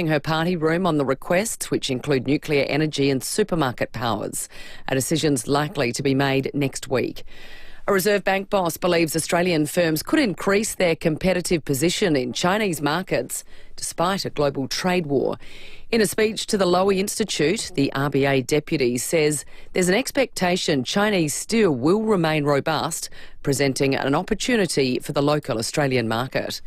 her party room on the requests, which include nuclear energy and supermarket powers. A decision's likely to be made next week. A Reserve Bank boss believes Australian firms could increase their competitive position in Chinese markets despite a global trade war. In a speech to the Lowy Institute, the RBA deputy says there's an expectation Chinese steel will remain robust, presenting an opportunity for the local Australian market.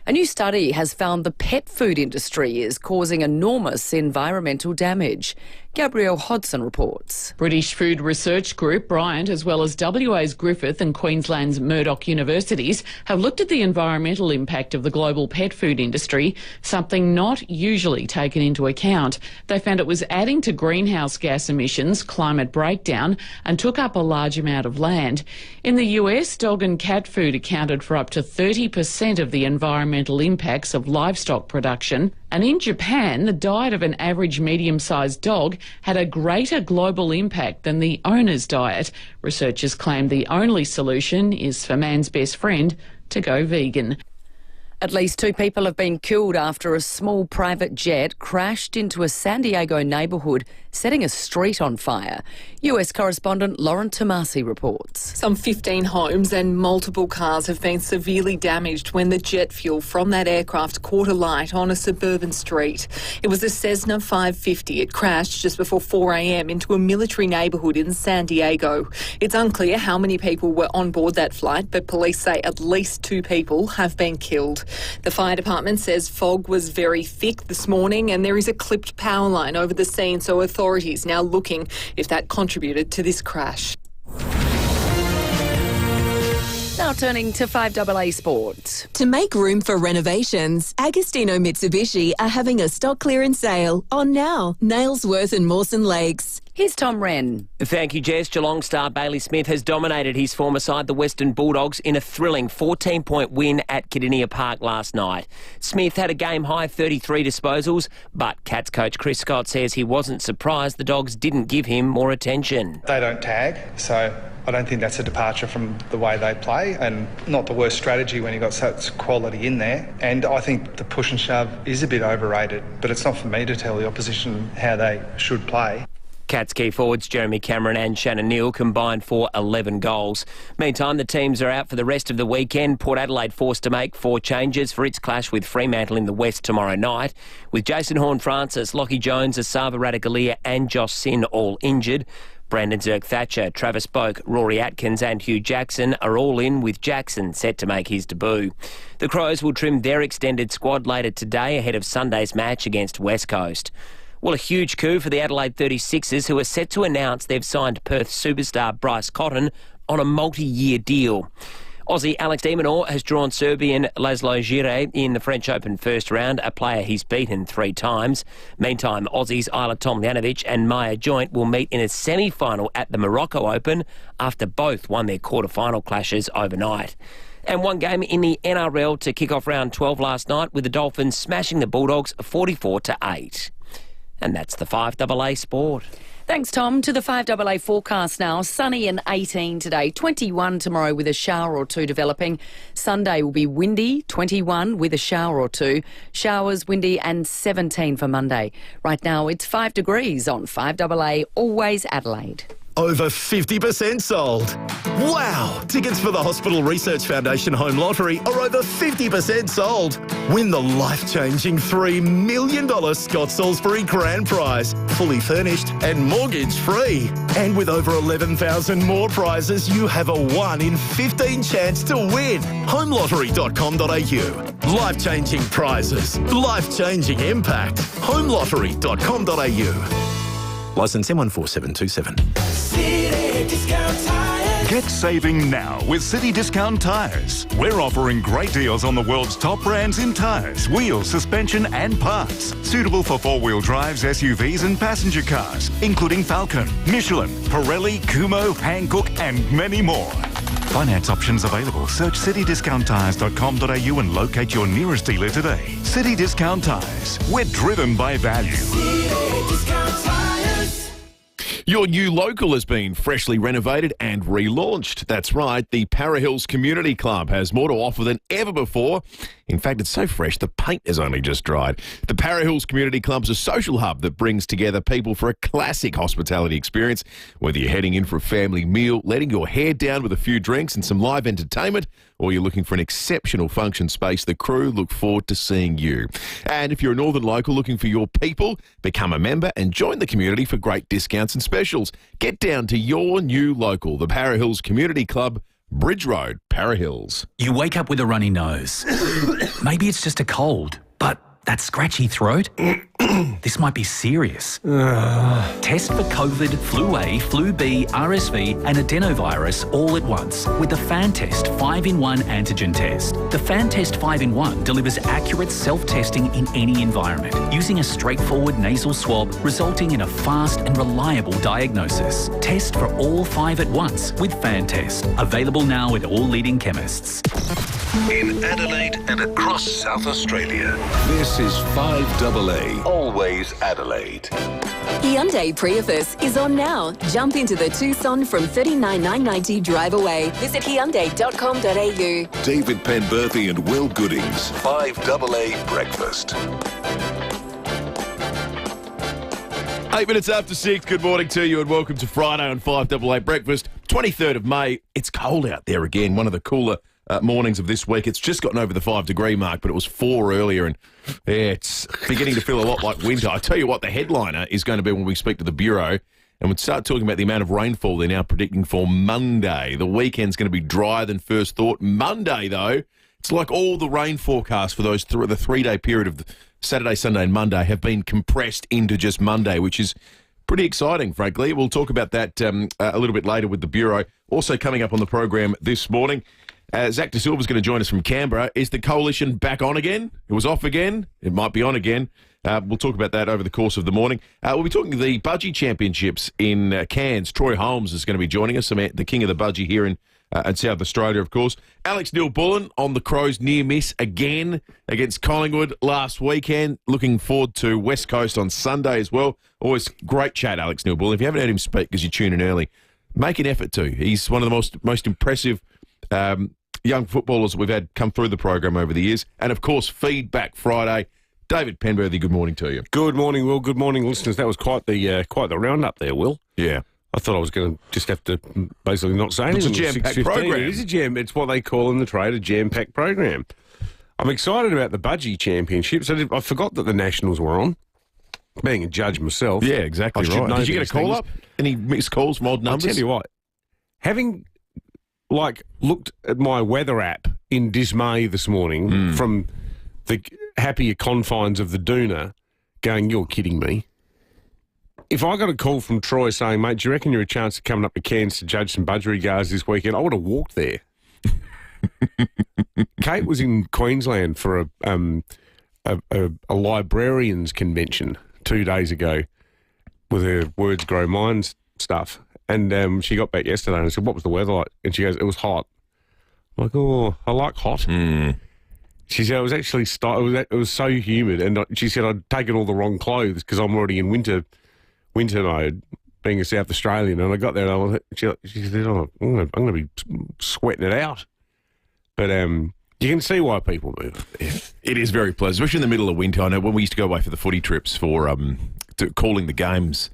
A new study has found the pet food industry is causing enormous environmental damage. Gabrielle Hodson reports. British food research group Bryant, as well as WA's Griffith and Queensland's Murdoch universities, have looked at the environmental impact of the global pet food industry, something not usually taken into account. They found it was adding to greenhouse gas emissions, climate breakdown, and took up a large amount of land. In the US, dog and cat food accounted for up to 30% of the environmental impacts of livestock production. And in Japan, the diet of an average medium-sized dog had a greater global impact than the owner's diet. Researchers claim the only solution is for man's best friend to go vegan. At least 2 people have been killed after a small private jet crashed into a San Diego neighbourhood, setting a street on fire. US correspondent Lauren Tomasi reports. Some 15 homes and multiple cars have been severely damaged when the jet fuel from that aircraft caught alight on a suburban street. It was a Cessna 550. It crashed just before 4 a.m. into a military neighbourhood in San Diego. It's unclear how many people were on board that flight, but police say at least 2 people have been killed. The fire department says fog was very thick this morning and there is a clipped power line over the scene, so authorities now looking if that contributed to this crash. Now turning to 5AA Sport. To make room for renovations, Agostino Mitsubishi are having a stock clearance sale on now, Nailsworth and Mawson Lakes. Here's Tom Wren. Thank you, Jess. Geelong star Bailey Smith has dominated his former side, the Western Bulldogs, in a thrilling 14-point win at Kardinia Park last night. Smith had a game-high 33 disposals, but Cats coach Chris Scott says he wasn't surprised the Dogs didn't give him more attention. They don't tag, so I don't think that's a departure from the way they play, and not the worst strategy when you've got such quality in there. And I think the push and shove is a bit overrated, but it's not for me to tell the opposition how they should play. Cats key forwards Jeremy Cameron and Shannon Neal combined for 11 goals. Meantime, the teams are out for the rest of the weekend. Port Adelaide forced to make 4 changes for its clash with Fremantle in the West tomorrow night. With Jason Horne-Francis, Lockie Jones, Asava Radaglia and Josh Sin all injured. Brandon Zerk-Thatcher, Travis Boak, Rory Atkins and Hugh Jackson are all in, with Jackson set to make his debut. The Crows will trim their extended squad later today ahead of Sunday's match against West Coast. Well, a huge coup for the Adelaide 36ers, who are set to announce they've signed Perth superstar Bryce Cotton on a multi-year deal. Aussie Alex de Minaur has drawn Serbian Laszlo Gire in the French Open first round, a player he's beaten 3 times. Meantime, Aussies Isla Tomljanovic and Maya Joint will meet in a semi-final at the Morocco Open after both won their quarter-final clashes overnight. And one game in the NRL to kick off round 12 last night, with the Dolphins smashing the Bulldogs 44-8. And that's the 5AA Sport. Thanks, Tom. To the 5AA forecast now. Sunny and 18 today, 21 tomorrow with a shower or 2 developing. Sunday will be windy, 21 with a shower or 2. Showers, windy and 17 for Monday. Right now it's 5 degrees on 5AA, always Adelaide. Over 50% sold. Wow! Tickets for the Hospital Research Foundation Home Lottery are over 50% sold. Win the life-changing $3 million Scott Salisbury Grand Prize, fully furnished and mortgage-free. And with over 11,000 more prizes, you have a 1 in 15 chance to win. Homelottery.com.au. Life-changing prizes. Life-changing impact. Homelottery.com.au. Licence M14727. City Discount Tires. Get saving now with City Discount Tires. We're offering great deals on the world's top brands in tyres, wheels, suspension and parts. Suitable for 4-wheel drives, SUVs and passenger cars, including Falcon, Michelin, Pirelli, Kumho, Hankook and many more. Finance options available. Search citydiscounttires.com.au and locate your nearest dealer today. City Discount Tires. We're driven by value. City Discount Tires. Your new local has been freshly renovated and relaunched. That's right, the Para Hills Community Club has more to offer than ever before. In fact, it's so fresh, the paint has only just dried. The Para Hills Community Club's a social hub that brings together people for a classic hospitality experience. Whether you're heading in for a family meal, letting your hair down with a few drinks and some live entertainment, or you're looking for an exceptional function space, the crew look forward to seeing you. And if you're a northern local looking for your people, become a member and join the community for great discounts and specials. Get down to your new local, the Para Hills Community Club, Bridge Road, Para Hills. You wake up with a runny nose. Maybe it's just a cold, but that scratchy throat? This might be serious. Test for COVID, flu A, flu B, RSV and adenovirus all at once with the Fan Test 5-in-1 antigen test. The Fan Test 5-in-1 delivers accurate self-testing in any environment using a straightforward nasal swab resulting in a fast and reliable diagnosis. Test for all 5 at once with Fan Test. Available now at all leading chemists. In Adelaide and across South Australia, this is 5AA, always Adelaide. Hyundai Prius is on now. Jump into the Tucson from $39,990 drive away. Visit Hyundai.com.au. David Penberthy and Will Goodings, 5AA Breakfast. 8 minutes after 6, good morning to you and welcome to Friday on 5AA Breakfast. 23rd of May, it's cold out there again, one of the cooler mornings of this week. It's just gotten over the 5-degree mark, but it was 4 earlier and it's beginning to feel a lot like winter. I tell you what, the headliner is going to be when we speak to the Bureau and we'd start talking about the amount of rainfall they're now predicting for Monday. The weekend's going to be drier than first thought. Monday, though, it's like all the rain forecasts for those the 3-day period of Saturday, Sunday and Monday have been compressed into just Monday, which is pretty exciting, frankly. We'll talk about that a little bit later with the Bureau. Also coming up on the program this morning, Zach De Silva's going to join us from Canberra. Is the coalition back on again? It was off again. It might be on again. We'll talk about that over the course of the morning. We'll be talking the Budgie Championships in Cairns. Troy Holmes is going to be joining us, the king of the Budgie here in South Australia, of course. Alex Neil-Bullen on the Crows near miss again against Collingwood last weekend. Looking forward to West Coast on Sunday as well. Always great chat, Alex Neil-Bullen. If you haven't heard him speak because you tune in early, make an effort to. He's one of the most impressive young footballers that we've had come through the program over the years. And, of course, Feedback Friday. David Penberthy, good morning to you. Good morning, Will. Good morning, listeners. That was quite the roundup there, Will. Yeah. I thought I was going to just have to basically not say anything. It's a jam-packed program. It is a jam. It's what they call in the trade a jam-packed program. I'm excited about the Budgie Championships. I forgot that the Nationals were on. Being a judge myself. Yeah, exactly right. Did you get a call up? Any missed calls from odd numbers? I'll tell you what. Having looked at my weather app in dismay this morning from the happier confines of the Doona, going, you're kidding me. If I got a call from Troy saying, mate, do you reckon you're a chance of coming up to Cairns to judge some budgerigars this weekend? I would have walked there. Kate was in Queensland for a librarians convention 2 days ago with her Words Grow Minds stuff. And she got back yesterday and I said, what was the weather like? And she goes, it was hot. I'm like, oh, I like hot. She said, it was actually, it was so humid. And she said, I'd taken all the wrong clothes because I'm already in winter mode, being a South Australian. And I got there and she said, oh, I'm going to be sweating it out. But you can see why people move. It is very pleasant, especially in the middle of winter. I know when we used to go away for the footy trips for calling the games,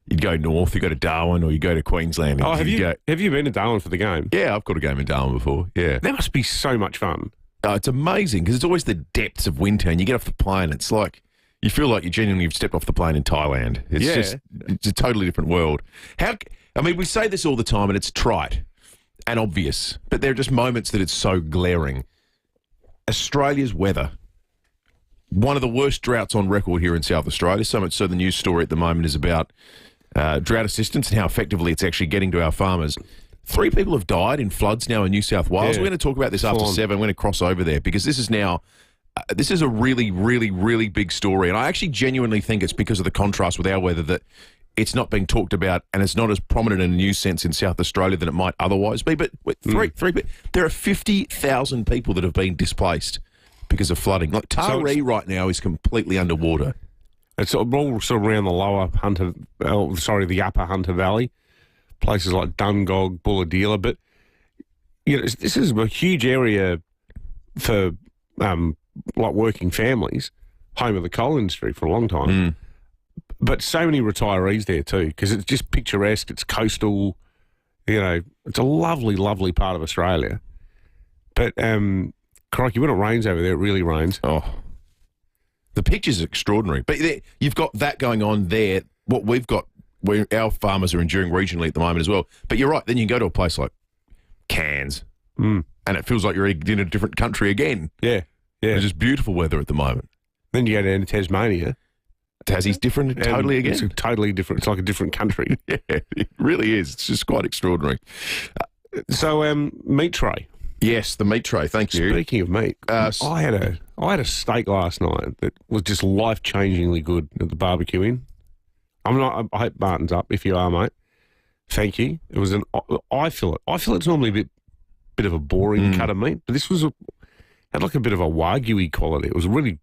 you'd go north, you go to Darwin, or you go to Queensland. Oh, have you been to Darwin for the game? Yeah, I've got a game in Darwin before, yeah. That must be so much fun. Oh, it's amazing, because it's always the depths of winter, and you get off the plane, it's like, you feel like you genuinely have stepped off the plane in Thailand. It's a totally different world. We say this all the time, and it's trite and obvious, but there are just moments that it's so glaring. Australia's weather. One of the worst droughts on record here in South Australia, so much so the news story at the moment is about drought assistance and how effectively it's actually getting to our farmers. 3 people have died in floods now in New South Wales. Yeah. We're going to talk about this after 7. I'm going to cross over there because this is now, this is a really, really, really big story. And I actually genuinely think it's because of the contrast with our weather that it's not being talked about and it's not as prominent in a news sense in South Australia than it might otherwise be. But there are 50,000 people that have been displaced because of flooding. Like Taree right now is completely underwater. It's all sort of around the upper Hunter Valley, places like Dungog, Bulahdelah. But this is a huge area for like working families, home of the coal industry for a long time. But so many retirees there too, because it's just picturesque, it's coastal, it's a lovely, lovely part of Australia. But, crikey, when it rains over there, it really rains. Oh, the picture's extraordinary. But you've got that going on there, what we've got, where our farmers are enduring regionally at the moment as well. But you're right, then you can go to a place like Cairns, and it feels like you're in a different country again. Yeah. It's just beautiful weather at the moment. Then you go down to Tasmania. Tassie's different totally again? It's totally different. It's like a different country. Yeah, it really is. It's just quite extraordinary. So, meat tray. Yes, the meat tray. Thank you. Speaking of meat, I had a steak last night that was just life-changingly good at the Barbecue Inn. I hope Martin's up if you are, mate. Thank you. It was an eye fillet. Eye fillet's normally a bit of a boring cut of meat, but this had like a bit of a Wagyu-y quality. It was really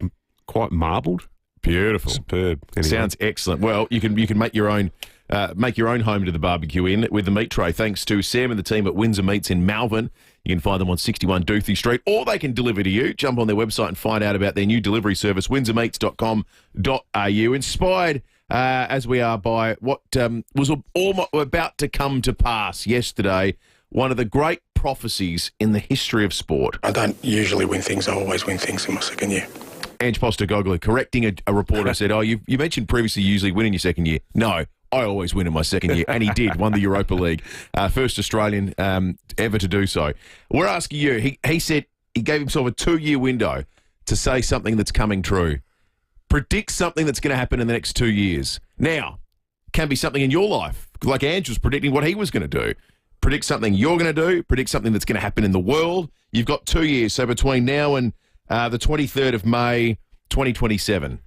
quite marbled. Beautiful. Superb. Anyway. Sounds excellent. Well, you can make your own home to the Barbecue Inn with the meat tray, thanks to Sam and the team at Windsor Meats in Malvern. You can find them on 61 Doothie Street, or they can deliver to you. Jump on their website and find out about their new delivery service, windsormeats.com.au. Inspired as we are by what was about to come to pass yesterday, one of the great prophecies in the history of sport. I don't usually win things. I always win things in my second year. Ange Postecoglou correcting a reporter said, you mentioned previously you usually win in your second year. No, I always win in my second year. And he did, won the Europa League. First Australian ever to do so. We're asking you, he said he gave himself a 2-year window to say something that's coming true. Predict something that's going to happen in the next 2 years. Now, can be something in your life, like Ange was predicting what he was going to do. Predict something you're going to do. Predict something that's going to happen in the world. You've got 2 years, so between now and the 23rd of May, 2027.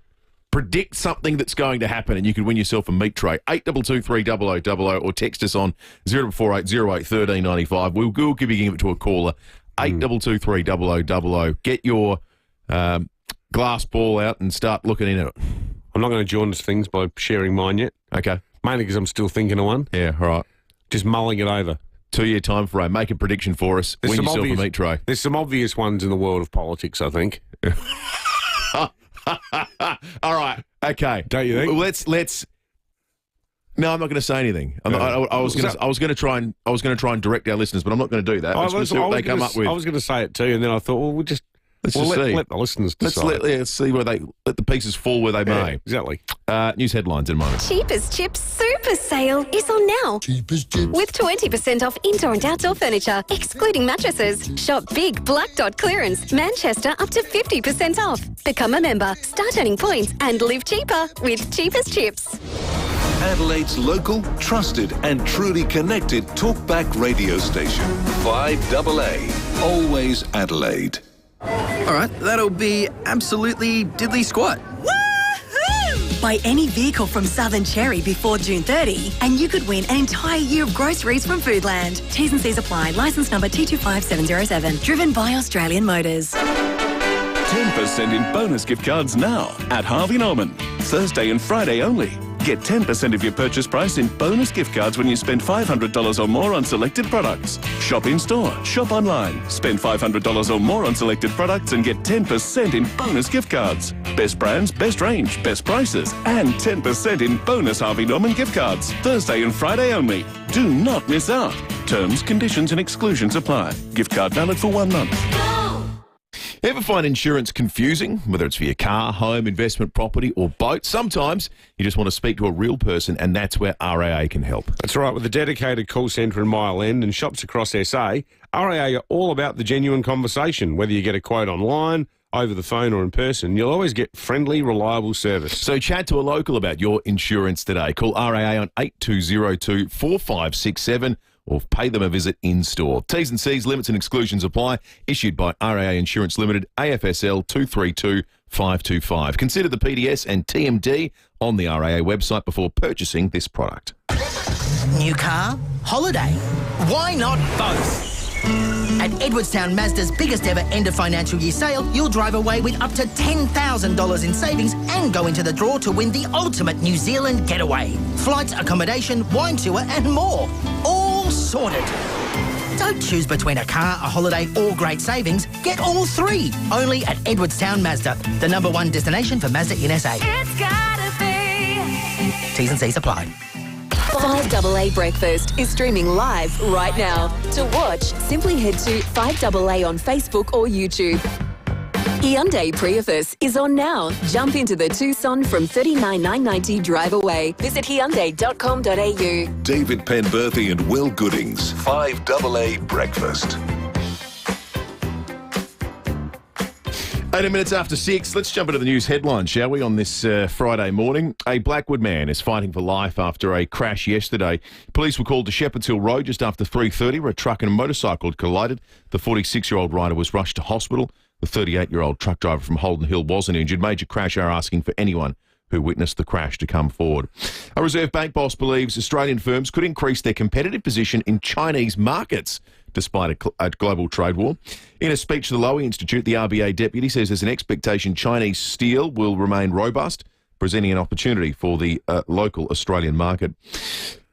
Predict something that's going to happen and you could win yourself a meat tray. 8223 0000 or text us on 0448 08 1395. We'll give it to a caller. 8223 0000. Get your glass ball out and start looking into it. I'm not going to jaundice things by sharing mine yet. Okay. Mainly because I'm still thinking of one. Yeah, all right. Just mulling it over. 2-year time frame. Make a prediction for us. Win yourself a meat tray. There's some obvious ones in the world of politics, I think. All right. Okay. Don't you think? Let's. No, I'm not going to say anything. I was going to try and direct our listeners, but I'm not going to do that. Let's see what they come up with. I was going to say it too, and then I thought, well, Let's let the listeners decide. Let's see where let the pieces fall where they may. Exactly. News headlines in a moment. Cheapest Chips Super Sale is on now. Cheapest chips. With 20% off indoor and outdoor furniture, excluding mattresses. Shop big Black Dot clearance. Manchester up to 50% off. Become a member, start earning points and live cheaper with Cheapest Chips. Adelaide's local, trusted and truly connected talkback radio station. 5AA. Always Adelaide. All right, that'll be absolutely diddly squat. Woohoo! Buy any vehicle from Southern Cherry before June 30 and you could win an entire year of groceries from Foodland. T's and C's apply. Licence number T25707. Driven by Australian Motors. 10% in bonus gift cards now at Harvey Norman. Thursday and Friday only. Get 10% of your purchase price in bonus gift cards when you spend $500 or more on selected products. Shop in store, shop online. Spend $500 or more on selected products and get 10% in bonus gift cards. Best brands, best range, best prices, and 10% in bonus Harvey Norman gift cards. Thursday and Friday only. Do not miss out. Terms, conditions and exclusions apply. Gift card valid for 1 month. Ever find insurance confusing, whether it's for your car, home, investment, property or boat? Sometimes you just want to speak to a real person and that's where RAA can help. That's right. With a dedicated call centre in Mile End and shops across SA, RAA are all about the genuine conversation. Whether you get a quote online, over the phone or in person, you'll always get friendly, reliable service. So chat to a local about your insurance today. Call RAA on 8202 4567 or pay them a visit in-store. T's and C's, limits and exclusions apply. Issued by RAA Insurance Limited, AFSL 232525. Consider the PDS and TMD on the RAA website before purchasing this product. New car? Holiday? Why not both? At Edwardstown Mazda's biggest ever end of financial year sale, you'll drive away with up to $10,000 in savings and go into the draw to win the ultimate New Zealand getaway. Flights, accommodation, wine tour and more. All sorted. Don't choose between a car, a holiday or great savings. Get all three. Only at Edwardstown Mazda, the #1 destination for Mazda in SA. It's gotta be. T's and C's apply. 5AA Breakfast is streaming live right now. To watch, simply head to 5AA on Facebook or YouTube. Hyundai Prius is on now. Jump into the Tucson from $39,990 drive away. Visit Hyundai.com.au. David Penberthy and Will Goodings. 5AA Breakfast. 18 minutes after 6, let's jump into the news headlines, shall we, on this Friday morning. A Blackwood man is fighting for life after a crash yesterday. Police were called to Shepherds Hill Road just after 3:30 where a truck and a motorcycle had collided. The 46-year-old rider was rushed to hospital. The 38-year-old truck driver from Holden Hill wasn't injured. Major Crash are asking for anyone who witnessed the crash to come forward. A Reserve Bank boss believes Australian firms could increase their competitive position in Chinese markets despite a global trade war. In a speech to the Lowy Institute, the RBA deputy says there's an expectation Chinese steel will remain robust, presenting an opportunity for the local Australian market.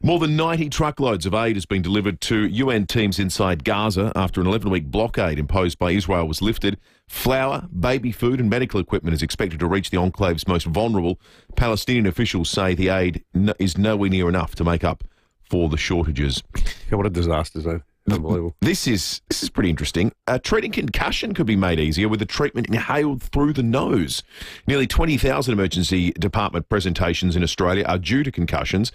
More than 90 truckloads of aid has been delivered to UN teams inside Gaza after an 11-week blockade imposed by Israel was lifted. Flour, baby food and medical equipment is expected to reach the enclave's most vulnerable. Palestinian officials say the aid is nowhere near enough to make up for the shortages. Yeah, what a disaster zone. Unbelievable. This is pretty interesting. Treating concussion could be made easier with the treatment inhaled through the nose. Nearly 20,000 emergency department presentations in Australia are due to concussions.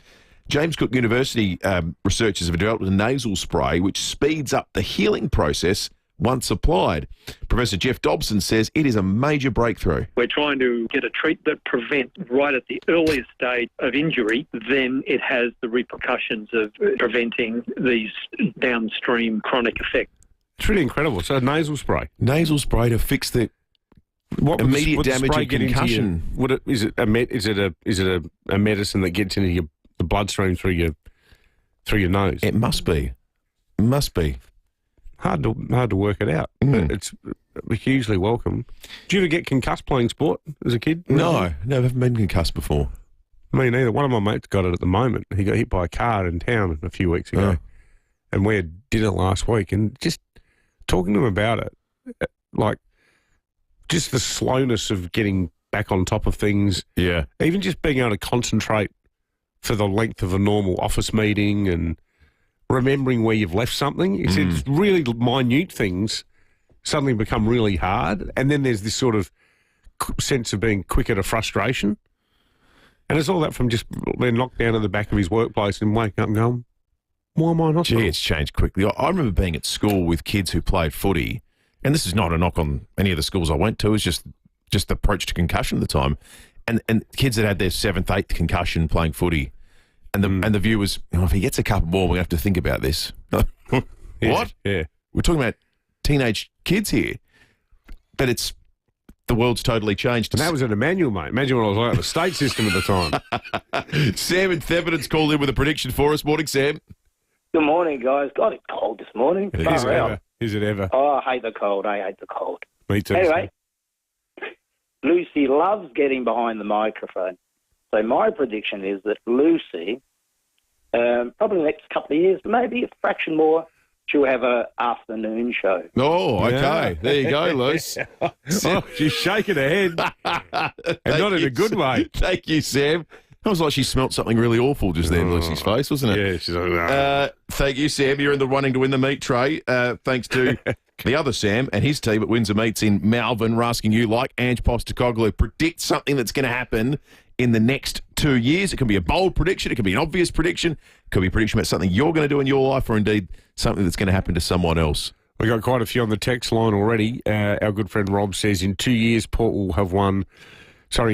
James Cook University researchers have developed a nasal spray which speeds up the healing process once applied. Professor Jeff Dobson says it is a major breakthrough. We're trying to get a treatment that prevents right at the earliest stage of injury, then it has the repercussions of preventing these downstream chronic effects. It's really incredible. So nasal spray. Nasal spray to fix the immediate damage of concussion. Is it a medicine that gets into the bloodstream through your nose? It must be. It must be. Hard to work it out. But it's hugely welcome. Did you ever get concussed playing sport as a kid? No, I haven't been concussed before. Me neither. One of my mates got it at the moment. He got hit by a car in town a few weeks ago. And we had dinner last week, and just talking to him about it, like just the slowness of getting back on top of things. Yeah. Even just being able to concentrate for the length of a normal office meeting and remembering where you've left something. It's really minute things suddenly become really hard. And then there's this sort of sense of being quicker to frustration. And it's all that from just being knocked down at the back of his workplace and waking up and going, why am I not? Gee, it's changed quickly. I remember being at school with kids who played footy, and this is not a knock on any of the schools I went to, it's just the approach to concussion at the time. And kids that had their 7th, 8th concussion playing footy, and the view was, if he gets a couple more, we're going to have to think about this. What? Yeah. We're talking about teenage kids here. But the world's totally changed. And that was at Emmanuel, mate. Imagine when I was like the state system at the time. Sam in Thevenard's called in with a prediction for us. Morning, Sam. Good morning, guys. God, it's cold this morning. Is it ever? Is it ever? Oh, I hate the cold. I hate the cold. Me too. Anyway, Lucy loves getting behind the microphone. So my prediction is that Lucy, probably the next couple of years, maybe a fraction more, she'll have an afternoon show. Oh, okay. Yeah. There you go, Luce. She's shaking her head. And not in a good way. Thank you, Sam. It was like she smelt something really awful just then, Lucy's face, wasn't it? Yeah, she's like, thank you, Sam. You're in the running to win the meat tray. Thanks to the other Sam and his team at Windsor Meats in Malvern. We're asking you, like Ange Postecoglou, predict something that's going to happen in the next 2 years. It can be a bold prediction. It can be an obvious prediction. It could be a prediction about something you're going to do in your life or indeed something that's going to happen to someone else. We got quite a few on the text line already. Our good friend Rob says in 2 years, in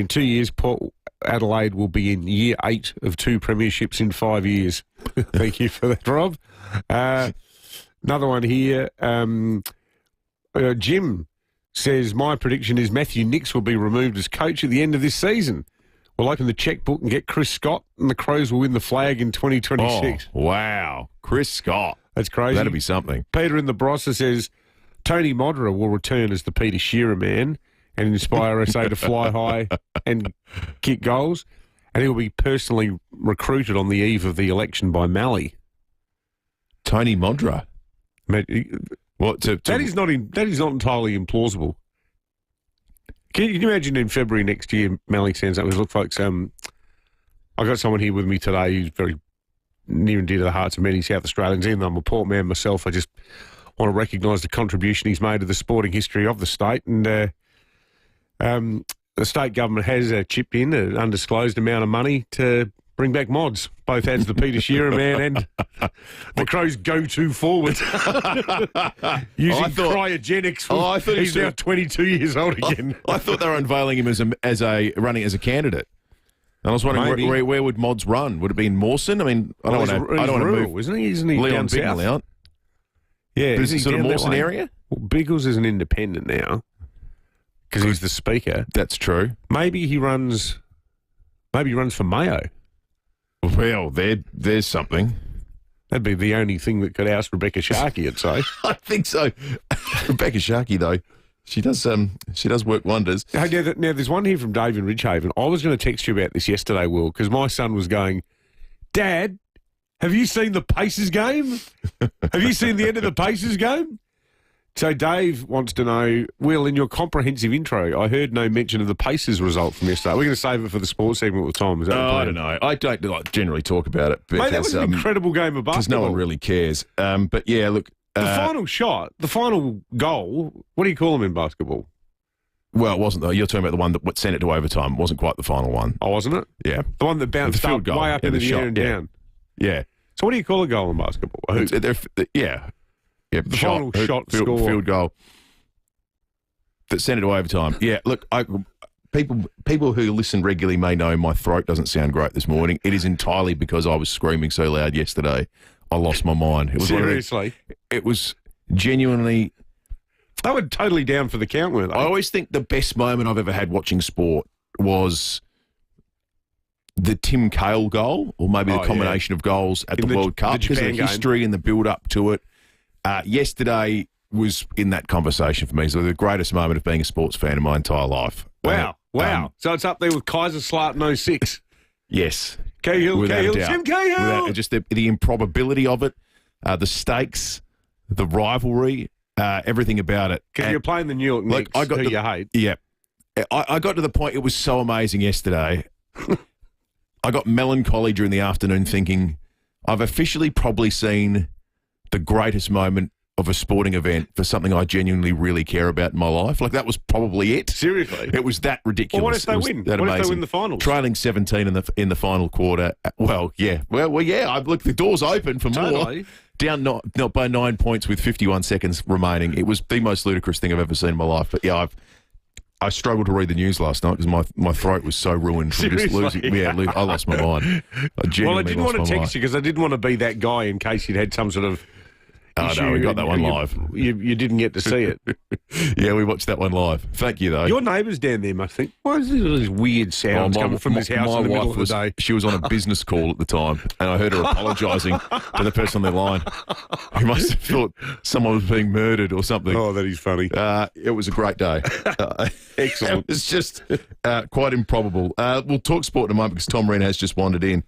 2 years, Port Adelaide will be in year 8 of 2 premierships in 5 years. Thank you for that, Rob. Another one here. Jim says, my prediction is Matthew Nicks will be removed as coach at the end of this season. We'll open the checkbook and get Chris Scott, and the Crows will win the flag in 2026. Oh, wow. Chris Scott. That's crazy. That'd be something. Peter in the Barossa says, Tony Modra will return as the Peter Shearer man and inspire SA to fly high and kick goals. And he'll be personally recruited on the eve of the election by Malley. Tony Modra? What? That is not entirely implausible. Can you imagine in February next year, Malik sends up, look, folks, I got someone here with me today who's very near and dear to the hearts of many South Australians, even though I'm a Port man myself. I just want to recognise the contribution he's made to the sporting history of the state. And the state government has chipped in an undisclosed amount of money to bring back mods, both as the Peter Shearer man and the Crows' go-to forward. Using cryogenics. He's now 22 years old again. I thought they were unveiling him as a running as a candidate. And I was wondering where would mods run? Would it be in Mawson? I mean, I don't want to move. Isn't he? Isn't he Leon down Bignell south? out. Yeah, but is it sort of Mawson area? Well, Biggles is an independent now because he's the speaker. That's true. Maybe he runs for Mayo. Well, there's something. That'd be the only thing that could oust Rebecca Sharkey, I'd say. I think so. Rebecca Sharkey, though, she does work wonders. Hey, now, there's one here from Dave in Ridgehaven. I was going to text you about this yesterday, Will, because my son was going, Dad, have you seen the Pacers game? Have you seen the end of the Pacers game? So Dave wants to know, Will, in your comprehensive intro, I heard no mention of the Pacers result from yesterday. We're going to save it for the sports segment with Tom. Is that the plan? I don't know. I don't generally talk about it. Mate, that was an incredible game of basketball. Because no one really cares. But yeah, look. The final shot, the final goal, what do you call them in basketball? Well, it wasn't, though. You're talking about the one that sent it to overtime. It wasn't quite the final one. Oh, wasn't it? Yeah. The one that bounced up way up into the air and down. Yeah. So what do you call a goal in basketball? A hoop? Yeah, the final shot score. Field goal that sent it to overtime. Yeah, look, people who listen regularly may know my throat doesn't sound great this morning. It is entirely because I was screaming so loud yesterday. I lost my mind. It was seriously? It was genuinely... They were totally down for the count, weren't they? I always think the best moment I've ever had watching sport was the Tim Cahill goal, or maybe the combination of goals at the World Cup, because of the history and the build-up to it. Yesterday was in that conversation for me. So the greatest moment of being a sports fan in my entire life. Wow. So it's up there with Kaiserslautern 06. Yes. Cahill, Tim Cahill. Just the improbability of it, the stakes, the rivalry, everything about it. Because you're playing the New York Knicks, who you hate. Yeah. I got to the point, it was so amazing yesterday. I got melancholy during the afternoon thinking, I've officially probably seen the greatest moment of a sporting event for something I genuinely really care about in my life. Like, that was probably it. Seriously? It was that ridiculous. Well, what if they win? What if they win the finals? Trailing 17 in the final quarter. Well, yeah. Well, yeah. Look, the door's open for more. Down not by 9 points with 51 seconds remaining. It was the most ludicrous thing I've ever seen in my life. But yeah, I struggled to read the news last night because my throat was so ruined from just losing. Yeah, I lost my mind. I didn't want to text you because I didn't want to be that guy in case you'd had some sort of issue. No, we got that one live. You didn't get to see it. Yeah, we watched that one live. Thank you, though. Your neighbours down there must think, why is all these weird sounds coming from this house in the middle of the day? She was on a business call at the time, and I heard her apologising to the person on their line. Who must have thought someone was being murdered or something. Oh, that is funny. It was a great day. Excellent. It was just quite improbable. We'll talk sport in a moment because Tom Wren has just wandered in.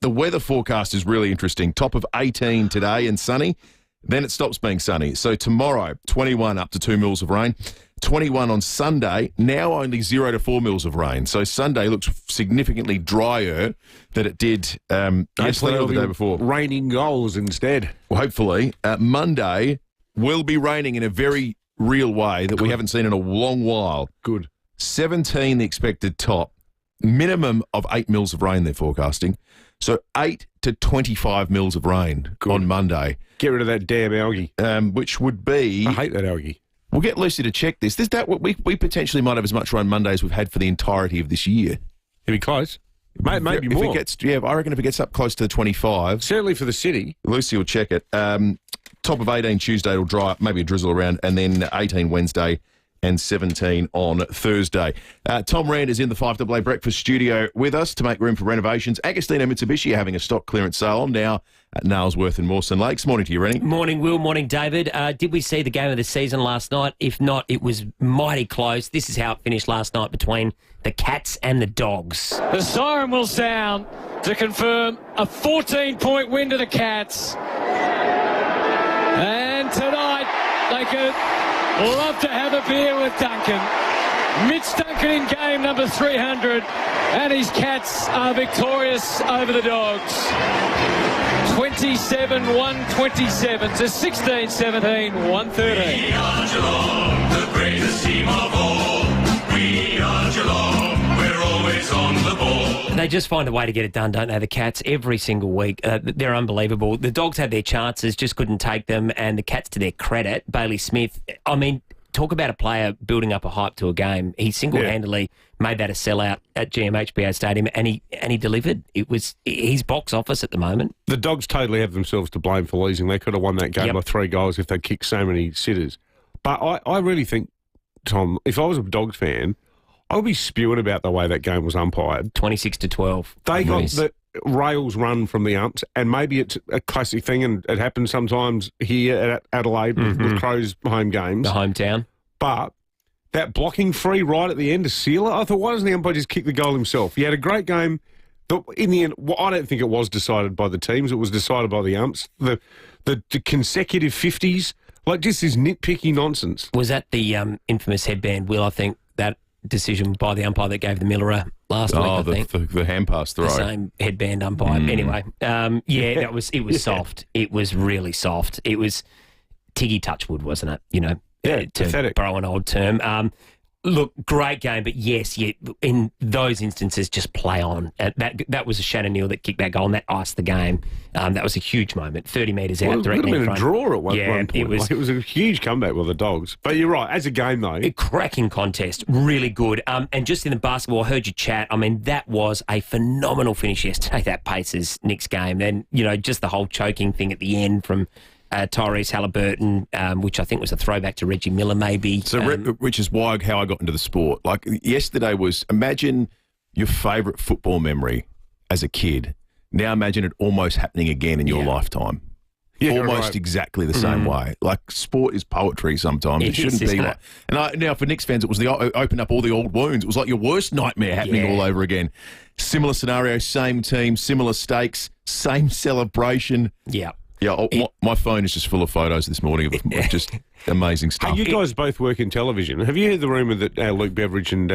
The weather forecast is really interesting. Top of 18 today and sunny. Then it stops being sunny. So tomorrow, 21 up to 2 mils of rain. 21 on Sunday, now only 0 to 4 mils of rain. So Sunday looks significantly drier than it did yesterday or the day before. Raining goals instead. Well, hopefully. Monday will be raining in a very real way that we haven't seen in a long while. Good. 17 the expected top. Minimum of 8 mils of rain they're forecasting. So 8 to 25 mils of rain on Monday. Get rid of that damn algae. Which would be... I hate that algae. We'll get Lucy to check this. We potentially might have as much rain Monday as we've had for the entirety of this year. It'd be close. Maybe more. I reckon if it gets up close to the 25... Certainly for the city. Lucy will check it. Top of 18 Tuesday, it'll dry up, maybe a drizzle around, and then 18 Wednesday and 17 on Thursday. Tom Rand is in the 5AA Breakfast studio with us to make room for renovations. Agostino Mitsubishi are having a stock clearance sale on now at Nailsworth and Mawson Lakes. Morning to you, Rennie. Morning, Will. Morning, David. Did we see the game of the season last night? If not, it was mighty close. This is how it finished last night between the Cats and the Dogs. The siren will sound to confirm a 14-point win to the Cats. Duncan. Love to have a beer with Duncan. Mitch Duncan in game number 300, and his Cats are victorious over the Dogs. 27-127 to 16-17-113. We are Geelong, the greatest team of all. We are Geelong, we're always on the ball. They just find a way to get it done, don't they, the Cats, every single week. They're unbelievable. The Dogs had their chances, just couldn't take them, and the Cats, to their credit, Bailey Smith, I mean, talk about a player building up a hype to a game. He single-handedly made that a sellout at GMHBA Stadium, and he delivered. He's box office at the moment. The Dogs totally have themselves to blame for losing. They could have won that game by 3 goals if they'd kicked so many sitters. But I really think, Tom, if I was a Dogs fan, I would be spewing about the way that game was umpired. 26-12. They got the rails run from the umps, and maybe it's a classic thing, and it happens sometimes here at Adelaide with Crows home games. The hometown. But that blocking free right at the end to seal it, I thought, why doesn't the umpire just kick the goal himself? He had a great game. In the end, I don't think it was decided by the teams. It was decided by the umps. The consecutive 50s, like just this nitpicky nonsense. Was that the infamous headband, Will, I think, that decision by the umpire that gave the Miller last week, I think. The hand pass throw. The same headband umpire. Anyway, it was soft. It was really soft. It was Tiggy Touchwood, wasn't it? You know, pathetic. Borrow an old term. Look, great game, but yes, in those instances, just play on. That was a Shannon Neal that kicked that goal, and that iced the game. That was a huge moment, 30 metres out directly in front. It would have been a draw at one point. It was a huge comeback with the Dogs. But you're right, as a game, though. A cracking contest, really good. And just in the basketball, I heard you chat. I mean, that was a phenomenal finish yesterday, that Pacers Knicks game. And, just the whole choking thing at the end from Tyrese Halliburton, which I think was a throwback to Reggie Miller, maybe. So, which is how I got into the sport. Like, yesterday was, imagine your favourite football memory as a kid. Now imagine it almost happening again in your lifetime. Yeah, almost exactly the same way. Like, sport is poetry sometimes. It shouldn't be like... And now, for Knicks fans, it was open up all the old wounds. It was like your worst nightmare happening all over again. Similar scenario, same team, similar stakes, same celebration. Yeah. Yeah, my phone is just full of photos this morning of just amazing stuff. You guys both work in television. Have you heard the rumour that Luke Beveridge and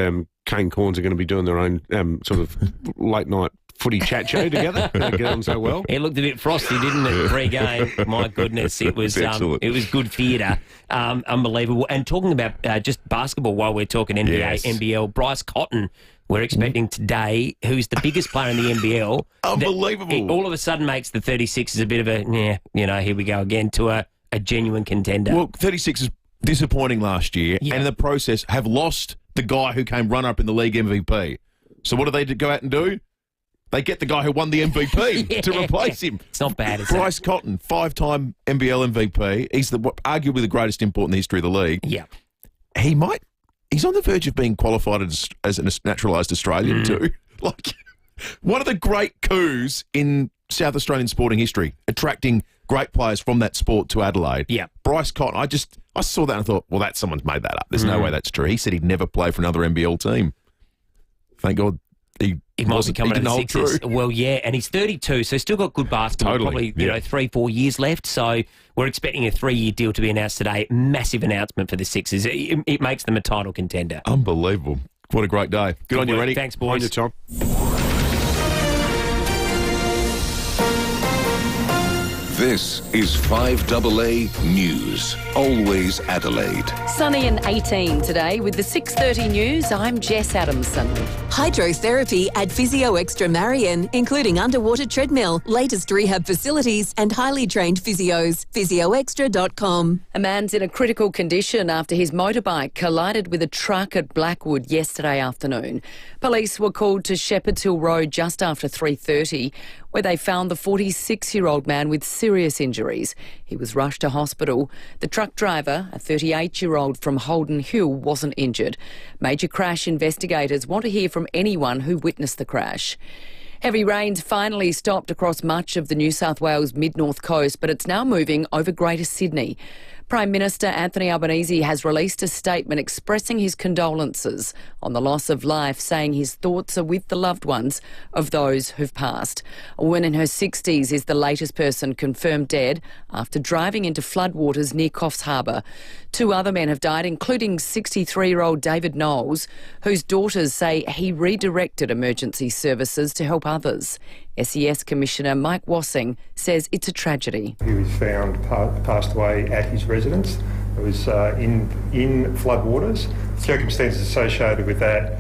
Kane Cornes are going to be doing their own sort of late-night footy chat show together? They get on so well. It looked a bit frosty, didn't it, pre-game? My goodness, it was good theatre. Unbelievable. And talking about just basketball while we're talking NBA, NBL, Bryce Cotton, we're expecting today, who's the biggest player in the NBL. Unbelievable. All of a sudden makes the 36 as a bit of a, here we go again, to a genuine contender. Well, 36 is disappointing last year, and in the process have lost the guy who came runner-up in the league MVP. So what do they go out and do? They get the guy who won the MVP to replace him. It's not bad, is Bryce Cotton, 5-time NBL MVP. He's arguably the greatest import in the history of the league. Yeah. He's on the verge of being qualified as a naturalised Australian too. Like, one of the great coups in South Australian sporting history, attracting great players from that sport to Adelaide. Yeah. Bryce Cotton, I saw that and I thought, well, someone's made that up. There's no way that's true. He said he'd never play for another NBL team. Thank God he might be coming to the Sixers. Well, yeah, and he's 32, so still got good basketball. Totally. Probably 3-4 years left. So we're expecting a 3-year deal to be announced today. Massive announcement for the Sixers. It makes them a title contender. Unbelievable. What a great day. Good on you, Reddy. Thanks, boys. On you, Tom. This is 5AA News. Always Adelaide. Sunny and 18 today with the 6:30 news. I'm Jess Adamson. Hydrotherapy at FIVEAA Extra Marion, including underwater treadmill, latest rehab facilities and highly trained physios. PhysioExtra.com. A man's in a critical condition after his motorbike collided with a truck at Blackwood yesterday afternoon. Police were called to Shepherd's Hill Road just after 3:30, where they found the 46-year-old man with serious injuries. He was rushed to hospital. The truck driver, a 38-year-old from Holden Hill, wasn't injured. Major crash investigators want to hear from anyone who witnessed the crash. Heavy rains finally stopped across much of the New South Wales mid-north coast, but it's now moving over Greater Sydney. Prime Minister Anthony Albanese has released a statement expressing his condolences on the loss of life, saying his thoughts are with the loved ones of those who've passed. A woman in her 60s is the latest person confirmed dead after driving into floodwaters near Coffs Harbour. 2 other men have died, including 63-year-old David Knowles, whose daughters say he redirected emergency services to help others. SES Commissioner Mike Wassing says it's a tragedy. He was found passed away at his residence. It was in floodwaters. Circumstances associated with that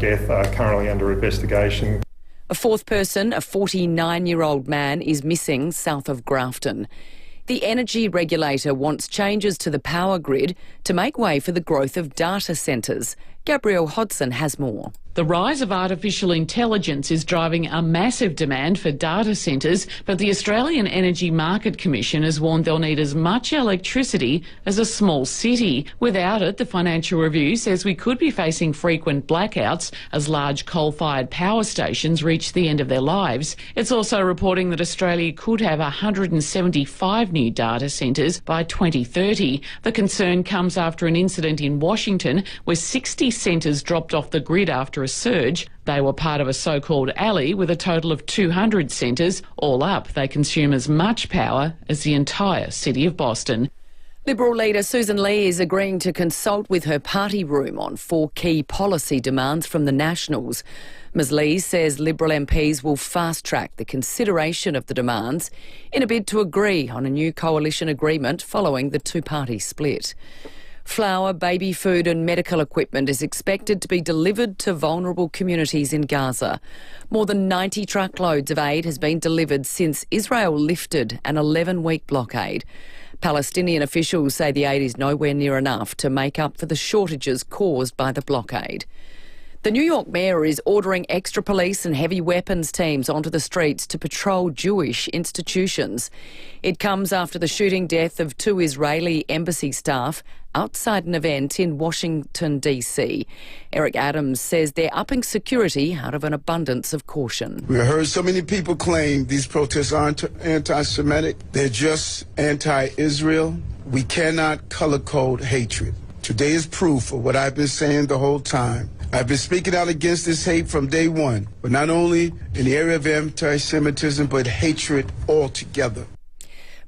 death are currently under investigation. A 4th person, a 49-year-old man, is missing south of Grafton. The energy regulator wants changes to the power grid to make way for the growth of data centres. Gabrielle Hodson has more. The rise of artificial intelligence is driving a massive demand for data centres, but the Australian Energy Market Commission has warned they'll need as much electricity as a small city. Without it, the Financial Review says we could be facing frequent blackouts as large coal-fired power stations reach the end of their lives. It's also reporting that Australia could have 175 new data centres by 2030. The concern comes after an incident in Washington where 60 centres dropped off the grid after a surge. They were part of a so-called alley with a total of 200 centres. All up, they consume as much power as the entire city of Boston. Liberal leader Susan Lee is agreeing to consult with her party room on 4 key policy demands from the Nationals. Ms Lee says Liberal MPs will fast-track the consideration of the demands in a bid to agree on a new coalition agreement following the two-party split. Flour, baby food and medical equipment is expected to be delivered to vulnerable communities in Gaza. More than 90 truckloads of aid has been delivered since Israel lifted an 11-week blockade. Palestinian officials say the aid is nowhere near enough to make up for the shortages caused by the blockade. The New York mayor is ordering extra police and heavy weapons teams onto the streets to patrol Jewish institutions. It comes after the shooting death of 2 Israeli embassy staff outside an event in Washington, D.C. Eric Adams says they're upping security out of an abundance of caution. We heard so many people claim these protests aren't anti-Semitic. They're just anti-Israel. We cannot color code hatred. Today is proof of what I've been saying the whole time. I've been speaking out against this hate from day one, but not only in the area of anti-Semitism, but hatred altogether.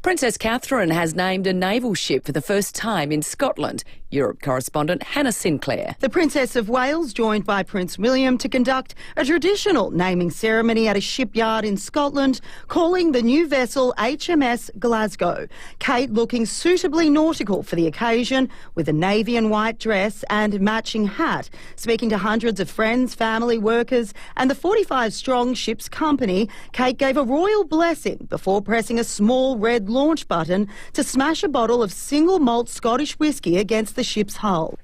Princess Catherine has named a naval ship for the first time in Scotland. Europe correspondent Hannah Sinclair. The Princess of Wales joined by Prince William to conduct a traditional naming ceremony at a shipyard in Scotland, calling the new vessel HMS Glasgow. Kate looking suitably nautical for the occasion with a navy and white dress and matching hat. Speaking to hundreds of friends, family, workers and the 45-strong ship's company, Kate gave a royal blessing before pressing a small red launch button to smash a bottle of single malt Scottish whisky against the ship's hull.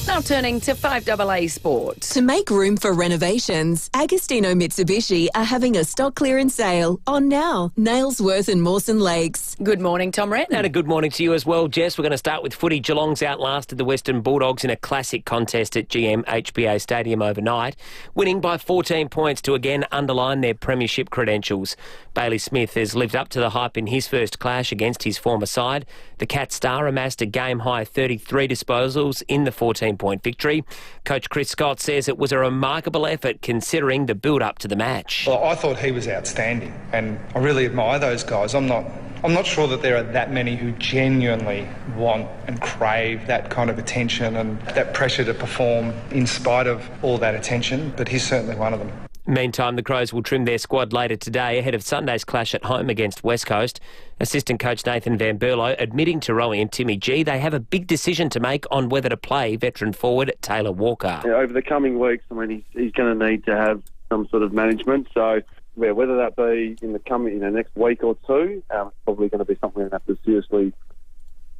Now turning to 5AA Sport. To make room for renovations, Agostino Mitsubishi are having a stock clearance sale on now. Nailsworth and Mawson Lakes. Good morning, Tom Wren. And a good morning to you as well, Jess. We're going to start with footy. Geelong's outlasted the Western Bulldogs in a classic contest at GM HBA Stadium overnight, winning by 14 points to again underline their premiership credentials. Bailey Smith has lived up to the hype in his first clash against his former side. The Cat Star amassed a game-high 33 disposals in the 14-point victory. Coach Chris Scott says it was a remarkable effort considering the build-up to the match. Well, I thought he was outstanding, and I really admire those guys. I'm not sure that there are that many who genuinely want and crave that kind of attention and that pressure to perform in spite of all that attention, but he's certainly one of them. Meantime, the Crows will trim their squad later today ahead of Sunday's clash at home against West Coast. Assistant coach Nathan Van Berlo admitting to Rowie and Timmy G they have a big decision to make on whether to play veteran forward Taylor Walker. Yeah, over the coming weeks, I mean, he's going to need to have some sort of management. So yeah, whether that be in the coming, next week or two, it's probably going to be something we have to seriously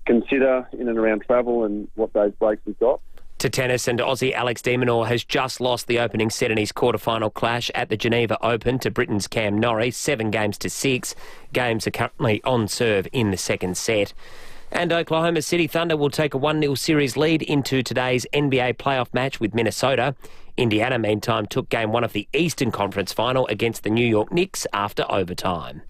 consider in and around travel and what those breaks we've got. To tennis, and Aussie Alex de Minaur has just lost the opening set in his quarter-final clash at the Geneva Open to Britain's Cam Norrie, 7-6. Games are currently on serve in the second set. And Oklahoma City Thunder will take a 1-0 series lead into today's NBA playoff match with Minnesota. Indiana, meantime, took Game 1 of the Eastern Conference Final against the New York Knicks after overtime.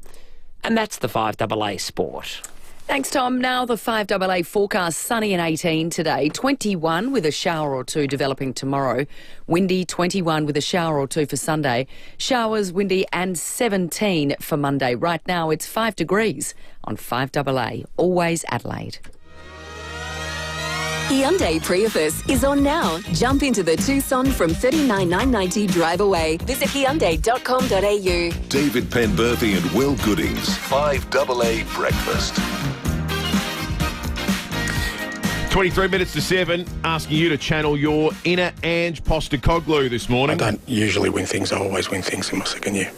And that's the 5AA Sport. Thanks, Tom. Now the 5AA forecast, sunny and 18 today, 21 with a shower or two developing tomorrow, windy 21 with a shower or two for Sunday, showers, windy and 17 for Monday. Right now it's 5 degrees on 5AA, always Adelaide. Hyundai Prius is on now. Jump into the Tucson from $39,990 drive away. Visit Hyundai.com.au. David Penberthy and Will Goodings. 5AA Breakfast. 23 minutes to 7, asking you to channel your inner Ange Postecoglou this morning. I don't usually win things, I always win things in my second year.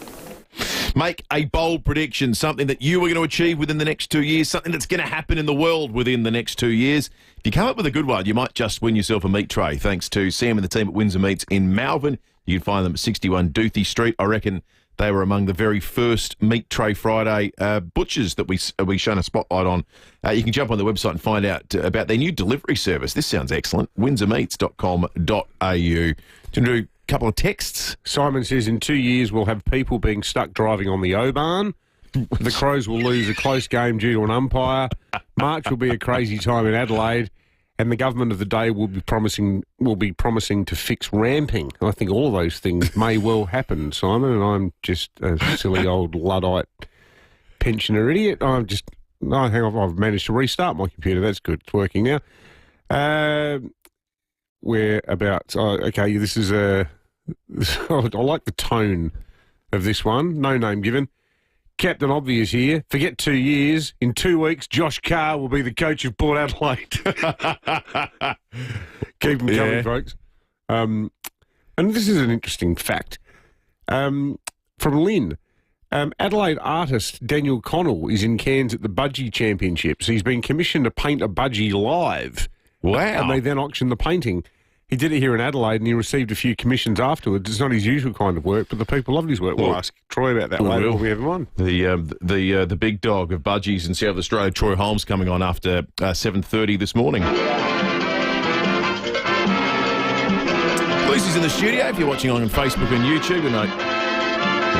Make a bold prediction, something that you are going to achieve within the next 2 years, something that's going to happen in the world within the next 2 years. If you come up with a good one, you might just win yourself a meat tray, thanks to Sam and the team at Windsor Meats in Malvern. You can find them at 61 Duthie Street. I reckon they were among the very first Meat Tray Friday butchers that we shone a spotlight on. You can jump on the website and find out about their new delivery service. This sounds excellent. windsormeats.com.au. Do you do a couple of texts? Simon says in 2 years we'll have people being stuck driving on the Oban. The Crows will lose a close game due to an umpire. March will be a crazy time in Adelaide. And the government of the day will be promising to fix ramping. I think all of those things may well happen, Simon, and I'm just a silly old Luddite pensioner idiot. I think I've managed to restart my computer. That's good. It's working now. Okay, this is I like the tone of this one. No name given. Captain Obvious here. Forget 2 years. In 2 weeks, Josh Carr will be the coach of Port Adelaide. Keep them coming, folks. And this is an interesting fact. From Lynn, Adelaide artist Daniel Connell is in Cairns at the Budgie Championships. He's been commissioned to paint a budgie live. Wow. And they then auction the painting. He did it here in Adelaide and he received a few commissions afterwards. It's not his usual kind of work, but the people loved his work. We'll ask Troy about that later when we have him on. The big dog of budgies in South Australia, Troy Holmes, coming on after 7:30 this morning. Lucy's in the studio. If you're watching on Facebook and YouTube, and I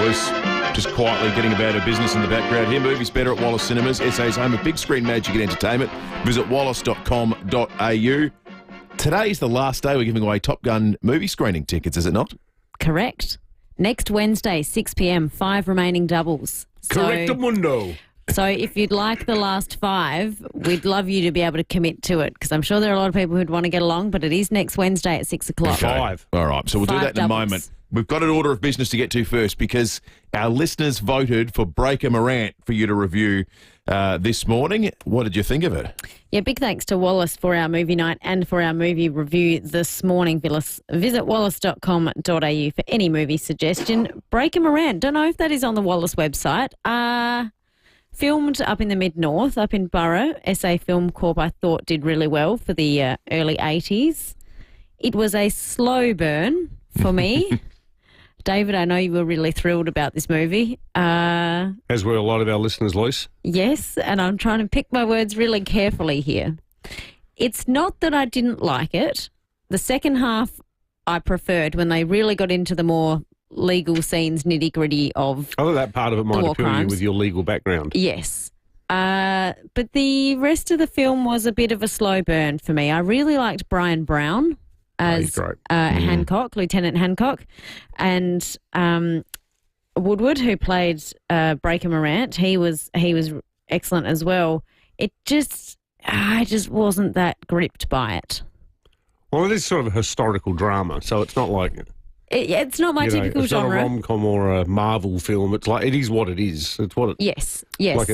was just quietly getting about her business in the background here. Movies better at Wallace Cinemas, SA's home of big screen magic and entertainment. Visit wallace.com.au. Today's the last day we're giving away Top Gun movie screening tickets, is it not? Correct. Next Wednesday, 6 p.m, 5 remaining doubles. Correctamundo. So if you'd like the last 5, we'd love you to be able to commit to it because I'm sure there are a lot of people who'd want to get along, but it is next Wednesday at 6 o'clock. 5. All right, so we'll do that in a moment. We've got an order of business to get to first because our listeners voted for Breaker Morant for you to review this morning. What did you think of it? Yeah, big thanks to Wallace for our movie night and for our movie review this morning. Visit wallace.com.au for any movie suggestion. Breaker Morant, don't know if that is on the Wallace website. Filmed up in the mid-north, up in Burra. SA Film Corp, I thought, did really well for the early 80s. It was a slow burn for me. David, I know you were really thrilled about this movie. As were a lot of our listeners, Luce. Yes, and I'm trying to pick my words really carefully here. It's not that I didn't like it. The second half I preferred when they really got into the more legal scenes, nitty-gritty of I thought that part of it might appeal to you with your legal background. Yes. But the rest of the film was a bit of a slow burn for me. I really liked Brian Brown as Hancock, Lieutenant Hancock, and Woodward, who played Breaker Morant. He was excellent as well. I just wasn't that gripped by it. Well, it is sort of a historical drama, so it's not like it's not my typical it's genre. It's not a rom-com or a Marvel film. It's like it is what it is. It's what it. Yes. Like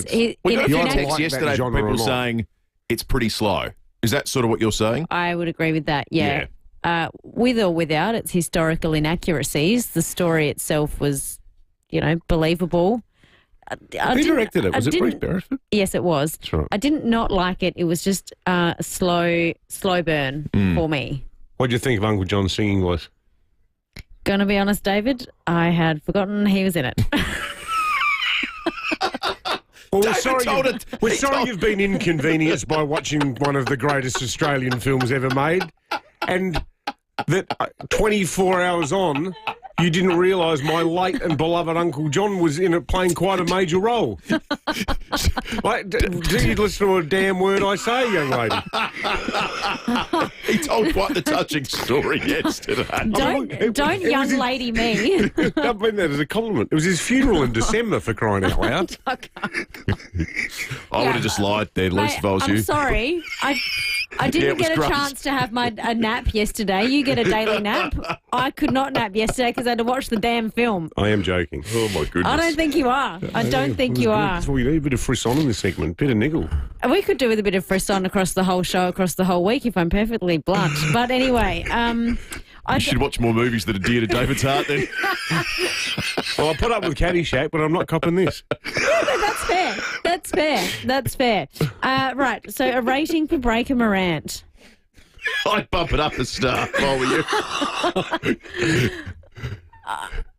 we got a few texts yesterday from people saying it's pretty slow. Is that sort of what you're saying? I would agree with that. Yeah. With or without its historical inaccuracies, the story itself was, believable. Who directed it? Was it Bruce Beresford? Yes, it was. That's right. I didn't not like it. It was just a slow burn for me. What did you think of Uncle John's singing voice? Gonna be honest, David, I had forgotten he was in it. Well, we're sorry you've been inconvenienced by watching one of the greatest Australian films ever made, and that 24 hours on, you didn't realise my late and beloved Uncle John was in it playing quite a major role. Like, do you listen to a damn word I say, young lady? He told quite the touching story yesterday. Don't young lady me. I mean that as a compliment. It was his funeral in December, for crying out loud. I would have just lied there, Lucy, if I was you. I'm sorry. I didn't get a chance to have a nap yesterday. You get a daily nap. I could not nap yesterday because I had to watch the damn film. I am joking. Oh, my goodness. I don't think you are. I don't think you are. That's all you need, a bit of frisson in this segment, bit of niggle. We could do with a bit of frisson across the whole show, across the whole week, if I'm perfectly blunt. But anyway, you should watch more movies that are dear to David's heart then. Well, I put up with Caddyshack, but I'm not copping this. That's fair. That's fair. That's fair. Right, so a rating for Breaker Morant. I'd bump it up a star if I were you.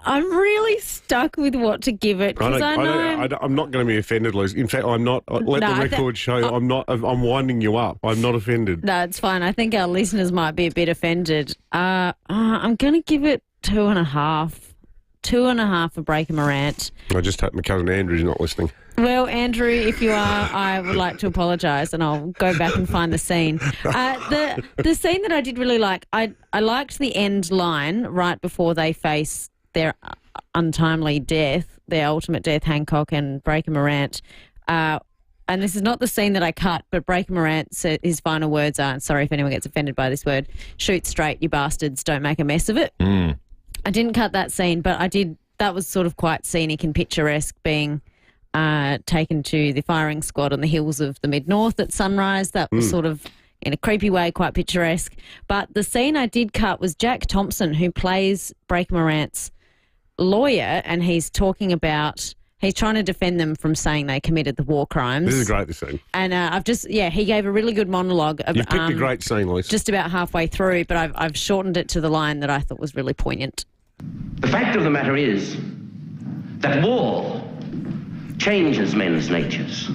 I'm really stuck with what to give it because I'm not going to be offended, Liz. In fact, I'm not. Let the record show I'm not. I'm winding you up. I'm not offended. No, it's fine. I think our listeners might be a bit offended. I'm going to give it 2.5. 2.5 for Breaker Morant. I just hope my cousin Andrew's not listening. Well, Andrew, if you are, I would like to apologise and I'll go back and find the scene. The scene that I did really like, I liked the end line right before they face their untimely death, their ultimate death, Hancock and Breaker Morant. And this is not the scene that I cut, but Breaker Morant said his final words are, sorry if anyone gets offended by this word, shoot straight, you bastards, don't make a mess of it. Mm. I didn't cut that scene, but I did. That was sort of quite scenic and picturesque, being taken to the firing squad on the hills of the Mid-North at sunrise. That was sort of, in a creepy way, quite picturesque. But the scene I did cut was Jack Thompson, who plays Breaker Morant's lawyer, and he's talking about, he's trying to defend them from saying they committed the war crimes. This is great, this scene. And he gave a really good monologue. You've picked a great scene, Lisa. Just about halfway through, but I've shortened it to the line that I thought was really poignant. The fact of the matter is that war changes men's natures.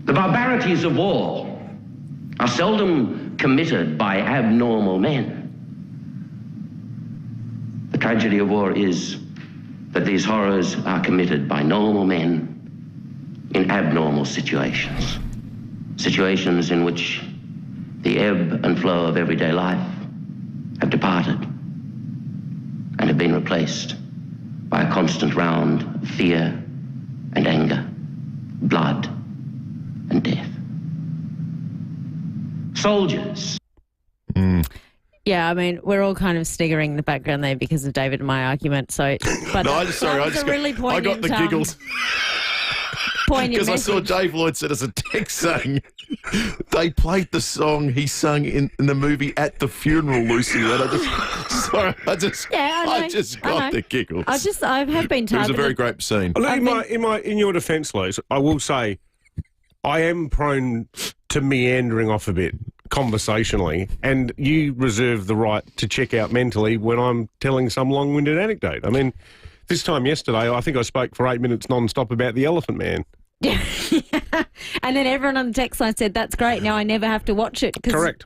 The barbarities of war are seldom committed by abnormal men. The tragedy of war is that these horrors are committed by normal men in abnormal situations. Situations in which the ebb and flow of everyday life have departed and have been replaced by a constant round of fear and anger, blood and death. Soldiers. Yeah, I mean, we're all kind of sniggering in the background there because of David and my argument. So, but no, I got the giggles. Poignant because I saw Dave Lloyd sent us a text saying they played the song he sung in the movie at the funeral, Lucy. And I just got the giggles. I have been targeted. It was a very great scene. In your defence, Liz, I will say I am prone to meandering off a bit conversationally, and you reserve the right to check out mentally when I'm telling some long-winded anecdote. I mean, this time yesterday, I think I spoke for 8 minutes non-stop about the Elephant Man. Yeah. And then everyone on the text line said, that's great, now I never have to watch it. Correct.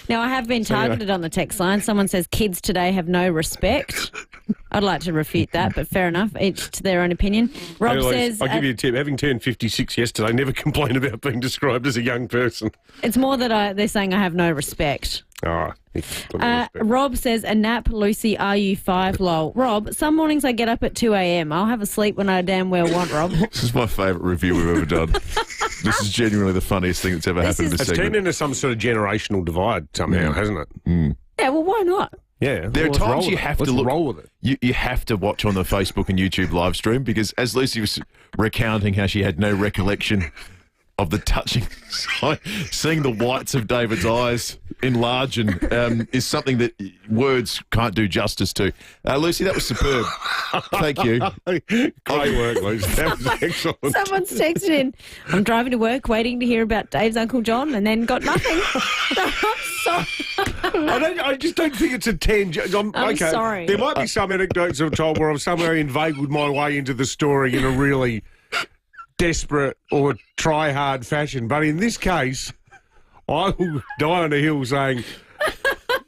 Now, I have been targeted on the text line. Someone says kids today have no respect. I'd like to refute that, but fair enough. Each to their own opinion. Rob says... I'll give you a tip. Having turned 56 yesterday, never complain about being described as a young person. It's more that they're saying I have no respect. Oh, Rob says, a nap, Lucy, are you 5, lol. Rob, some mornings I get up at 2 a.m. I'll have a sleep when I damn well want, Rob. This is my favourite review we've ever done. This is genuinely the funniest thing that's ever happened in this segment. It's turned into some sort of generational divide somehow, hasn't it? Mm. Yeah, well, why not? Yeah, there are times you have to roll with it. You have to watch on the Facebook and YouTube live stream because as Lucy was recounting how she had no recollection of the touching sight, seeing the whites of David's eyes enlarge and is something that words can't do justice to. Lucy, that was superb. Thank you. Great work, Lucy. That was excellent. Someone's texted in, I'm driving to work waiting to hear about Dave's Uncle John and then got nothing. I'm sorry. I just don't think it's a tangent. I'm sorry. There might be some anecdotes I've told where I've somehow inveigled my way into the story in a really desperate or try-hard fashion. But in this case, I will die on a hill saying,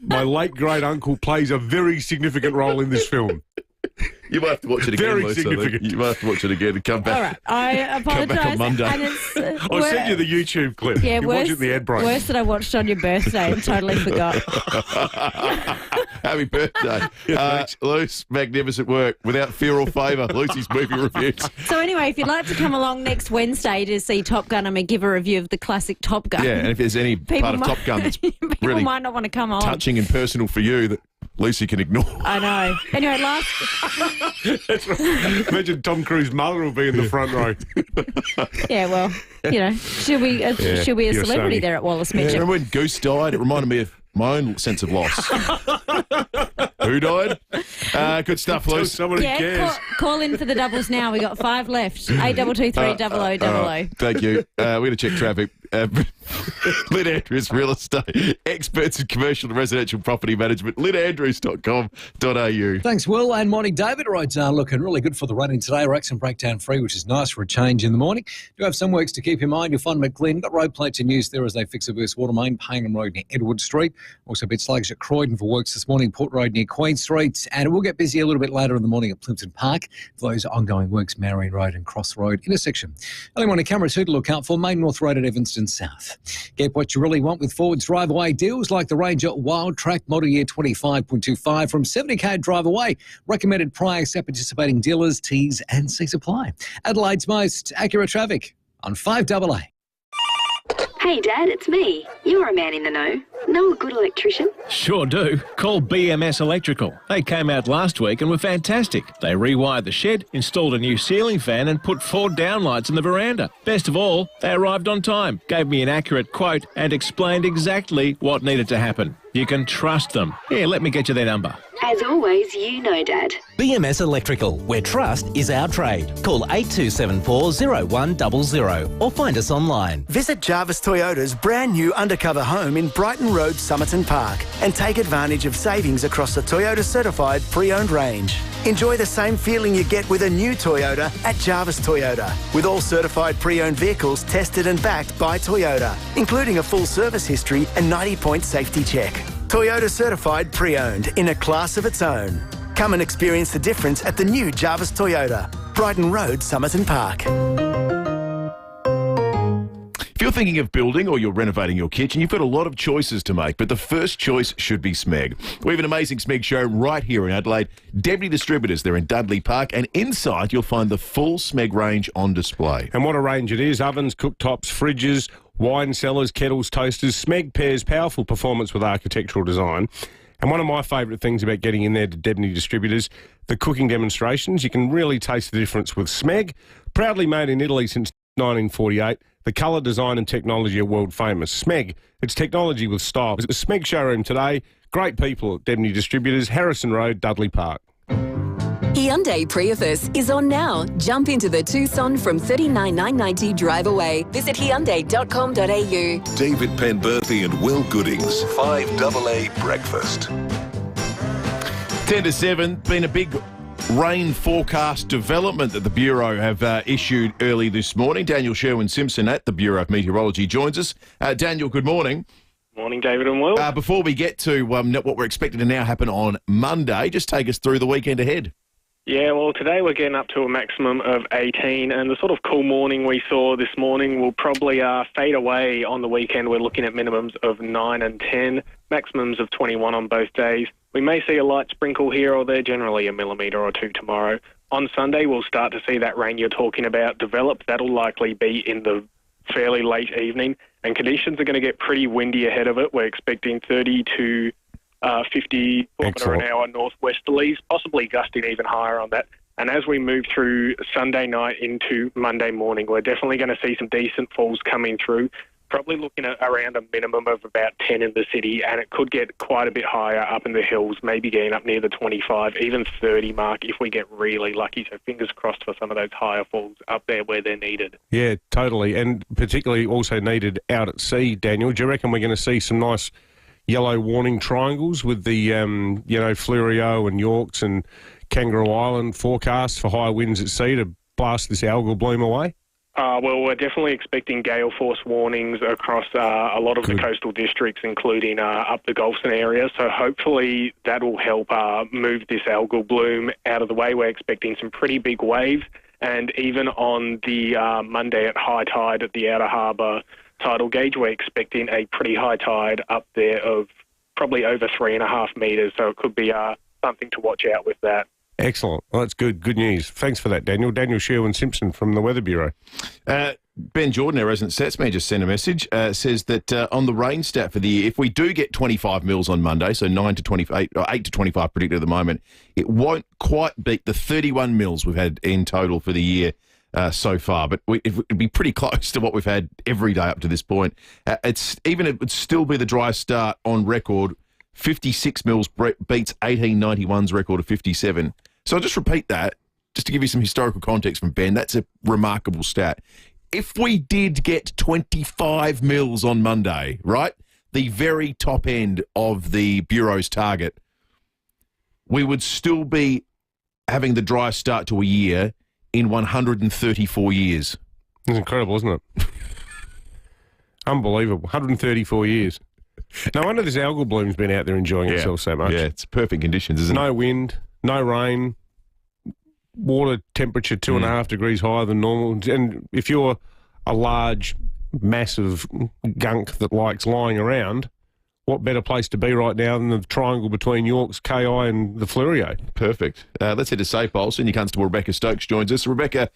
My late great uncle plays a very significant role in this film. You might have to watch it again, Very Lisa. significant. You might have to watch it again and come back. All right, I Come back on apologise. Monday. And it's, I'll send you the YouTube clip. Yeah, you watch it in the ad break. worse that I watched on your birthday and totally forgot. Happy birthday. Luce, magnificent work. Without fear or favour, Lucy's movie reviews. So anyway, if you'd like to come along next Wednesday to see Top Gun, I'm going to give a review of the classic Top Gun. Yeah, and if there's any part of Top Gun that's people really might not want to come on. touching and personal for you that Lucy can ignore. I know. Anyway, That's right. Imagine Tom Cruise's mother will be in the front row. yeah, well, she'll be a you're celebrity sunny. there at Wallace Mitchell. Remember when Goose died? It reminded me of my own sense of loss. Who died? Good stuff, Luce. Call in for the doubles now. We got 5 left. 8223 0000. Thank you. We're going to check traffic. Lynn Andrews Real Estate, experts in commercial and residential property management. lynnandrews.com.au. Thanks, Will, and morning, David. Roads are looking really good for the running today. Racks and breakdown free, which is nice for a change in the morning. Do have some works to keep in mind. You'll find them at Glen. Got road plates in use there as they fix a burst water main. Paynham Road near Edward Street. Also a bit sluggish at Croydon for works this morning. Port Road near Queen Street. And it will get busy a little bit later in the morning at Plimpton Park for those ongoing works, Marion Road and Cross Road intersection. Early morning camera 2 to look out for. Main North Road at Evanston South. Get what you really want with Ford's drive-away deals like the Ranger Wild Track Model Year 25.25 from 70k drive-away. Recommended price at participating dealers, T's and C's apply. Adelaide's most accurate traffic on 5AA. Hey Dad, it's me. You're a man in the know. Know a good electrician? Sure do. Call BMS Electrical. They came out last week and were fantastic. They rewired the shed, installed a new ceiling fan and put 4 downlights in the veranda. Best of all, they arrived on time, gave me an accurate quote and explained exactly what needed to happen. You can trust them. Here, let me get you their number. As always, you know Dad. BMS Electrical, where trust is our trade. Call 8274 0100 or find us online. Visit Jarvis Toyota's brand new undercover home in Brighton Road, Somerton Park and take advantage of savings across the Toyota certified pre-owned range. Enjoy the same feeling you get with a new Toyota at Jarvis Toyota, with all certified pre-owned vehicles tested and backed by Toyota, including a full service history and 90-point safety check. Toyota certified pre-owned in a class of its own. Come and experience the difference at the new Jarvis Toyota, Brighton Road, Somerton Park. If you're thinking of building or you're renovating your kitchen, you've got a lot of choices to make, but the first choice should be Smeg. We have an amazing Smeg showroom right here in Adelaide. Deputy Distributors, they're in Dudley Park, and inside you'll find the full Smeg range on display. And what a range it is. Ovens, cooktops, fridges, wine cellars, kettles, toasters. Smeg pairs powerful performance with architectural design. And one of my favourite things about getting in there to Deputy Distributors, the cooking demonstrations. You can really taste the difference with Smeg. Proudly made in Italy since 1948. The colour, design and technology are world famous. Smeg, it's technology with style. It's the Smeg showroom today. Great people at Deputy Distributors, Harrison Road, Dudley Park. Hyundai Prius is on now. Jump into the Tucson from $39,990 drive away. Visit Hyundai.com.au. David Penberthy and Will Goodings, 5AA Breakfast. 10 to 7, been a big rain forecast development that the Bureau have issued early this morning. Daniel Sherwin-Simpson at the Bureau of Meteorology joins us. Daniel, good morning. Morning, David and Will. Before we get to what we're expecting to now happen on Monday, just take us through the weekend ahead. Yeah, well, today we're getting up to a maximum of 18, and the sort of cool morning we saw this morning will probably fade away on the weekend. We're looking at minimums of 9 and 10, maximums of 21 on both days. We may see a light sprinkle here or there, generally a millimetre or 2 tomorrow. On Sunday, we'll start to see that rain you're talking about develop. That'll likely be in the fairly late evening, and conditions are going to get pretty windy ahead of it. We're expecting 30 to 50 kilometre an hour northwesterlies, possibly gusting even higher on that. And as we move through Sunday night into Monday morning, we're definitely going to see some decent falls coming through, probably looking at around a minimum of about 10 in the city, and it could get quite a bit higher up in the hills, maybe getting up near the 25, even 30 mark if we get really lucky. So fingers crossed for some of those higher falls up there where they're needed. Yeah, totally, and particularly also needed out at sea, Daniel. Do you reckon we're going to see some nice yellow warning triangles with the, Fleurieu and Yorks and Kangaroo Island forecast for high winds at sea to blast this algal bloom away? Well, we're definitely expecting gale force warnings across a lot of the coastal districts, including up the Galveston area. So hopefully that will help move this algal bloom out of the way. We're expecting some pretty big waves. And even on the Monday at high tide at the Outer Harbour tidal gauge, we're expecting a pretty high tide up there of probably over 3.5 metres. So it could be something to watch out with that. Excellent. Well, that's good. Good news. Thanks for that, Daniel. Daniel Sherwin-Simpson from the Weather Bureau. Ben Jordan, our resident Setsman, just sent a message, says that on the rain stat for the year, if we do get 25 mils on Monday, so 9 to 28, or 8 to 25 predicted at the moment, it won't quite beat the 31 mils we've had in total for the year so far, but it would be pretty close to what we've had every day up to this point. It would still be the driest start on record. 56 mils beats 1891's record of 57. So I'll just repeat that, just to give you some historical context from Ben. That's a remarkable stat. If we did get 25 mils on Monday, right, the very top end of the Bureau's target, we would still be having the driest start to a year in 134 years. It's incredible, isn't it? Unbelievable. 134 years. No wonder this algal bloom's been out there enjoying itself so much. Yeah, it's perfect conditions, isn't it? No wind, no rain, water temperature 2.5 degrees higher than normal. And if you're a large, massive gunk that likes lying around, what better place to be right now than the triangle between York's, KI and the Fleurier? Perfect. Let's head to Safepole. Senior Constable Rebecca Stokes joins us. Rebecca,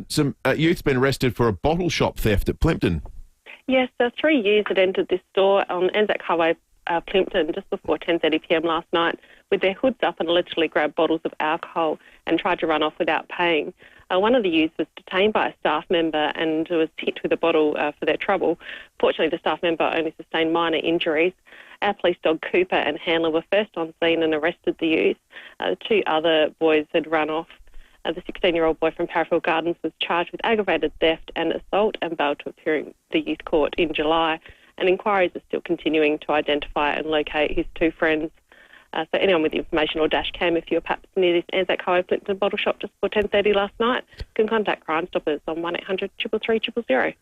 some youth's been arrested for a bottle shop theft at Plympton. Yes, the 3 years had entered this store on Anzac Highway, Plympton, just before 10:30pm last night, with their hoods up and allegedly grabbed bottles of alcohol and tried to run off without paying. One of the youths was detained by a staff member and was hit with a bottle for their trouble. Fortunately, the staff member only sustained minor injuries. Our police dog Cooper and Handler were first on scene and arrested the youth. The 2 other boys had run off. The 16-year-old boy from Parafield Gardens was charged with aggravated theft and assault and bailed to appear in the youth court in July. And inquiries are still continuing to identify and locate his 2 friends. So anyone with information or dash cam, if you're perhaps near this Anzac Highway Plympton bottle shop just before 10:30 last night, can contact Crime Stoppers on 1800 333 000.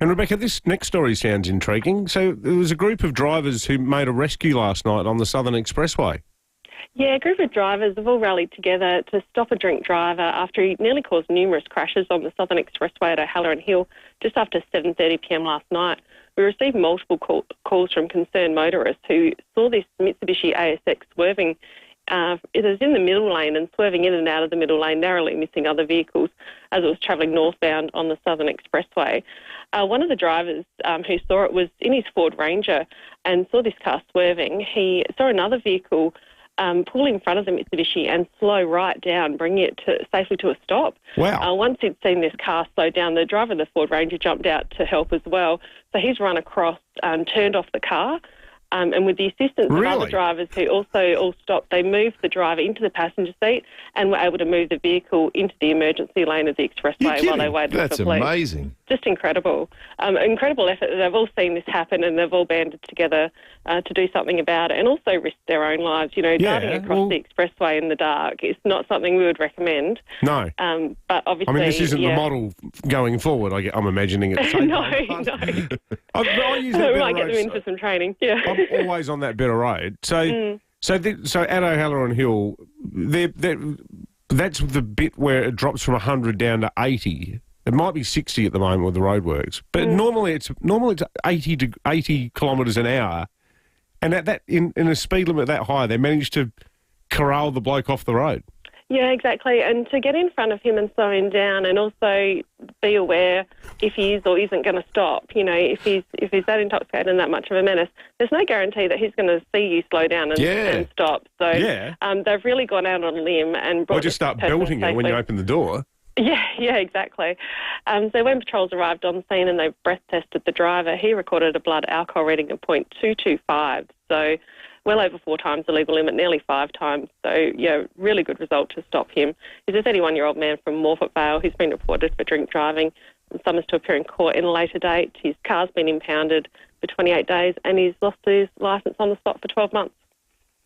And Rebecca, this next story sounds intriguing. So there was a group of drivers who made a rescue last night on the Southern Expressway. Yeah, a group of drivers have all rallied together to stop a drink driver after he nearly caused numerous crashes on the Southern Expressway at O'Halloran Hill just after 7:30pm last night. We received multiple calls from concerned motorists who saw this Mitsubishi ASX swerving. It was in the middle lane and swerving in and out of the middle lane, narrowly missing other vehicles as it was travelling northbound on the Southern Expressway. One of the drivers who saw it was in his Ford Ranger and saw this car swerving. He saw another vehicle pull in front of the Mitsubishi and slow right down, bringing it safely to a stop. Wow. Once he'd seen this car slow down, the driver of the Ford Ranger jumped out to help as well. So he's run across, turned off the car, and with the assistance of other drivers who also all stopped, they moved the driver into the passenger seat and were able to move the vehicle into the emergency lane of the expressway while they waited for police. That's amazing. Just incredible. Incredible effort. They've all seen this happen and they've all banded together to do something about it and also risk their own lives. You know, driving across the expressway in the dark is not something we would recommend. No. But obviously... I mean, this isn't the model going forward, I'm imagining it. No. I use that we might get them in for some training. Yeah. I'm always on that bit of road. So at O'Halloran Hill, that's the bit where it drops from 100 down to 80. It might be 60 at the moment with the roadworks, but normally it's 80 kilometres an hour, and at that in a speed limit that high, they managed to corral the bloke off the road. Yeah, exactly. And to get in front of him and slow him down, and also be aware if he is or isn't going to stop. You know, if he's that intoxicated and that much of a menace, there's no guarantee that he's going to see you slow down and stop. So they've really gone out on a limb and brought. Or just start belting it when you open the door. Yeah, exactly. So when patrols arrived on scene and they breath tested the driver, he recorded a blood alcohol reading of 0.225. So well over 4 times the legal limit, nearly 5 times. So, yeah, really good result to stop him. He's a 31-year-old man from Morford Vale who's been reported for drink driving and summons to appear in court in a later date. His car's been impounded for 28 days and he's lost his licence on the spot for 12 months.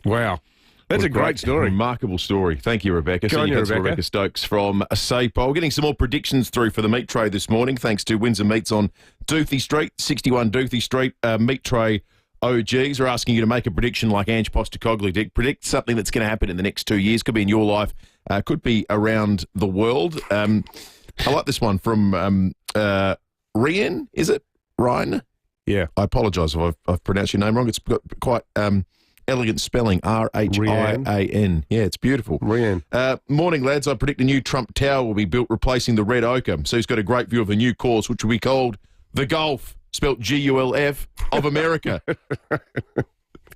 Wow. That's What a great story. Remarkable story. Thank you, Rebecca. Good on you, That's Rebecca. Stokes from SAPO. We're getting some more predictions through for the meat tray this morning, thanks to Windsor Meats on Doothie Street, 61 Doothie Street. Meat tray OGs are asking you to make a prediction like Ange Postecoglou did. Predict something that's going to happen in the next 2 years. Could be in your life, could be around the world. I like this one from Ryan, is it? Ryan? Yeah. I apologise if I've pronounced your name wrong. It's got quite elegant spelling, R-H-I-A-N. Yeah, it's beautiful. Ryan. Morning, lads. I predict a new Trump Tower will be built replacing the Red Ochre. So he's got a great view of a new course, which will be called the Gulf, spelt G-U-L-F, of America.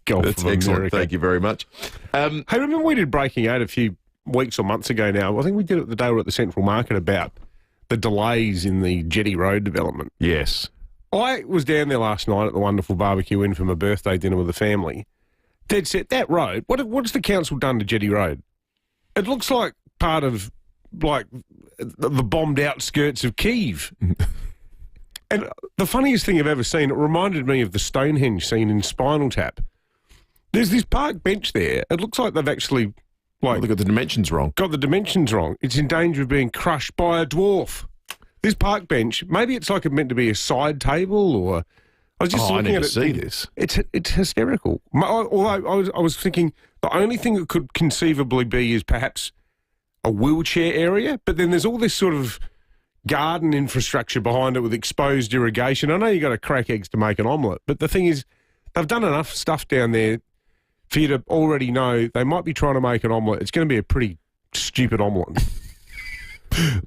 Gulf That's of excellent. America. Thank you very much. Hey, remember we did Breaking 8 a few weeks or months ago now? I think we did it the day we were at the Central Market about the delays in the Jetty Road development. Yes. I was down there last night at the wonderful barbecue inn for my birthday dinner with the family. Dead set, that road, what's the council done to Jetty Road? It looks like part of, like, the bombed outskirts of Kyiv. And the funniest thing I've ever seen, it reminded me of the Stonehenge scene in Spinal Tap. There's this park bench there. It looks like they've actually, They've got the dimensions wrong. Got the dimensions wrong. It's in danger of being crushed by a dwarf. This park bench, maybe it's like it meant to be a side table, or I was just looking at it. See this. It's hysterical. Although I was thinking the only thing it could conceivably be is perhaps a wheelchair area, but then there's all this sort of garden infrastructure behind it with exposed irrigation. I know you got to crack eggs to make an omelette, but the thing is, they've done enough stuff down there for you to already know they might be trying to make an omelette. It's going to be a pretty stupid omelette.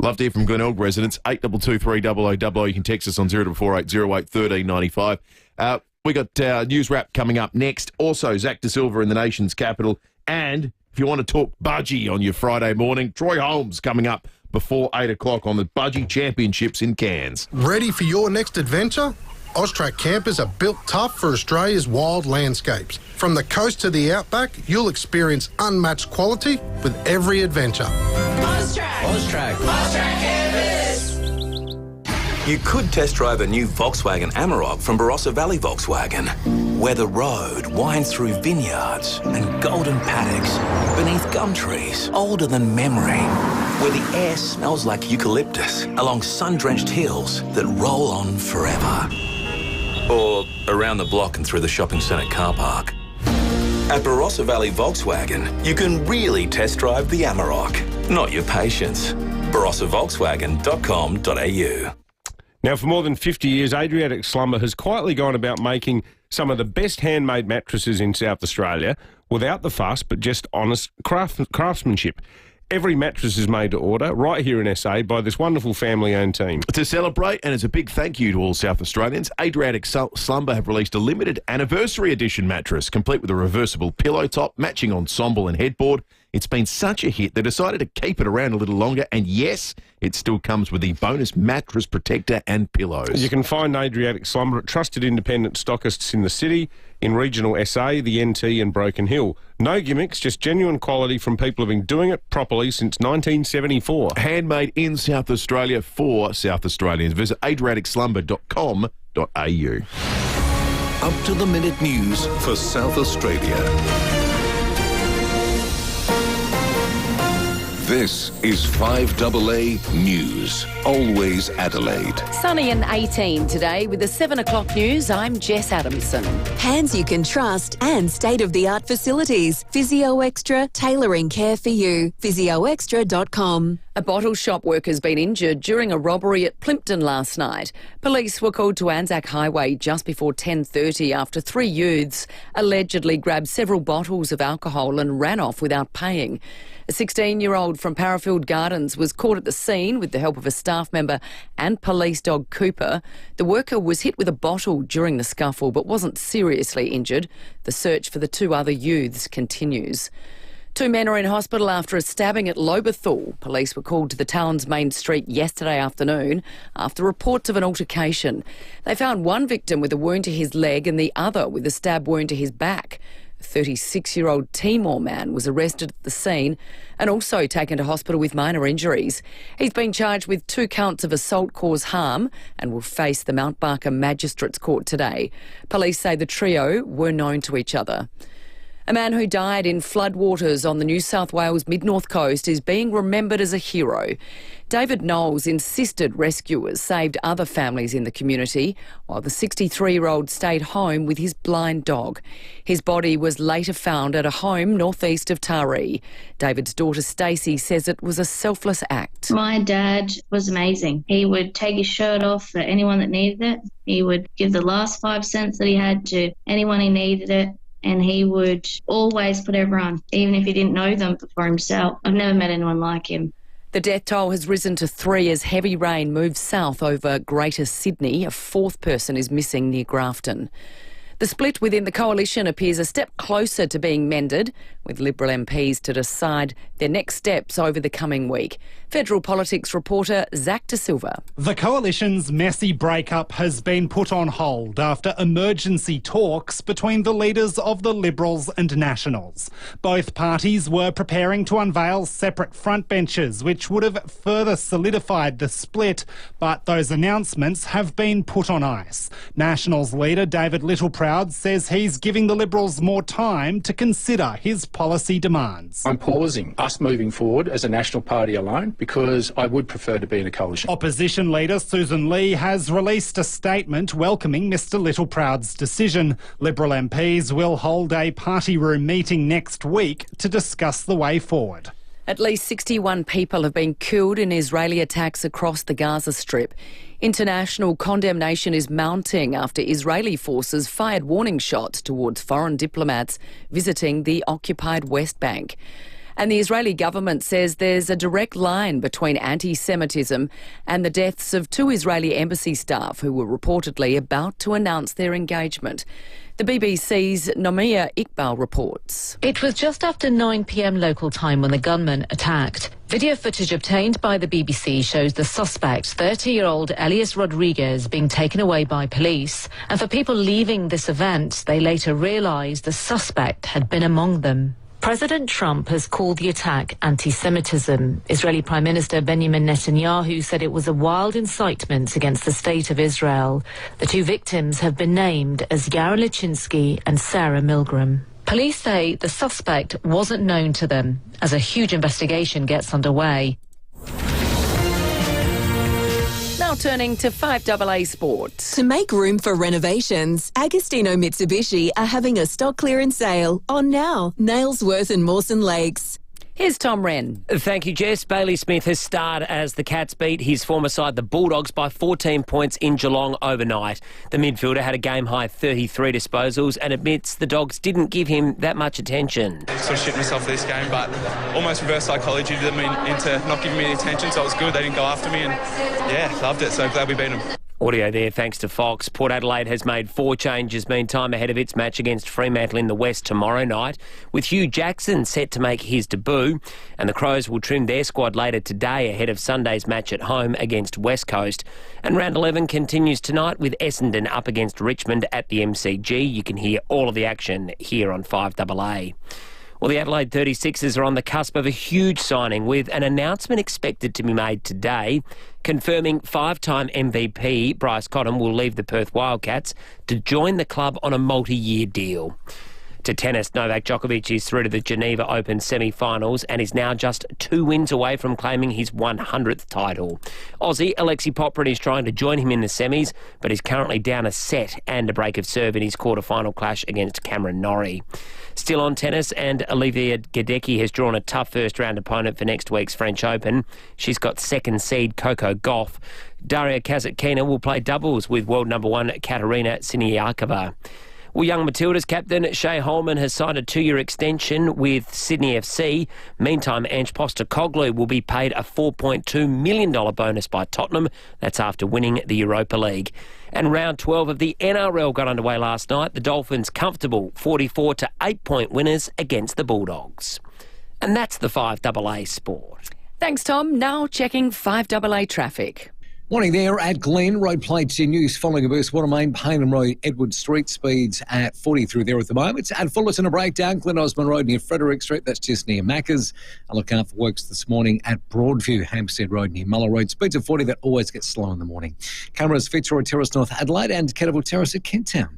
Love to hear from Glenelg residents. 8223 You can text us on 0448 08 1395. We got news wrap coming up next. Also, Zach De Silva in the nation's capital. And if you want to talk budgie on your Friday morning, Troy Holmes coming up before 8 o'clock on the Budgie Championships in Cairns. Ready for your next adventure? Austrac campers are built tough for Australia's wild landscapes. From the coast to the outback, you'll experience unmatched quality with every adventure. Austrac Campers. You could test drive a new Volkswagen Amarok from Barossa Valley Volkswagen, where the road winds through vineyards and golden paddocks beneath gum trees older than memory, where the air smells like eucalyptus along sun-drenched hills that roll on forever. Or around the block and through the shopping centre car park. At Barossa Valley Volkswagen, you can really test drive the Amarok, not your patience. BarossaVolkswagen.com.au. Now, for more than 50 years, Adriatic Slumber has quietly gone about making some of the best handmade mattresses in South Australia without the fuss, but just honest craftsmanship. Every mattress is made to order right here in SA by this wonderful family-owned team. To celebrate, and as a big thank you to all South Australians, Adriatic Slumber have released a limited anniversary edition mattress, complete with a reversible pillow top, matching ensemble and headboard. It's been such a hit, they decided to keep it around a little longer, and yes, it still comes with the bonus mattress protector and pillows. You can find Adriatic Slumber at trusted independent stockists in the city, in regional SA, the NT and Broken Hill. No gimmicks, just genuine quality from people who've been doing it properly since 1974. Handmade in South Australia for South Australians. Visit adriaticslumber.com.au. Up-to-the-minute news for South Australia. This is 5AA News. Always Adelaide. Sunny and 18 today with the 7 o'clock news. I'm Jess Adamson. Hands you can trust and state-of-the-art facilities. Physio Extra, tailoring care for you. PhysioExtra.com. A bottle shop worker's been injured during a robbery at Plympton last night. Police were called to Anzac Highway just before 10:30 after three youths allegedly grabbed several bottles of alcohol and ran off without paying. A 16-year-old from Parafield Gardens was caught at the scene with the help of a staff member and police dog Cooper. The worker was hit with a bottle during the scuffle but wasn't seriously injured. The search for the two other youths continues. Two men are in hospital after a stabbing at Lobethal. Police were called to the town's main street yesterday afternoon after reports of an altercation. They found one victim with a wound to his leg and the other with a stab wound to his back. A 36-year-old Timor man was arrested at the scene and also taken to hospital with minor injuries. He's been charged with 2 counts of assault cause harm and will face the Mount Barker Magistrates Court today. Police say the trio were known to each other. A man who died in floodwaters on the New South Wales mid-north coast is being remembered as a hero. David Knowles insisted rescuers saved other families in the community while the 63-year-old stayed home with his blind dog. His body was later found at a home northeast of Taree. David's daughter Stacey says it was a selfless act. My dad was amazing. He would take his shirt off for anyone that needed it. He would give the last 5 cents that he had to anyone who needed it. And he would always put everyone, even if he didn't know them, before himself. I've never met anyone like him. The death toll has risen to 3 as heavy rain moves south over Greater Sydney. A 4th person is missing near Grafton. The split within the coalition appears a step closer to being mended, with Liberal MPs to decide their next steps over the coming week. Federal politics reporter Zach De Silva. The coalition's messy breakup has been put on hold after emergency talks between the leaders of the Liberals and Nationals. Both parties were preparing to unveil separate frontbenches, which would have further solidified the split, but those announcements have been put on ice. Nationals leader David Littleproud says he's giving the Liberals more time to consider his policy demands. I'm pausing us moving forward as a national party alone because I would prefer to be in a coalition. Opposition leader Susan Lee has released a statement welcoming Mr Littleproud's decision. Liberal MPs will hold a party room meeting next week to discuss the way forward. At least 61 people have been killed in Israeli attacks across the Gaza Strip. International condemnation is mounting after Israeli forces fired warning shots towards foreign diplomats visiting the occupied West Bank. And the Israeli government says there's a direct line between anti-Semitism and the deaths of 2 Israeli embassy staff who were reportedly about to announce their engagement. The BBC's Nomia Iqbal reports. It was just after 9 p.m. local time when the gunman attacked. Video footage obtained by the BBC shows the suspect, 30-year-old Elias Rodriguez, being taken away by police. And for people leaving this event, they later realised the suspect had been among them. President Trump has called the attack anti-Semitism. Israeli Prime Minister Benjamin Netanyahu said it was a wild incitement against the state of Israel. The 2 victims have been named as Yara Lichinsky and Sarah Milgram. Police say the suspect wasn't known to them as a huge investigation gets underway. Now turning to 5AA Sport. To make room for renovations, Agostino Mitsubishi are having a stock clearance sale on now. Nailsworth and Mawson Lakes. Here's Tom Wren. Thank you, Jess. Bailey Smith has starred as the Cats beat his former side, the Bulldogs, by 14 points in Geelong overnight. The midfielder had a game-high 33 disposals and admits the Dogs didn't give him that much attention. Sort of shit myself for this game, but almost reverse psychology did me into not giving me any attention, so it was good. They didn't go after me, and yeah, loved it, so glad we beat them. Audio there thanks to Fox. Port Adelaide has made 4 changes meantime ahead of its match against Fremantle in the West tomorrow night, with Hugh Jackson set to make his debut, and the Crows will trim their squad later today ahead of Sunday's match at home against West Coast. And round 11 continues tonight with Essendon up against Richmond at the MCG. You can hear all of the action here on 5AA. Well, the Adelaide 36ers are on the cusp of a huge signing, with an announcement expected to be made today confirming 5-time MVP Bryce Cottam will leave the Perth Wildcats to join the club on a multi-year deal. To tennis, Novak Djokovic is through to the Geneva Open semi-finals and is now just 2 wins away from claiming his 100th title. Aussie Alexei Poprin is trying to join him in the semis, but is currently down a set and a break of serve in his quarter-final clash against Cameron Norrie. Still on tennis, and Olivia Gadecki has drawn a tough first-round opponent for next week's French Open. She's got second seed Coco Gauff. Daria Kasatkina will play doubles with world number 1 Katerina Siniakova. Well, young Matilda's captain Shea Holman has signed a 2-year extension with Sydney FC. Meantime, Ange Postecoglou will be paid a $4.2 million bonus by Tottenham. That's after winning the Europa League. And round 12 of the NRL got underway last night. The Dolphins comfortable 44 to 8-point winners against the Bulldogs. And that's the 5AA Sport. Thanks, Tom. Now checking 5AA traffic. Morning there at Glen. Road plates in use following a burst water main. Paynham Road, Edward Street, speeds at 40 through there at the moment. At Fullerton, a breakdown. Glen Osmond Road near Frederick Street, that's just near Macca's. I look out for works this morning at Broadview, Hampstead Road near Muller Road. Speeds of 40, that always gets slow in the morning. Cameras Fitzroy Terrace, North Adelaide, and Kettleville Terrace at Kent Town.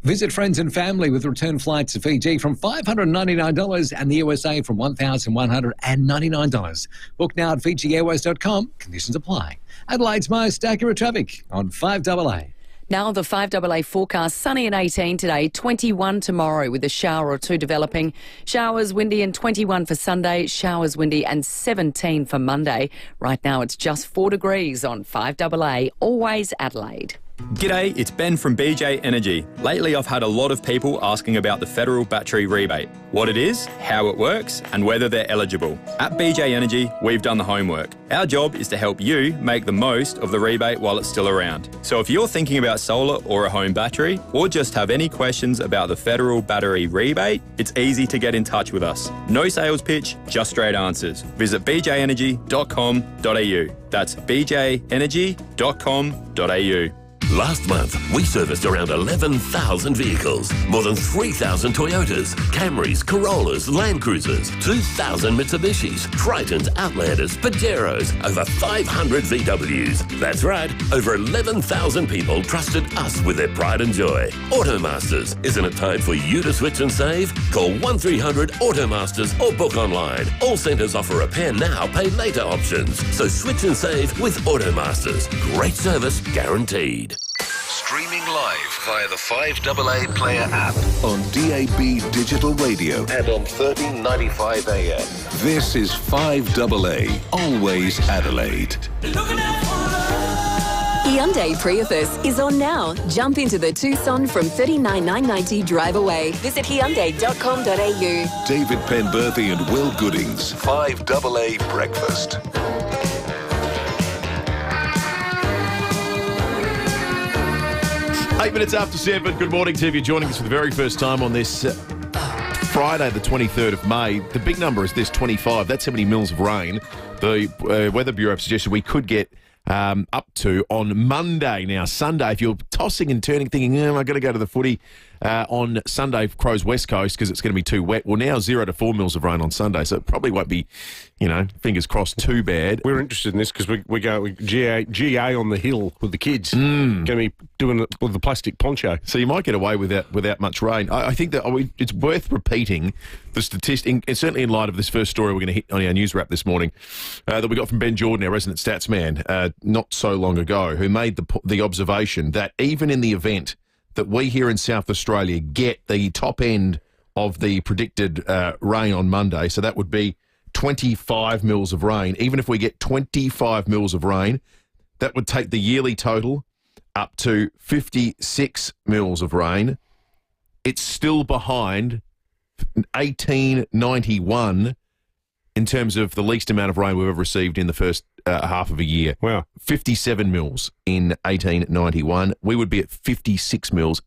Visit friends and family with return flights to Fiji from $599 and the USA from $1,199. Book now at FijiAirways.com. Conditions apply. Adelaide's most accurate traffic on 5AA. Now the 5AA forecast, sunny and 18 today, 21 tomorrow with a shower or two developing. Showers, windy and 21 for Sunday, showers, windy and 17 for Monday. Right now it's just 4 degrees on 5AA, always Adelaide. G'day, it's Ben from BJ Energy. Lately I've had a lot of people asking about the federal battery rebate, what it is, how it works and whether they're eligible. At BJ Energy, we've done the homework. Our job is to help you make the most of the rebate while it's still around. So if you're thinking about solar or a home battery, or just have any questions about the federal battery rebate, it's easy to get in touch with us. No sales pitch, just straight answers. Visit bjenergy.com.au. That's bjenergy.com.au. Last month, we serviced around 11,000 vehicles, more than 3,000 Toyotas, Camrys, Corollas, Land Cruisers, 2,000 Mitsubishis, Tritons, Outlanders, Pajeros, over 500 VWs. That's right, over 11,000 people trusted us with their pride and joy. Automasters, isn't it time for you to switch and save? Call 1300 Automasters or book online. All centres offer repair now, pay later options. So switch and save with Automasters. Great service guaranteed. Streaming live via the 5AA Player app on DAB Digital Radio and on 1395 AM. This is 5AA, always Adelaide. Hyundai Prius is on now. Jump into the Tucson from $39,990 drive away. Visit Hyundai.com.au. David Penberthy and Will Goodings, 5AA Breakfast. 8 minutes after 7. Good morning to you. If you're joining us for the very first time on this Friday, the 23rd of May. The big number is this, 25. That's how many mils of rain the Weather Bureau have suggested we could get up to on Monday. Now, Sunday, if you're tossing and turning, thinking, I'm going to go to the footy on Sunday, Crows West Coast, because it's going to be too wet. Well, now 0 to 4 mils of rain on Sunday, so it probably won't be, fingers crossed, too bad. We're interested in this because we go with GA on the hill with the kids. Going to be doing it with the plastic poncho. So you might get away without much rain. I think that it's worth repeating the statistic, and certainly in light of this first story we're going to hit on our news wrap this morning, that we got from Ben Jordan, our resident stats man, not so long ago, who made the observation that even in the event that we here in South Australia get the top end of the predicted rain on Monday, so that would be 25 mils of rain. Even if we get 25 mils of rain, that would take the yearly total up to 56 mils of rain. It's still behind 1891 in terms of the least amount of rain we've ever received in the first half of a year. Wow. 57 mils in 1891. We would be at 56 mils.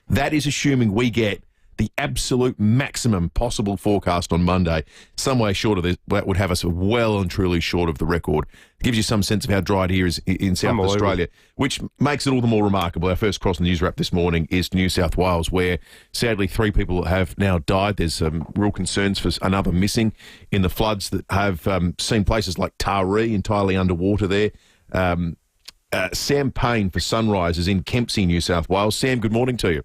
That is assuming we get the absolute maximum possible forecast on Monday. Some way short of this, that would have us well and truly short of the record. It gives you some sense of how dry it here is in South Australia, which makes it all the more remarkable. Our first cross on the news wrap this morning is New South Wales, where sadly 3 people have now died. There's real concerns for another missing in the floods that have seen places like Taree entirely underwater there. Sam Payne for Sunrise is in Kempsey, New South Wales. Sam, good morning to you.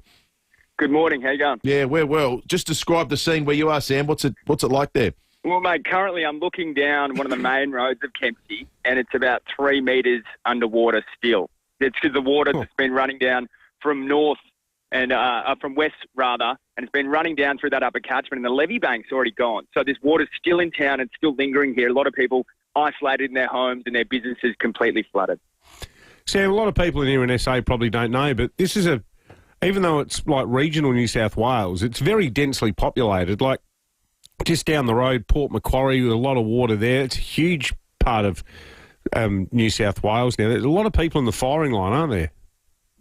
Good morning. How you going? Yeah, we're well. Just describe the scene where you are, Sam. What's it like there? Well, mate, currently I'm looking down one of the main roads of Kempsey, and it's about 3 metres underwater still. It's because the water that's been running down from north and from west, rather, and it's been running down through that upper catchment, and the levee bank's already gone. So this water's still in town and still lingering here. A lot of people isolated in their homes and their businesses completely flooded. Sam, a lot of people in here in SA probably don't know, but this is even though it's like regional New South Wales, it's very densely populated. Like just down the road, Port Macquarie, with a lot of water there. It's a huge part of New South Wales now. There's a lot of people in the firing line, aren't there?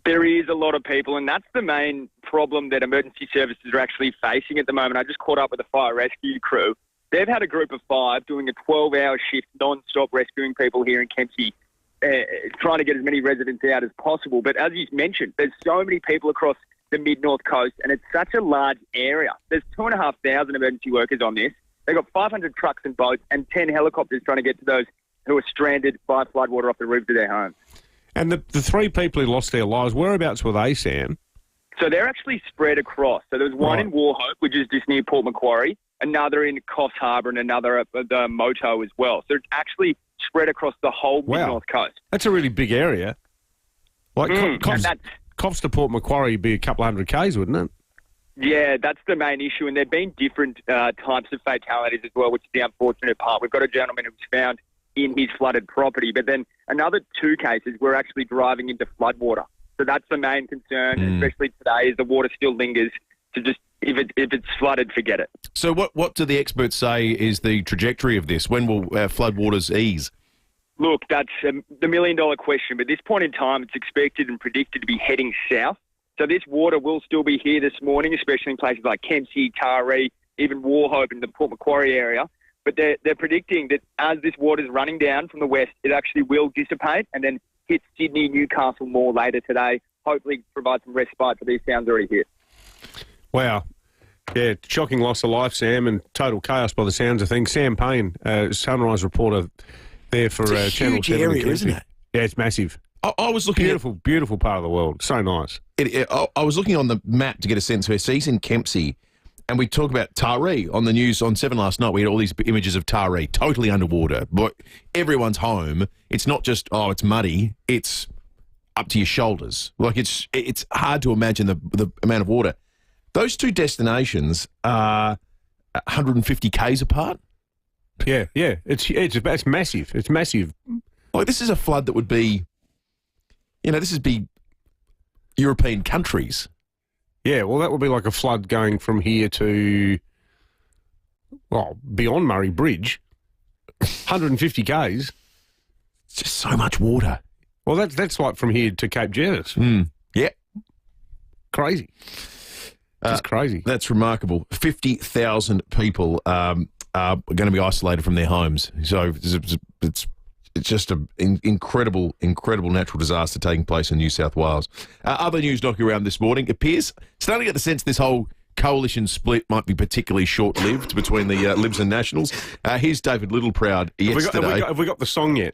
There is a lot of people, and that's the main problem that emergency services are actually facing at the moment. I just caught up with a fire rescue crew. They've had a group of 5 doing a 12-hour shift non-stop rescuing people here in Kempsey trying to get as many residents out as possible. But as you mentioned, there's so many people across the mid-north coast, and it's such a large area. There's 2,500 emergency workers on this. They've got 500 trucks and boats and 10 helicopters trying to get to those who are stranded by floodwater off the roofs of their homes. And the three people who lost their lives, whereabouts were they, Sam? So they're actually spread across. So there was one in Warhope, which is just near Port Macquarie, another in Coffs Harbour, and another at the Moto as well. So it's actually spread across the whole mid-north coast. That's a really big area. Like Coffs to Port Macquarie would be a couple of hundred k's, wouldn't it? Yeah, that's the main issue, and there have been different types of fatalities as well, which is the unfortunate part. We've got a gentleman who was found in his flooded property, but then another 2 cases were actually driving into floodwater. So that's the main concern, especially today, is the water still lingers. So just if it's flooded, forget it. So what do the experts say is the trajectory of this? When will floodwaters ease? Look, that's the million-dollar question. But at this point in time, it's expected and predicted to be heading south. So this water will still be here this morning, especially in places like Kempsey, Taree, even Warhope and the Port Macquarie area. But they're predicting that as this water is running down from the west, it actually will dissipate and then hit Sydney, Newcastle more later today. Hopefully provide some respite for these towns already hit. Wow. Yeah, shocking loss of life, Sam, and total chaos by the sounds of things. Sam Payne, Sunrise reporter there for Channel 7. Area, isn't it? Yeah, it's massive. I was looking beautiful part of the world. So nice. I was looking on the map to get a sense where he's in Kempsey, and we talk about Taree on the news on 7 last night. We had all these images of Taree totally underwater. But everyone's home. It's not just, it's muddy. It's up to your shoulders. Like it's hard to imagine the amount of water. Those two destinations are 150 k's apart. Yeah. It's massive. It's massive. Like this is a flood that would be, this would be European countries. Yeah, well, that would be like a flood going from here to, beyond Murray Bridge, 150 k's. It's just so much water. Well, that's like from here to Cape Jervis. Yeah. Crazy. Just crazy. That's remarkable. 50,000 people are going to be isolated from their homes. So it's just an incredible natural disaster taking place in New South Wales. Other news knocking around this morning, it appears, starting to get the sense this whole coalition split might be particularly short-lived between the Libs and Nationals. Here's David Littleproud yesterday. Have we got the song yet?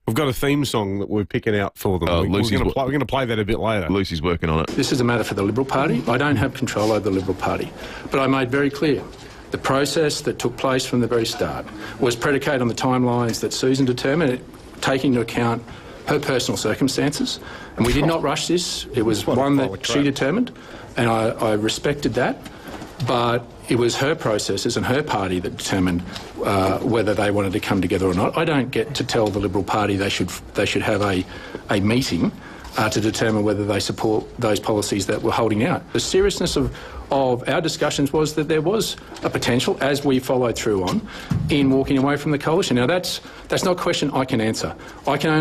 We've got a theme song that we're picking out for them. We're going to play that a bit later. Lucy's working on it. This is a matter for the Liberal Party. I don't have control over the Liberal Party. But I made very clear the process that took place from the very start was predicated on the timelines that Susan determined, taking into account her personal circumstances. And we did not rush this. It was one that she determined, and I respected that. But it was her processes and her party that determined whether they wanted to come together or not. I don't get to tell the Liberal Party they should have a meeting to determine whether they support those policies that we're holding out. The seriousness of our discussions was that there was a potential, as we followed through on, in walking away from the coalition. Now that's not a question I can answer. I can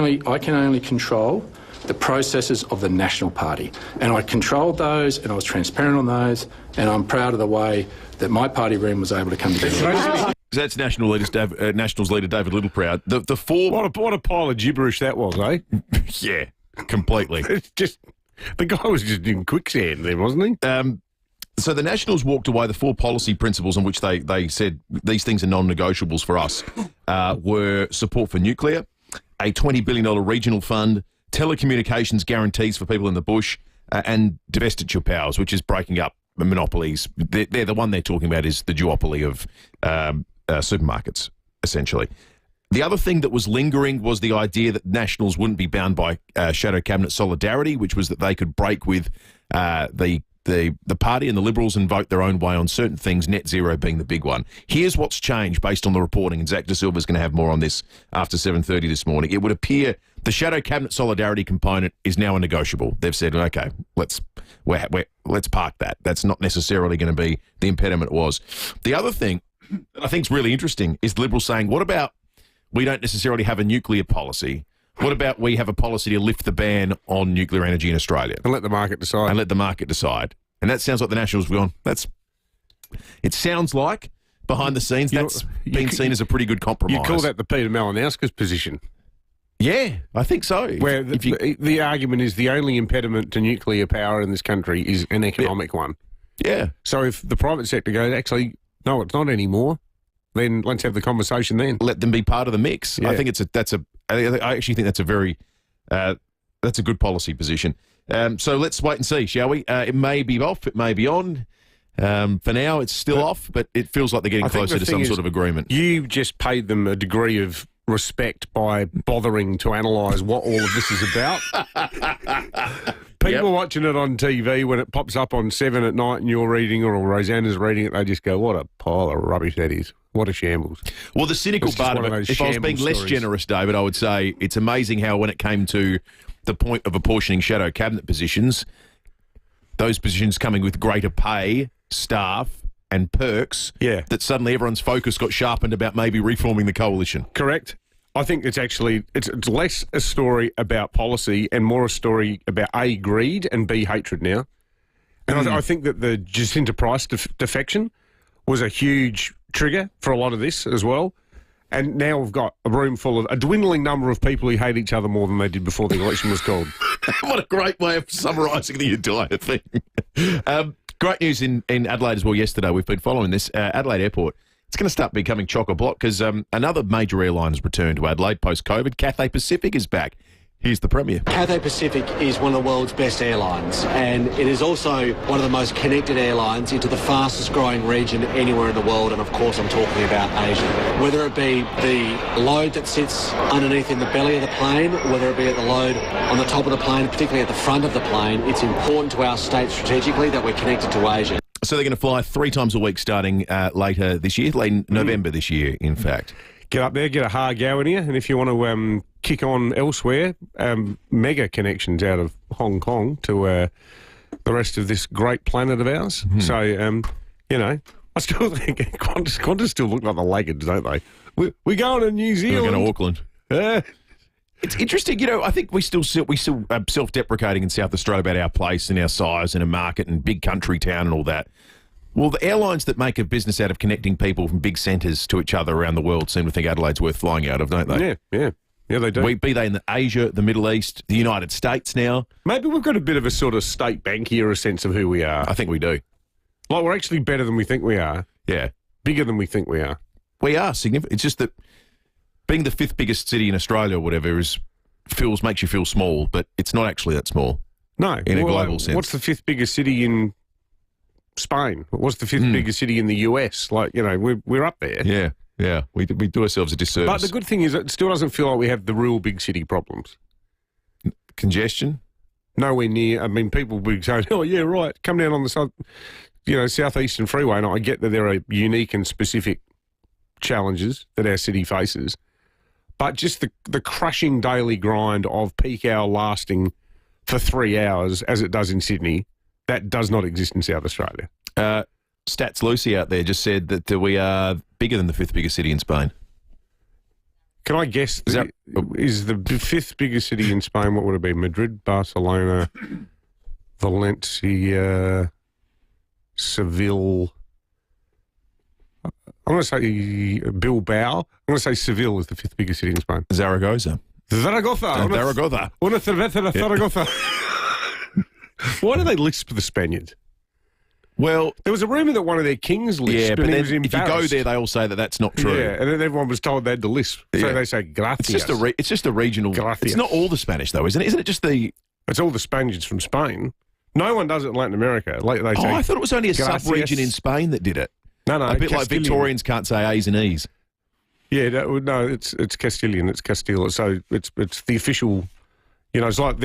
only control the processes of the National Party, and I controlled those, and I was transparent on those, and I'm proud of the way that my party room was able to come together. That's Nationals leader David Littleproud. The four. What a pile of gibberish that was, eh? Yeah, completely. It's just the guy was just in quicksand there, wasn't he? So the Nationals walked away. The 4 policy principles on which they said these things are non-negotiables for us were support for nuclear, a $20 billion regional fund, telecommunications guarantees for people in the bush, and divestiture powers, which is breaking up monopolies. They're the one they're talking about is the duopoly of supermarkets, essentially. The other thing that was lingering was the idea that Nationals wouldn't be bound by shadow cabinet solidarity, which was that they could break with the party and the Liberals and vote their own way on certain things, net zero being the big one. Here's what's changed based on the reporting, and Zach De Silva's going to have more on this after 7:30 this morning. It would appear the shadow cabinet solidarity component is now a negotiable. They've said, okay, let's park that. That's not necessarily going to be the impediment it was. The other thing that I think is really interesting is the Liberals saying, what about we don't necessarily have a nuclear policy? What about we have a policy to lift the ban on nuclear energy in Australia? And let the market decide. And that sounds like the Nationals have gone, it sounds like, behind the scenes, that's been seen as a pretty good compromise. You call that the Peter Malinowski's position. Yeah, I think so. Where the argument is the only impediment to nuclear power in this country is an economic one. Yeah. So if the private sector goes, actually, no, it's not anymore, then let's have the conversation then. Let them be part of the mix. Yeah. I think I actually think that's a very that's a good policy position. So let's wait and see, shall we? It may be off, it may be on. For now, it's still off, but it feels like they're getting closer to some sort of agreement. You just paid them a degree of respect by bothering to analyse what all of this is about. People watching it on TV, when it pops up on 7 at night and you're reading or Rosanna's reading it, they just go, what a pile of rubbish that is. What a shambles. Well, the cynical part of it, if I was being less generous, David, I would say it's amazing how when it came to the point of apportioning shadow cabinet positions, those positions coming with greater pay, staff and perks, that suddenly everyone's focus got sharpened about maybe reforming the coalition. Correct. I think it's actually, it's less a story about policy and more a story about A, greed, and B, hatred now. And I think that the Jacinta Price defection was a huge trigger for a lot of this as well. And now we've got a room full of a dwindling number of people who hate each other more than they did before the election was called. What a great way of summarising the entire thing. Great news in Adelaide as well yesterday. We've been following this. Adelaide Airport, it's going to start becoming chock-a-block because another major airline has returned to Adelaide post-COVID. Cathay Pacific is back. Here's the Premier. Cathay Pacific is one of the world's best airlines, and it is also one of the most connected airlines into the fastest growing region anywhere in the world, and of course I'm talking about Asia. Whether it be the load that sits underneath in the belly of the plane, whether it be at the load on the top of the plane, particularly at the front of the plane, it's important to our state strategically that we're connected to Asia. So they're going to fly 3 times a week starting later this year, late November this year, in fact. Get up there, get a hard go in here, and if you want to kick on elsewhere, mega connections out of Hong Kong to the rest of this great planet of ours. So, you know, I still think Qantas still look like the laggards, don't they? We're going to New Zealand. We're going to Auckland. It's interesting, you know, I think we still self-deprecating in South Australia about our place and our size and a market and big country town and all that. Well, the airlines that make a business out of connecting people from big centres to each other around the world seem to think Adelaide's worth flying out of, don't they? Yeah, they do. Be they in Asia, the Middle East, the United States now. Maybe we've got a bit of a sort of state bank here, a sense of who we are. I think we do. Like, we're actually better than we think we are. Yeah. Bigger than we think we are. We are significant. It's just that being the 5th biggest city in Australia or whatever makes you feel small, but it's not actually that small. No. In a global sense. What's the 5th biggest city in Spain? What's the 5th biggest city in the US? Like, you know, we're up there. Yeah. We do ourselves a disservice. But the good thing is it still doesn't feel like we have the real big city problems. Congestion? Nowhere near. I mean, people will be saying, oh, yeah, right, come down on the southeastern freeway. And I get that there are unique and specific challenges that our city faces. But just the crushing daily grind of peak hour lasting for 3 hours, as it does in Sydney, that does not exist in South Australia. Stats Lucy out there just said that we are bigger than the 5th biggest city in Spain. Can I guess? Is the 5th biggest city in Spain, what would it be? Madrid, Barcelona, Valencia, Seville. I'm going to say Bilbao. I'm going to say Seville is the 5th biggest city in Spain. Zaragoza. Zaragoza. Zaragoza. Una cerveza de Zaragoza. Why do they lisp the Spaniards? Well, there was a rumour that one of their kings lisped. Yeah, but and then he was if you go there, they all say that that's not true. Yeah, and then everyone was told they had to lisp. So they say gracias. It's just a regional. Gracias. It's not all the Spanish though, isn't it? Isn't it just the? It's all the Spaniards from Spain. No one does it in Latin America. Like they say, I thought it was only a sub-region in Spain that did it. No, a bit Castilian. like Victorians can't say A's and E's. Yeah, no, it's Castilian. It's Castile. So it's the official. You know, it's like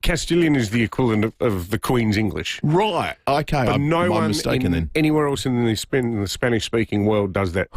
Castilian is the equivalent of the Queen's English. Right. Okay. But no one mistaken then. Anywhere else in the Spanish-speaking world does that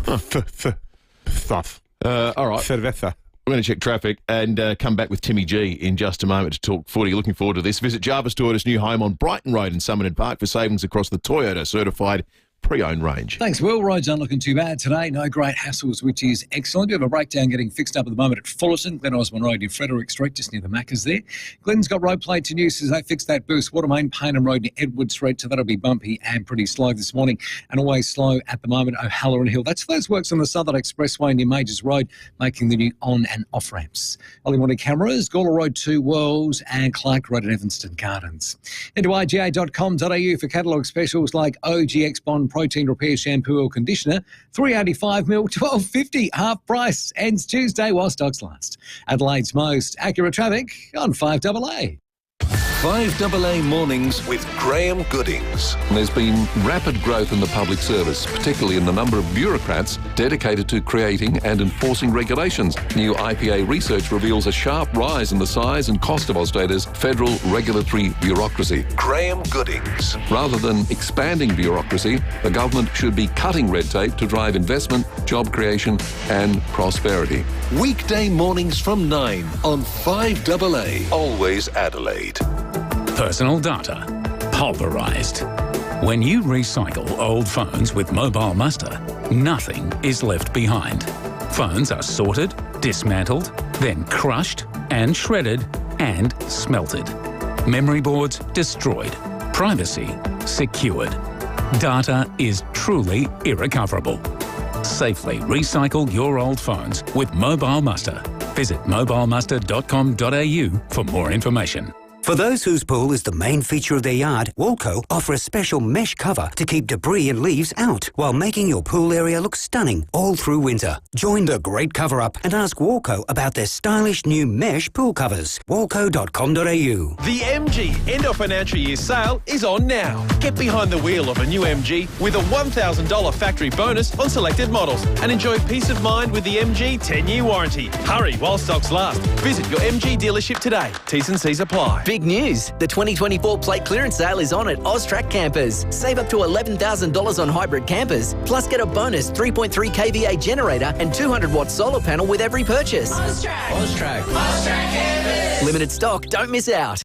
stuff. All right. Cerveza. We're going to check traffic and come back with Timmy G in just a moment to talk footy. Looking forward to this. Visit Jarvis Toyota's new home on Brighton Road in Summerton Park for savings across the Toyota certified pre-owned range. Thanks, Will. Roads aren't looking too bad today. No great hassles, which is excellent. We have a breakdown getting fixed up at the moment at Fullerton, Glen Osmond Road near Frederick Street, just near the Maccas there. Glenn's got road plates in use as they fix that Burst Water Main, Paynham Road near Edward Street, so that'll be bumpy and pretty slow this morning, and always slow at the moment, O'Halloran Hill. That's those works on the Southern Expressway near Majors Road, making the new on and off ramps. Early morning cameras, Gawler Road 2 Wells and Clark Road at Evanston Gardens. Into IGA.com.au for catalogue specials like OGX Bond Protein Repair Shampoo or Conditioner, $3.85ml, $12.50, half price. Ends Tuesday while stocks last. Adelaide's most accurate traffic on 5AA. 5AA Mornings with Graham Goodings. There's been rapid growth in the public service, particularly in the number of bureaucrats dedicated to creating and enforcing regulations. New IPA research reveals a sharp rise in the size and cost of Australia's federal regulatory bureaucracy. Graham Goodings. Rather than expanding bureaucracy, the government should be cutting red tape to drive investment, job creation and prosperity. Weekday mornings from 9 on 5AA. Always Adelaide. Personal data. Pulverised. When you recycle old phones with Mobile Muster, nothing is left behind. Phones are sorted, dismantled, then crushed and shredded and smelted. Memory boards destroyed. Privacy secured. Data is truly irrecoverable. Safely recycle your old phones with Mobile Muster. Visit mobilemuster.com.au for more information. For those whose pool is the main feature of their yard, Walco offer a special mesh cover to keep debris and leaves out while making your pool area look stunning all through winter. Join the great cover-up and ask Walco about their stylish new mesh pool covers. Walco.com.au. The MG end of financial year sale is on now. Get behind the wheel of a new MG with a $1,000 factory bonus on selected models and enjoy peace of mind with the MG 10-year warranty. Hurry while stocks last. Visit your MG dealership today. T's and C's apply. Big news! The 2024 plate clearance sale is on at Austrac Campers. Save up to $11,000 on hybrid campers, plus get a bonus 3.3 kVA generator and 200-watt solar panel with every purchase. Austrac Campers. Limited stock, don't miss out.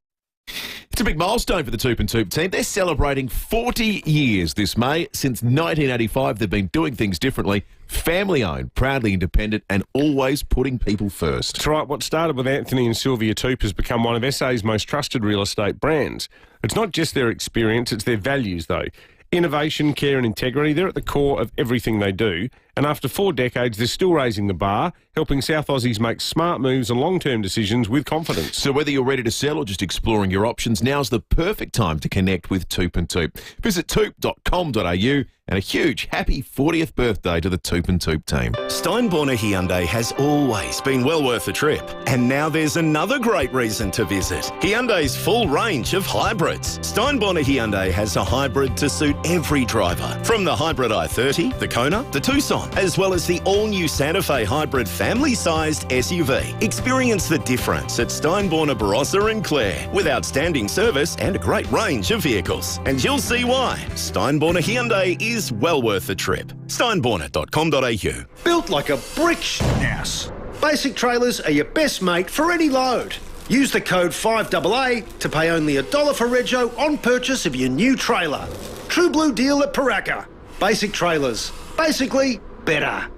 It's a big milestone for the Toop and Toop team. They're celebrating 40 years this May. Since 1985, they've been doing things differently. Family-owned, proudly independent, and always putting people first. That's right. What started with Anthony and Sylvia Toop has become one of SA's most trusted real estate brands. It's not just their experience, it's their values, though. Innovation, care and integrity, they're at the core of everything they do. And after 4 decades, they're still raising the bar, helping South Aussies make smart moves and long-term decisions with confidence. So whether you're ready to sell or just exploring your options, now's the perfect time to connect with Toop and Toop. Visit toop.com.au and a huge happy 40th birthday to the Toop and Toop team. Steinborner Hyundai has always been well worth a trip. And now there's another great reason to visit. Hyundai's full range of hybrids. Steinborner Hyundai has a hybrid to suit every driver. From the hybrid i30, the Kona, the Tucson, as well as the all-new Santa Fe hybrid family-sized SUV. Experience the difference at Steinborner Barossa and Clare with outstanding service and a great range of vehicles. And you'll see why. Steinborner Hyundai is well worth the trip. Steinborner.com.au. Built like a brick house. Basic trailers are your best mate for any load. Use the code 5AA to pay only $1 for rego on purchase of your new trailer. True blue deal at Paraka. Basic trailers. Basically better.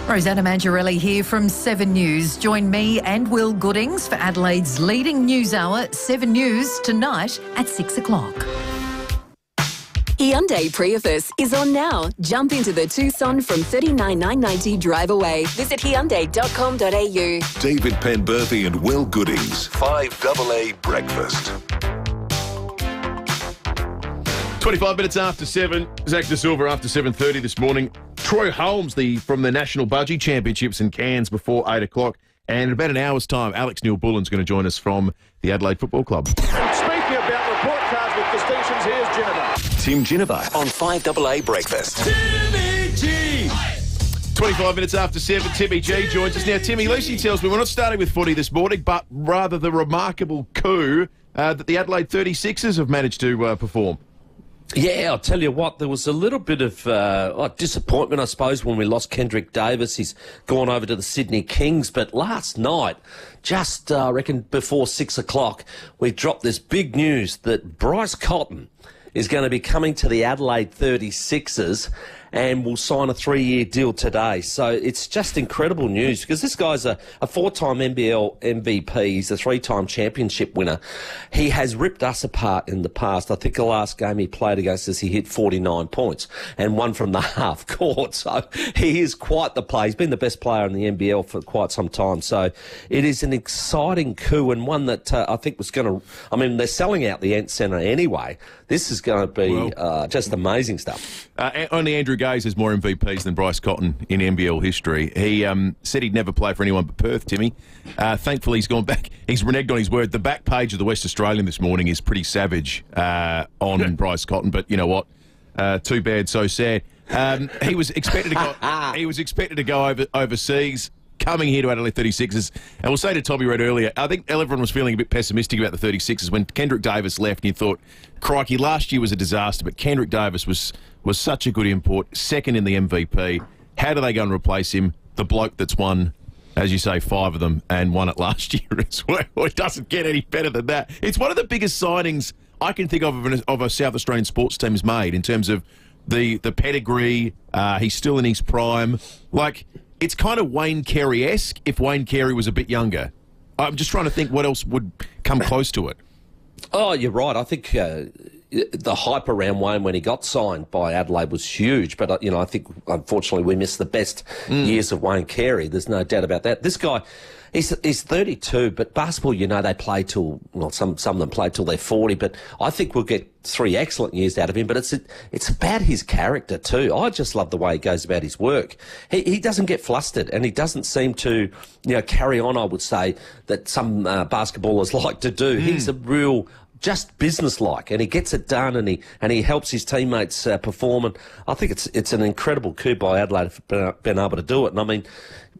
Rosanna Mangiarelli here from 7 News. Join me and Will Goodings for Adelaide's leading news hour, 7 News, tonight at 6 o'clock. Hyundai Prius is on now. Jump into the Tucson from $39,990 drive away. Visit Hyundai.com.au. David Penberthy and Will Goodings. 5AA Breakfast. 25 minutes after 7. Zach De Silva after 7:30 this morning. Troy Holmes from the National Budgie Championships in Cairns before 8 o'clock. And in about an hour's time, Alex Neil-Bullen's going to join us from the Adelaide Football Club. Speaking about report cards with distinctions, here's Geneva. Tim Geneva on 5AA Breakfast. Timmy G! 25 minutes after 7, Timmy G joins us. Now, Timmy, Lucy tells me we're not starting with footy this morning, but rather the remarkable coup that the Adelaide 36ers have managed to perform. Yeah, I'll tell you what, there was a little bit of disappointment, I suppose, when we lost Kendrick Davis. He's gone over to the Sydney Kings. But last night, just, I reckon, before 6 o'clock, we dropped this big news that Bryce Cotton is going to be coming to the Adelaide 36ers and will sign a 3-year deal today. So it's just incredible news because this guy's a 4-time NBL MVP. He's a 3-time championship winner. He has ripped us apart in the past. I think the last game he played against us, he hit 49 points and won from the half court. So he is quite the player. He's been the best player in the NBL for quite some time. So it is an exciting coup and one that I think was going to... I mean, they're selling out the Ent Centre anyway. This is going to be just amazing stuff. Only Andrew Gaze has more MVPs than Bryce Cotton in NBL history. He said he'd never play for anyone but Perth, Timmy. Thankfully, he's gone back. He's reneged on his word. The back page of the West Australian this morning is pretty savage on Bryce Cotton, but you know what? Too bad, so sad. He was expected to go overseas. Coming here to Adelaide 36ers, and we'll say to Tommy Red earlier, I think everyone was feeling a bit pessimistic about the 36ers when Kendrick Davis left, and you thought, crikey, last year was a disaster, but Kendrick Davis was such a good import, second in the MVP. How do they go and replace him? The bloke that's won, as you say, 5 of them, and won it last year as well. It doesn't get any better than that. It's one of the biggest signings I can think of a South Australian sports team has made in terms of the pedigree. He's still in his prime. It's kind of Wayne Carey-esque if Wayne Carey was a bit younger. I'm just trying to think what else would come close to it. Oh, you're right. I think the hype around Wayne when he got signed by Adelaide was huge. But, I think, unfortunately, we missed the best years of Wayne Carey. There's no doubt about that. This guy, he's 32, but basketball, they play till, some of them play till they're 40. But I think we'll get 3 excellent years out of him. But it's about his character too. I just love the way he goes about his work. He doesn't get flustered, and he doesn't seem to, carry on, I would say, that some basketballers like to do. He's a real... just business-like, and he gets it done, and he helps his teammates perform. And I think it's an incredible coup by Adelaide for being able to do it. And I mean,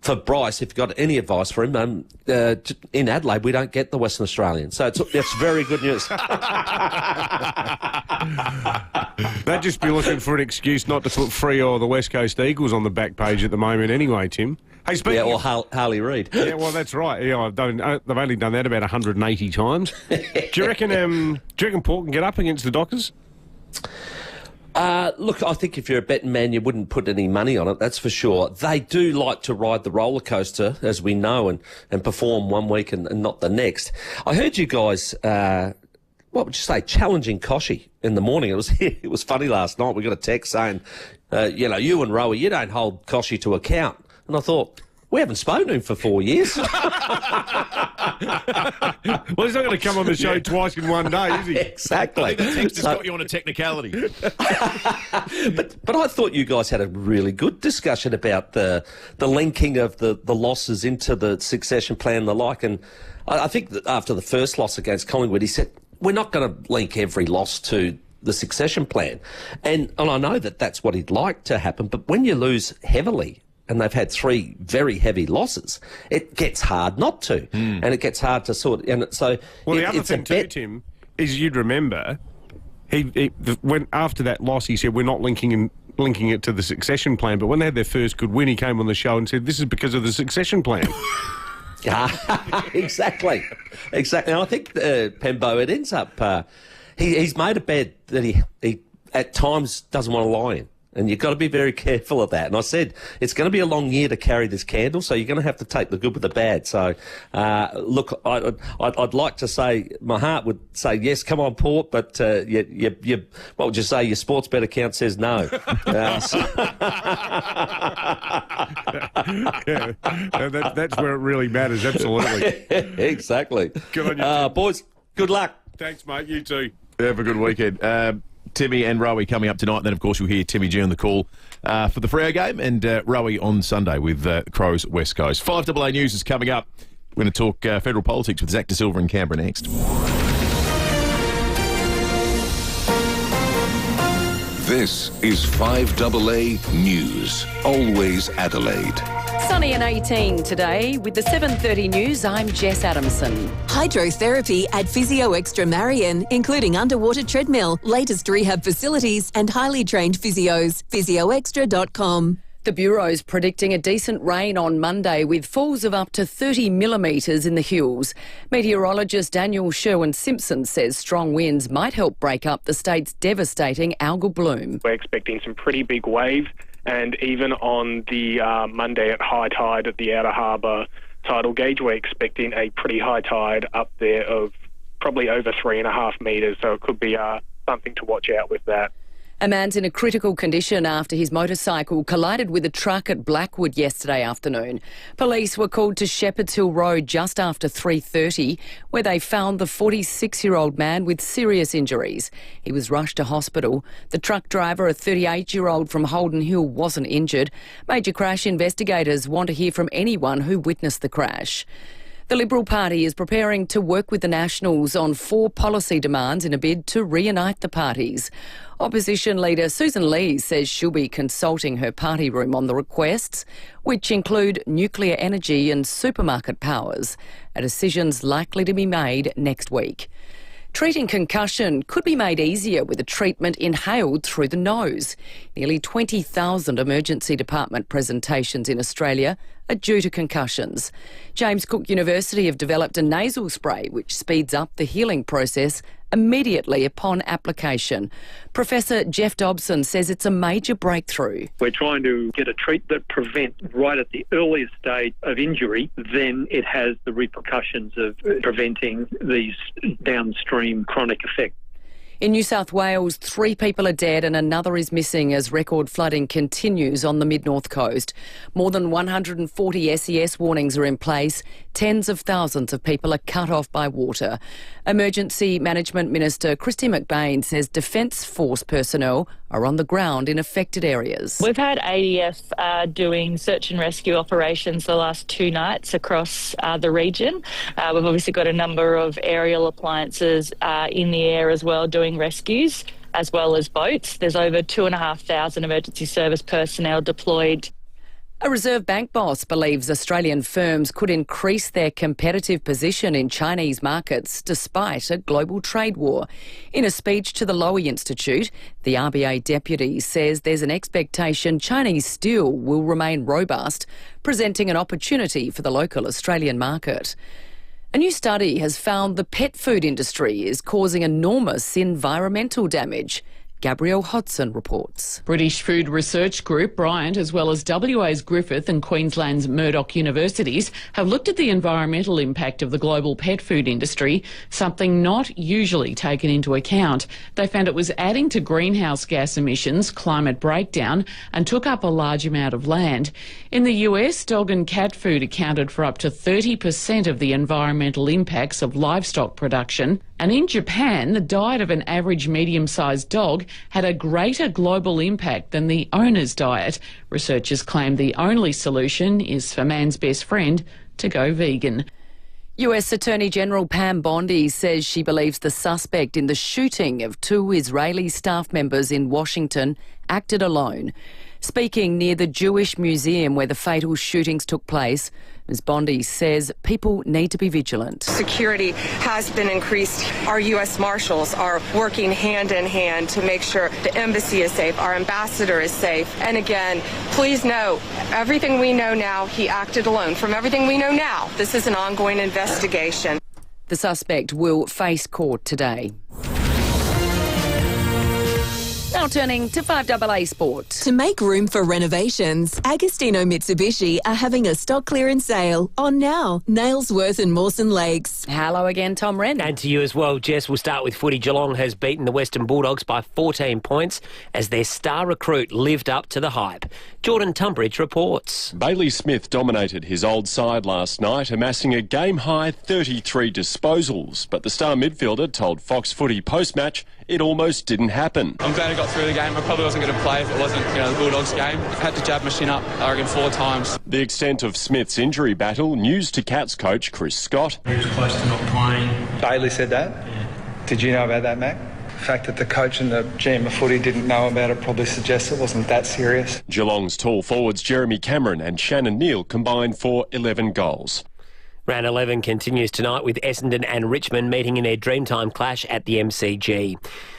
for Bryce, if you've got any advice for him, in Adelaide we don't get the Western Australian, so it's very good news. They'd just be looking for an excuse not to put FIVEAA or the West Coast Eagles on the back page at the moment, anyway, Tim. Hey, or Harley Reid. Yeah, well, that's right. Yeah, they've only done that about 180 times. Do you reckon Port can get up against the Dockers? Look, I think if you're a betting man, you wouldn't put any money on it, that's for sure. They do like to ride the roller coaster, as we know, and perform one week and not the next. I heard you guys, what would you say, challenging Koshy in the morning. It was funny last night. We got a text saying, you and Rowie, you don't hold Koshy to account. And I thought, we haven't spoken to him for 4 years. Well, he's not going to come on the show twice in one day, is he? Exactly. I think the text has got you on a technicality. But I thought you guys had a really good discussion about the linking of the losses into the succession plan and the like. And I think that after the first loss against Collingwood, he said, we're not going to link every loss to the succession plan. And I know that that's what he'd like to happen, but when you lose heavily, and they've had 3 very heavy losses, it gets hard not to. And it gets hard to sort... And so well, the other thing too, Tim, is you'd remember, when after that loss, he said, we're not linking it to the succession plan, but when they had their first good win, he came on the show and said, this is because of the succession plan. Exactly. And I think Pembo, it ends up... he's made a bed that he at times doesn't want to lie in. And you've got to be very careful of that. And I said, it's going to be a long year to carry this candle, so you're going to have to take the good with the bad. So, look, I'd like to say, my heart would say, yes, come on, Port, but what would you say, your sports bet account says no. That's where it really matters, absolutely. Exactly. Good on you, Tim. Boys, good luck. Thanks, mate. You too. Have a good weekend. Timmy and Rowie coming up tonight. And then, of course, you'll hear Timmy G on the call for the FIVEAA game, and Rowie on Sunday with Crows West Coast. 5AA News is coming up. We're going to talk federal politics with Zach De Silva in Canberra next. This is 5AA News. Always Adelaide. Sunny and 18 today. With the 7:30 news, I'm Jess Adamson. Hydrotherapy at Physio Extra Marion, including underwater treadmill, latest rehab facilities and highly trained physios. physioextra.com. The Bureau's predicting a decent rain on Monday with falls of up to 30 millimetres in the hills. Meteorologist Daniel Sherwin-Simpson says strong winds might help break up the state's devastating algal bloom. We're expecting some pretty big waves, and even on the Monday at high tide at the Outer Harbour tidal gauge, we're expecting a pretty high tide up there of probably over 3.5 metres, so it could be something to watch out with that. A man's in a critical condition after his motorcycle collided with a truck at Blackwood yesterday afternoon. Police were called to Shepherd's Hill Road just after 3:30, where they found the 46-year-old man with serious injuries. He was rushed to hospital. The truck driver, a 38-year-old from Holden Hill, wasn't injured. Major crash investigators want to hear from anyone who witnessed the crash. The Liberal Party is preparing to work with the Nationals on 4 policy demands in a bid to reunite the parties. Opposition leader Susan Lee says she'll be consulting her party room on the requests, which include nuclear energy and supermarket powers. A decision's likely to be made next week. Treating concussion could be made easier with a treatment inhaled through the nose. Nearly 20,000 emergency department presentations in Australia are due to concussions. James Cook University have developed a nasal spray which speeds up the healing process immediately upon application. Professor Jeff Dobson says it's a major breakthrough. We're trying to get a treatment that prevents right at the earliest stage of injury, then it has the repercussions of preventing these downstream chronic effects. In New South Wales, 3 people are dead and another is missing as record flooding continues on the mid-north coast. More than 140 SES warnings are in place. Tens of thousands of people are cut off by water. Emergency Management Minister Christy McBain says Defence Force personnel are on the ground in affected areas. We've had ADF doing search and rescue operations the last 2 nights across the region. We've obviously got a number of aerial appliances in the air as well doing rescues, as well as boats. There's over 2,500 emergency service personnel deployed. A Reserve Bank boss believes Australian firms could increase their competitive position in Chinese markets despite a global trade war. In a speech to the Lowy Institute, the RBA deputy says there's an expectation Chinese steel will remain robust, presenting an opportunity for the local Australian market. A new study has found the pet food industry is causing enormous environmental damage. Gabrielle Hodson reports. British Food Research Group, Bryant, as well as WA's Griffith and Queensland's Murdoch universities have looked at the environmental impact of the global pet food industry, something not usually taken into account. They found it was adding to greenhouse gas emissions, climate breakdown, and took up a large amount of land. In the US, dog and cat food accounted for up to 30% of the environmental impacts of livestock production. And in Japan, the diet of an average medium-sized dog had a greater global impact than the owner's diet. Researchers claim the only solution is for man's best friend to go vegan. US Attorney General Pam Bondi says she believes the suspect in the shooting of 2 Israeli staff members in Washington acted alone. Speaking near the Jewish Museum where the fatal shootings took place, Ms Bondi says people need to be vigilant. Security has been increased. Our U.S. Marshals are working hand in hand to make sure the embassy is safe, our ambassador is safe. And again, please know, everything we know now, he acted alone. From everything we know now, this is an ongoing investigation. The suspect will face court today. Now turning to 5AA Sport. To make room for renovations, Agostino Mitsubishi are having a stock clearance sale on now. Nailsworth and Mawson Lakes. Hello again, Tom Wren. And to you as well, Jess. We'll start with footy. Geelong has beaten the Western Bulldogs by 14 points as their star recruit lived up to the hype. Jordan Tunbridge reports. Bailey Smith dominated his old side last night, amassing a game-high 33 disposals. But the star midfielder told Fox Footy post-match it almost didn't happen. I'm glad I got through the game. I probably wasn't going to play if it wasn't, the Bulldogs game. I had to jab my shin up, I reckon, 4 times. The extent of Smith's injury battle, news to Cats coach Chris Scott. He was close to not playing. Bailey said that? Yeah. Did you know about that, Mac? The fact that the coach and the GM of footy didn't know about it probably suggests it wasn't that serious. Geelong's tall forwards Jeremy Cameron and Shannon Neal combined for 11 goals. Round 11 continues tonight with Essendon and Richmond meeting in their Dreamtime clash at the MCG.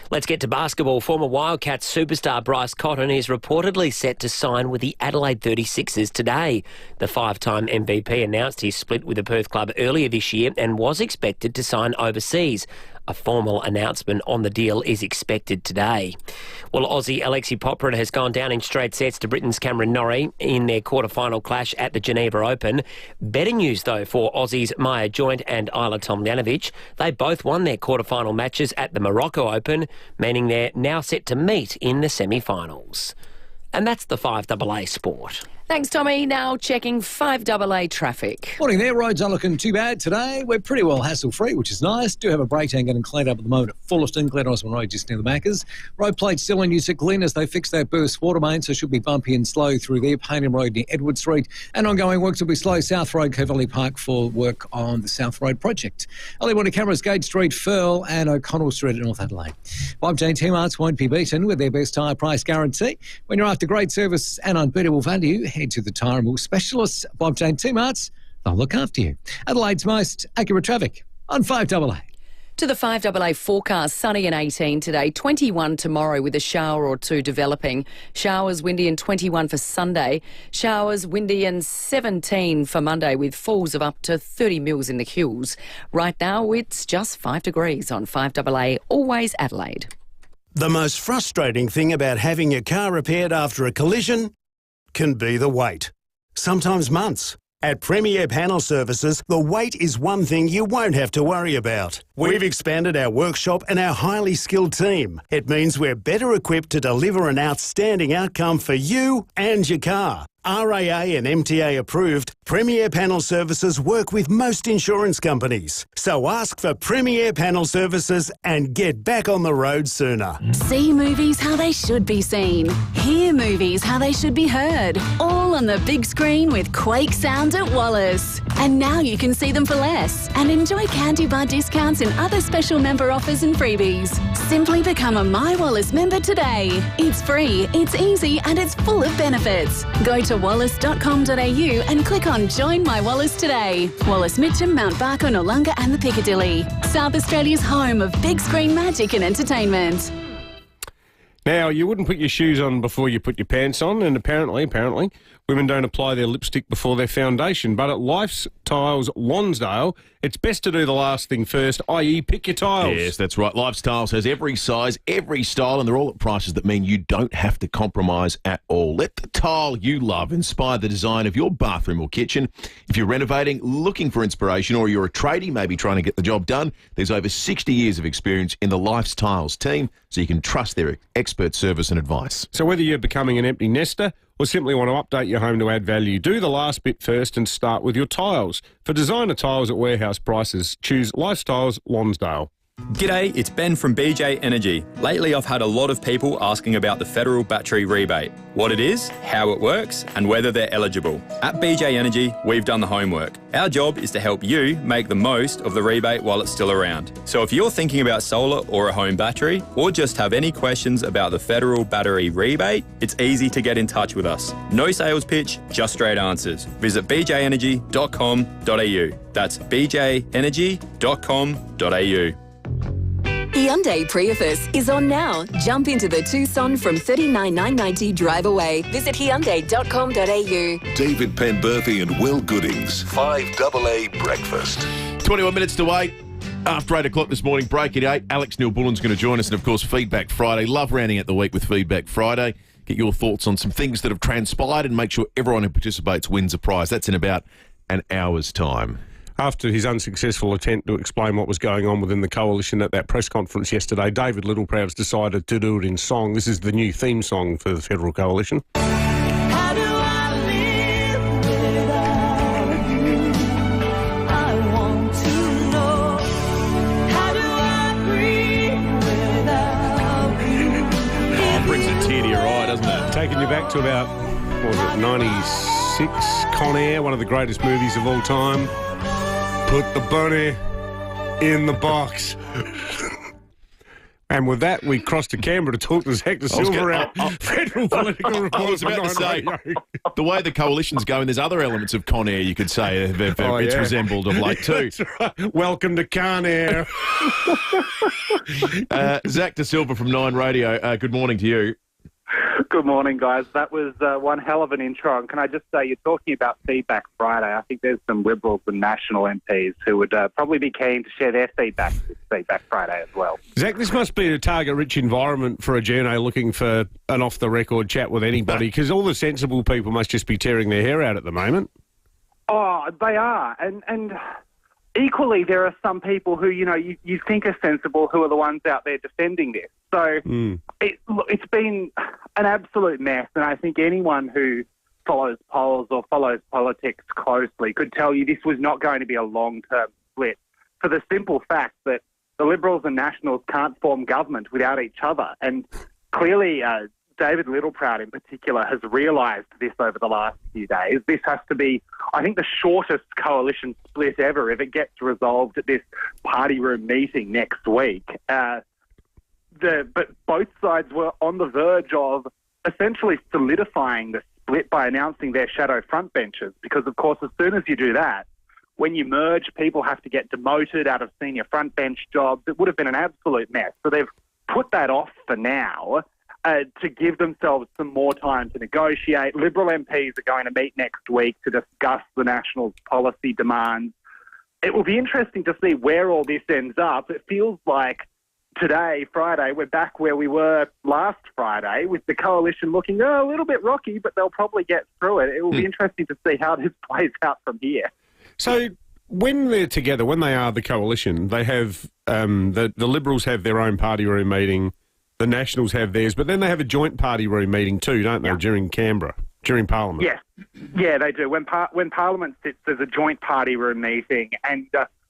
Let's get to basketball. Former Wildcats superstar Bryce Cotton is reportedly set to sign with the Adelaide 36ers today. The five-time MVP announced his split with the Perth club earlier this year and was expected to sign overseas. A formal announcement on the deal is expected today. Well, Aussie Alexi Popyrin has gone down in straight sets to Britain's Cameron Norrie in their quarter-final clash at the Geneva Open. Better news, though, for Aussies Maya Joint and Isla Tomljanovic. They both won their quarter-final matches at the Morocco Open, meaning they're now set to meet in the semi-finals. And that's the 5AA Sport. Thanks, Tommy. Now checking 5AA traffic. Morning there. Roads aren't looking too bad today. We're pretty well hassle-free, which is nice. Do have a breakdown getting cleaned up at the moment at Fullerton, Glen Osmond Road, just near the Maccas. Road plates still in use at Glyn as they fix that burst water main, so it should be bumpy and slow through there. Payneham Road near Edward Street. And ongoing works will be slow South Road, Covaley Park for work on the South Road project. Early morning cameras, Gate Street, Firle and O'Connell Street at North Adelaide. Bob Jane T-Marts won't be beaten with their best tyre price guarantee. When you're after great service and unbeatable value, head to the Tyre and Wheel specialists, Bob Jane T-Marts. They'll look after you. Adelaide's most accurate traffic on 5AA. To the 5AA forecast, sunny and 18 today, 21 tomorrow with a shower or two developing. Showers windy and 21 for Sunday. Showers windy and 17 for Monday with falls of up to 30 mils in the hills. Right now it's just 5 degrees on 5AA, always Adelaide. The most frustrating thing about having your car repaired after a collision can be the wait. Sometimes months. At Premier Panel Services, the wait is one thing you won't have to worry about. We've expanded our workshop and our highly skilled team. It means we're better equipped to deliver an outstanding outcome for you and your car. RAA and MTA approved, Premier Panel Services work with most insurance companies. So ask for Premier Panel Services and get back on the road sooner. See movies how they should be seen. Hear movies how they should be heard. All on the big screen with Quake Sound at Wallace. And now you can see them for less and enjoy candy bar discounts and other special member offers and freebies. Simply become a My Wallace member today. It's free, it's easy and it's full of benefits. Go to wallace.com.au and click on Join My Wallace today. Wallace Mitcham, Mount Barker, Noongar and the Piccadilly. South Australia's home of big screen magic and entertainment. Now, you wouldn't put your shoes on before you put your pants on, and apparently, women don't apply their lipstick before their foundation. But at Life's Tiles Lonsdale, it's best to do the last thing first, i.e. pick your tiles. Yes, that's right. Life's Tiles has every size, every style, and they're all at prices that mean you don't have to compromise at all. Let the tile you love inspire the design of your bathroom or kitchen. If you're renovating, looking for inspiration, or you're a tradie, maybe trying to get the job done, there's over 60 years of experience in the Life's Tiles team, so you can trust their expert service and advice. So whether you're becoming an empty nester or simply want to update your home to add value, do the last bit first and start with your tiles. For designer tiles at warehouse prices, choose Lifestyles Lonsdale. G'day, it's Ben from BJ Energy. Lately I've had a lot of people asking about the federal battery rebate, what it is, how it works and whether they're eligible. At BJ Energy, we've done the homework. Our job is to help you make the most of the rebate while it's still around. So if you're thinking about solar or a home battery, or just have any questions about the federal battery rebate, it's easy to get in touch with us. No sales pitch, just straight answers. Visit bjenergy.com.au. That's bjenergy.com.au. Hyundai Prius is on now. Jump into the Tucson from $39,990 drive away. Visit Hyundai.com.au. David Penberthy and Will Goodings. 5AA Breakfast. 21 minutes to 8. After 8 o'clock this morning, break at 8. Alex Neil-Bullen's going to join us, and of course, Feedback Friday. Love rounding out the week with Feedback Friday. Get your thoughts on some things that have transpired and make sure everyone who participates wins a prize. That's in about an hour's time. After his unsuccessful attempt to explain what was going on within the coalition at that press conference yesterday, David Littleproud's decided to do it in song. This is the new theme song for the Federal Coalition. How do I live without you? I want to know. How do I breathe without you? Oh, brings a tear to your eye, doesn't it? Taking you back to about, what was it, 96, Con Air, one of the greatest movies of all time. Put the bunny in the box. And with that, we cross to Canberra to talk to Zach De Silva, our federal political reporter. I was about to say, the way the coalition's going, there's other elements of Con Air you could say it's resembled of late too. That's right. Welcome to Con Air. Zach De Silva from 9 Radio, good morning to you. Good morning, guys. That was one hell of an intro. And can I just say, you're talking about Feedback Friday. I think there's some Liberals and National MPs who would probably be keen to share their feedback with Feedback Friday as well. Zach, this must be a target-rich environment for a journo looking for an off-the-record chat with anybody, because all the sensible people must just be tearing their hair out at the moment. Oh, they are. And equally, there are some people who, you think are sensible who are the ones out there defending this. So it's been an absolute mess, and I think anyone who follows polls or follows politics closely could tell you this was not going to be a long-term split, for the simple fact that the Liberals and Nationals can't form government without each other. And clearly, David Littleproud in particular has realised this over the last few days. This has to be, I think, the shortest coalition split ever if it gets resolved at this party room meeting next week. But both sides were on the verge of essentially solidifying the split by announcing their shadow frontbenchers, because, of course, as soon as you do that, when you merge, people have to get demoted out of senior frontbench jobs. It would have been an absolute mess. So they've put that off for now to give themselves some more time to negotiate. Liberal MPs are going to meet next week to discuss the Nationals' policy demands. It will be interesting to see where all this ends up. It feels like today, Friday, we're back where we were last Friday, with the coalition looking a little bit rocky, but they'll probably get through it. It will be interesting to see how this plays out from here. So when they're together, when they are the coalition, they have the Liberals have their own party room meeting, the Nationals have theirs, but then they have a joint party room meeting too, don't they, during Canberra, during Parliament? Yes, yeah, they do. When Parliament sits, there's a joint party room meeting, and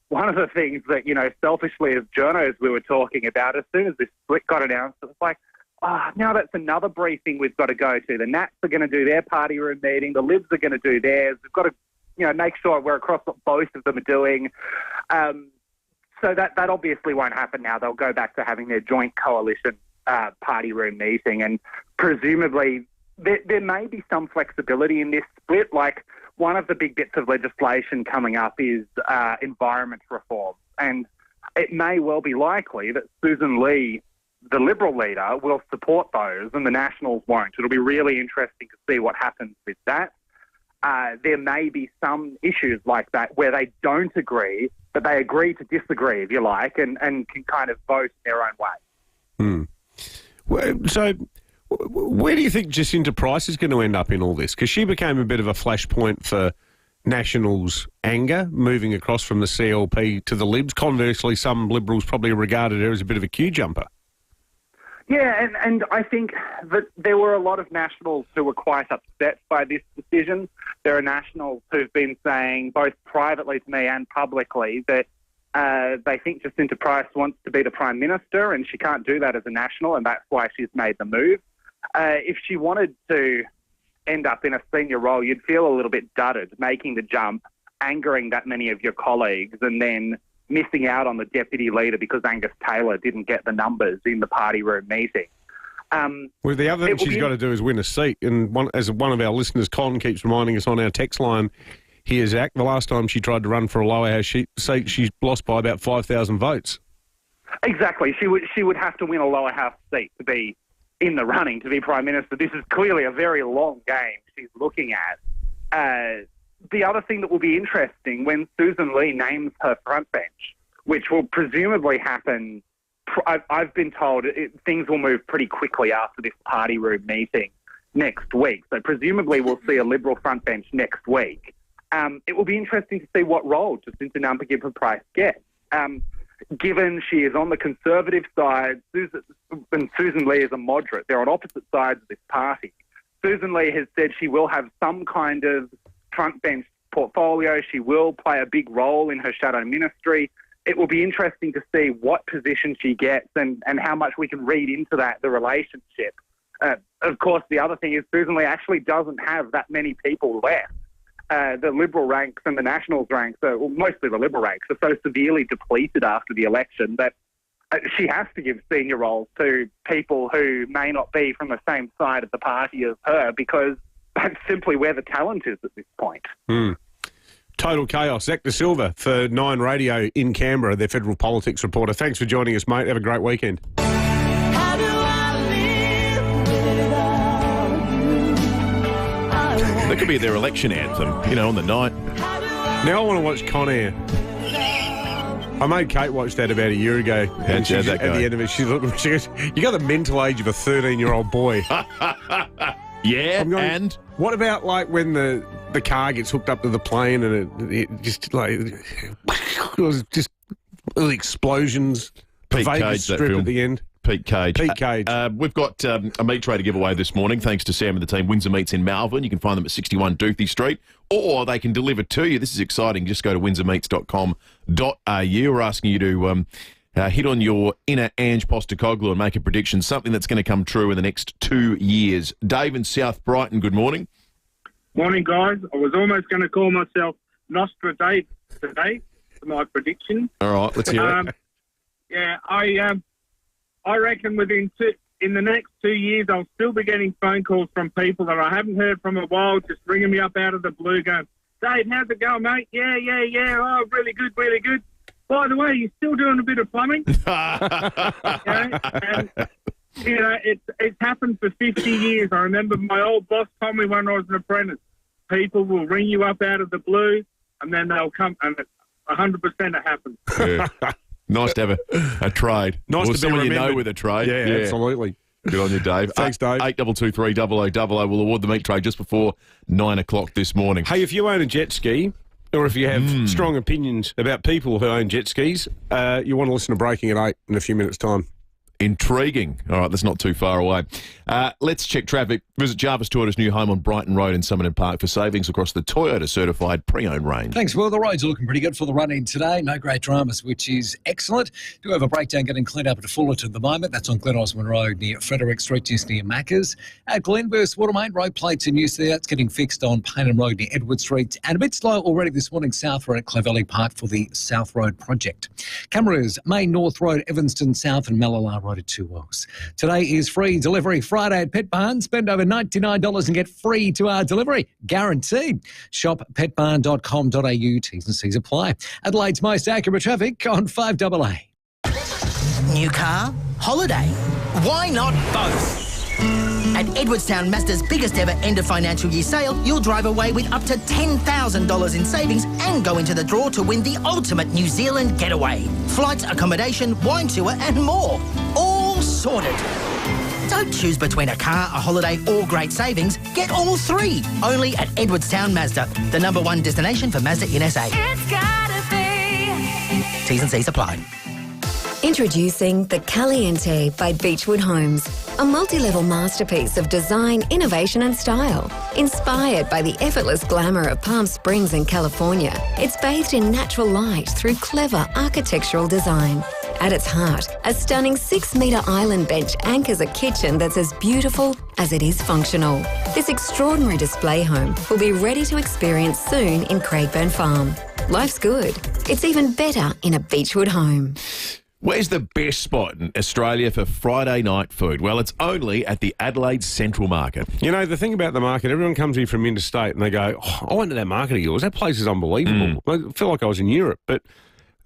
one of the things that, selfishly as journos we were talking about, as soon as this split got announced, it was like, now that's another briefing we've got to go to. The Nats are going to do their party room meeting, the Libs are going to do theirs. We've got to, make sure we're across what both of them are doing. So that obviously won't happen now. They'll go back to having their joint coalition party room meeting, and presumably there may be some flexibility in this split. Like, one of the big bits of legislation coming up is environment reform, and it may well be likely that Susan Lee, the Liberal leader, will support those and the Nationals won't. It'll be really interesting to see what happens with that. There may be some issues like that where they don't agree, but they agree to disagree, if you like, and can kind of vote their own way. So where do you think Jacinta Price is going to end up in all this? Because she became a bit of a flashpoint for Nationals' anger, moving across from the CLP to the Libs. Conversely, some Liberals probably regarded her as a bit of a queue jumper. Yeah, and I think that there were a lot of Nationals who were quite upset by this decision. There are Nationals who've been saying, both privately to me and publicly, that they think Jacinta Price wants to be the Prime Minister and she can't do that as a National, and that's why she's made the move. If she wanted to end up in a senior role, you'd feel a little bit dudded, making the jump, angering that many of your colleagues, and then missing out on the deputy leader because Angus Taylor didn't get the numbers in the party room meeting. Well, the other thing she's got to do is win a seat. And as one of our listeners, Con, keeps reminding us on our text line here, Zach, the last time she tried to run for a lower house seat, she lost by about 5,000 votes. Exactly. She would have to win a lower house seat to be in the running to be Prime Minister. This is clearly a very long game she's looking at. The other thing that will be interesting when Susan Lee names her front bench, which will presumably happen, I've been told things will move pretty quickly after this party room meeting next week. So presumably we'll see a Liberal front bench next week. It will be interesting to see what role Jacinta Price gets. Given she is on the Conservative side, and Susan Lee is a moderate, they're on opposite sides of this party. Susan Lee has said she will have some kind of front bench portfolio. She will play a big role in her shadow ministry. It will be interesting to see what position she gets and how much we can read into that, the relationship. Of course, the other thing is Susan Lee actually doesn't have that many people left. The Liberal ranks and the Nationals ranks, well, mostly the Liberal ranks, are so severely depleted after the election that she has to give senior roles to people who may not be from the same side of the party as her, because that's simply where the talent is at this point. Total chaos. Zach De Silva for Nine Radio in Canberra, their federal politics reporter. Thanks for joining us, mate. Have a great weekend. That could be their election anthem, on the night. Now I want to watch Con Air. I made Kate watch that about a year ago. And How'd that go? At the end of it, she goes, you got the mental age of a 13-year-old boy. Yeah, and? What about, like, when the car gets hooked up to the plane and it just, like, it was just explosions. Pete Vegas Cage, that Strip film. at the end. Pete Cage. Pete Cage. We've got a meat tray to give away this morning, thanks to Sam and the team. Windsor Meats in Malvern. You can find them at 61 Doothie Street, or they can deliver to you. This is exciting. Just go to windsormeats.com.au. We're asking you to hit on your inner Ange Postecoglou and make a prediction, something that's going to come true in the next 2 years. Dave in South Brighton, good morning. Morning, guys. I was almost going to call myself Nostradamus today for my prediction. All right, let's hear it. Yeah, I reckon in the next 2 years, I'll still be getting phone calls from people that I haven't heard from a while, just ringing me up out of the blue, going, Dave, how's it going, mate? Yeah. Oh, really good, really good. By the way, you're still doing a bit of plumbing. It's happened for 50 years. I remember my old boss told me when I was an apprentice, people will ring you up out of the blue, and then they'll come, and 100% it happens. Yeah. Nice to have a trade. Nice or to be someone remembered. you know with a trade. Yeah, absolutely. Good on you, Dave. Thanks, Dave. 8223 0000 will award the meat tray just before 9 o'clock this morning. Hey, if you own a jet ski, or if you have strong opinions about people who own jet skis, you want to listen to Breaking at 8 in a few minutes' time. Intriguing. All right, that's not too far away. Let's check traffic. Visit Jarvis Toyota's new home on Brighton Road in Summerton Park for savings across the Toyota certified pre-owned range. Thanks. Well, the roads are looking pretty good for the run-in today. No great dramas, which is excellent. Do have a breakdown getting cleaned up at Fullerton at the moment. That's on Glen Osmond Road near Frederick Street, just near Macca's. At Glenburst Watermain, road plates in use there. That's getting fixed on Paynham Road near Edward Street. And a bit slow already this morning south road at Clovelly Park for the South Road project. Cameras, Main North Road, Evanston South and Malala Road at 2 Wells. Today is free delivery Friday at Pet Barn. Spend over $99 and get free to-hour delivery. Guaranteed. Shop petbarn.com.au. T's and C's apply. Adelaide's most accurate traffic on 5AA. New car? Holiday? Why not both? At Edwardstown Mazda's biggest ever end of financial year sale, you'll drive away with up to $10,000 in savings and go into the draw to win the ultimate New Zealand getaway. Flights, accommodation, wine tour and more. All sorted. Don't choose between a car, a holiday or great savings. Get all three. Only at Edwardstown Mazda, the #1 destination for Mazda in SA. It's gotta be. T's and C's apply. Introducing the Caliente by Beechwood Homes, a multi-level masterpiece of design, innovation and style. Inspired by the effortless glamour of Palm Springs and California, it's bathed in natural light through clever architectural design. At its heart, a stunning 6-metre island bench anchors a kitchen that's as beautiful as it is functional. This extraordinary display home will be ready to experience soon in Craigburn Farm. Life's good. It's even better in a Beechwood home. Where's the best spot in Australia for Friday night food? Well, it's only at the Adelaide Central Market. You know, the thing about the market, everyone comes here from interstate and they go, I went to that market of yours. That place is unbelievable. I feel like I was in Europe, but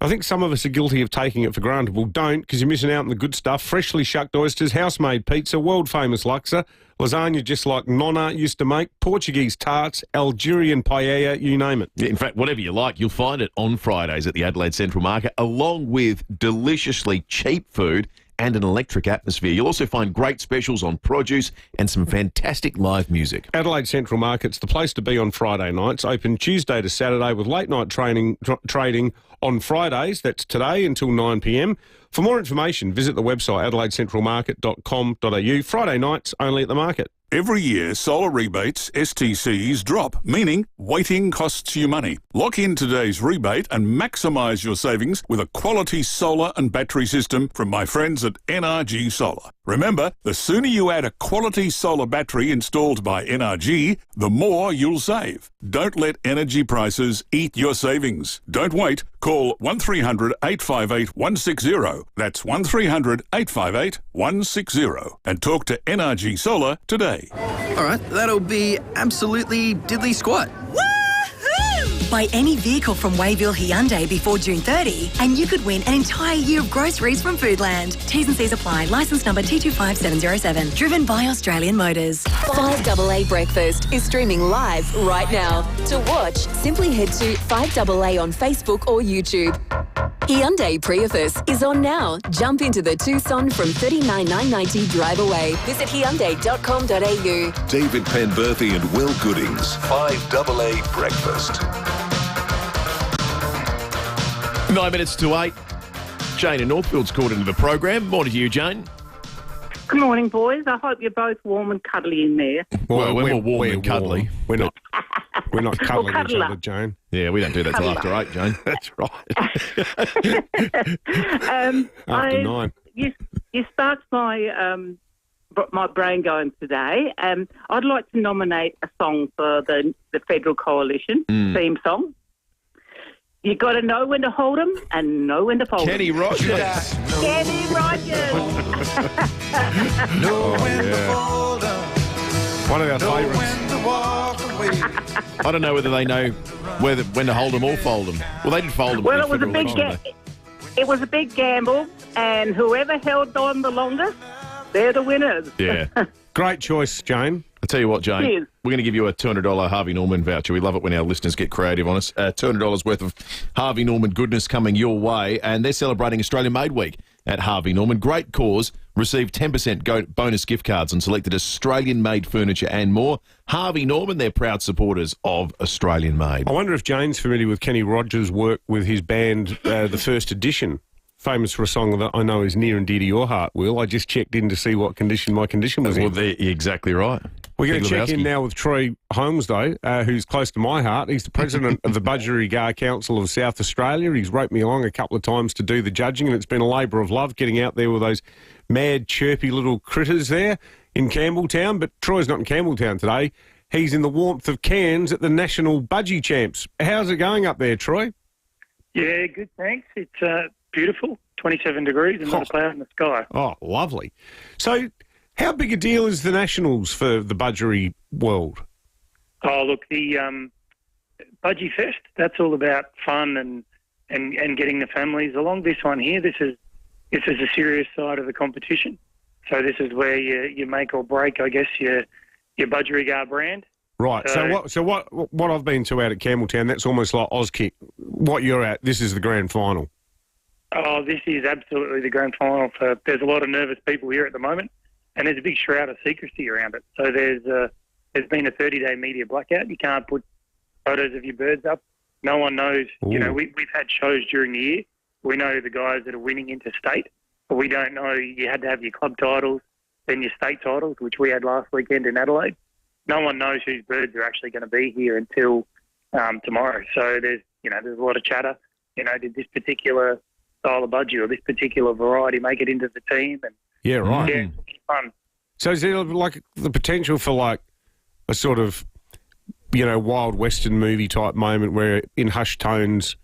I think some of us are guilty of taking it for granted. Well, don't, because you're missing out on the good stuff. Freshly shucked oysters, house-made pizza, world-famous laksa, lasagna just like Nonna used to make, Portuguese tarts, Algerian paella, you name it. Yeah, in fact, whatever you like, you'll find it on Fridays at the Adelaide Central Market, along with deliciously cheap food and an electric atmosphere. You'll also find great specials on produce and some fantastic live music. Adelaide Central Market's the place to be on Friday nights, open Tuesday to Saturday with late-night trading on Fridays. That's today until 9 p.m. For more information, visit the website adelaidecentralmarket.com.au. Friday nights only at the market. Every year, solar rebates, STCs, drop, meaning waiting costs you money. Lock in today's rebate and maximise your savings with a quality solar and battery system from my friends at NRG Solar. Remember, the sooner you add a quality solar battery installed by NRG, the more you'll save. Don't let energy prices eat your savings. Don't wait. Call 1300 858 160. That's 1300 858 160. And talk to NRG Solar today. All right, that'll be absolutely diddly squat. Buy any vehicle from Wayville Hyundai before June 30 and you could win an entire year of groceries from Foodland. T's and C's apply. Licence number T25707. Driven by Australian Motors. 5AA Breakfast is streaming live right now. To watch, simply head to 5AA on Facebook or YouTube. Hyundai Prius is on now. Jump into the Tucson from $39,990 drive away. Visit Hyundai.com.au. David Penberthy and Will Goodings. 5AA Breakfast. 9 minutes to 8. Jane in Northfield's called into the program. Morning to you, Jane. Good morning, boys. I hope you're both warm and cuddly in there. Well, we're more warm than cuddly. We're not. We're not cuddling each cuddler. other, Jane. Yeah, we don't do that till after 8, Jane. That's right. After 9. You sparked my brain going today. I'd like to nominate a song for the Federal Coalition theme song. You got to know when to hold 'em and know when to fold 'em. Kenny Rogers. Kenny Rogers. One of our favourites. I don't know whether they know when to hold them or fold them. Well, they did fold them. Well, it was a big gamble, and whoever held on the longest, they're the winners. Yeah. Great choice, Jane. I'll tell you what, Jane. Cheers. We're going to give you a $200 Harvey Norman voucher. We love it when our listeners get creative on us. $200 worth of Harvey Norman goodness coming your way. And they're celebrating Australian Made Week at Harvey Norman. Great cause. Receive 10% bonus gift cards on selected Australian-made furniture and more. Harvey Norman, they're proud supporters of Australian Made. I wonder if Jane's familiar with Kenny Rogers' work with his band, The First Edition. Famous for a song that I know is near and dear to your heart, Will. I just checked in to see what condition my condition was in. Well, you're exactly right. We're going to check in now with Troy Holmes, though, who's close to my heart. He's the president of the Budgeriggar Council of South Australia. He's roped me along a couple of times to do the judging, and it's been a labour of love getting out there with those mad, chirpy little critters there in Campbelltown. But Troy's not in Campbelltown today. He's in the warmth of Cairns at the National Budgie Champs. How's it going up there, Troy? Yeah, good, thanks. It's beautiful, 27 degrees and not a cloud in the sky. Oh, lovely. So how big a deal is the Nationals for the budgery world? Oh, look, the Budgie Fest, that's all about fun and getting the families along. This one here, this is a serious side of the competition. So this is where you make or break, I guess, your Budgeriggar brand. Right. So what I've been to out at Campbelltown, that's almost like Auskick. What you're at, this is the grand final. Oh, this is absolutely the grand final. There's a lot of nervous people here at the moment, and there's a big shroud of secrecy around it. So there's been a 30-day media blackout. You can't put photos of your birds up. No one knows. Ooh. You know, we've had shows during the year. We know the guys that are winning interstate, but we don't know. You had to have your club titles, then your state titles, which we had last weekend in Adelaide. No one knows whose birds are actually going to be here until tomorrow. So there's a lot of chatter. You know, did this particular style of budgie or this particular variety make it into the team? And yeah, right. Yeah, it's fun. So is there like the potential for like a sort of, Wild Western movie type moment where in hushed tones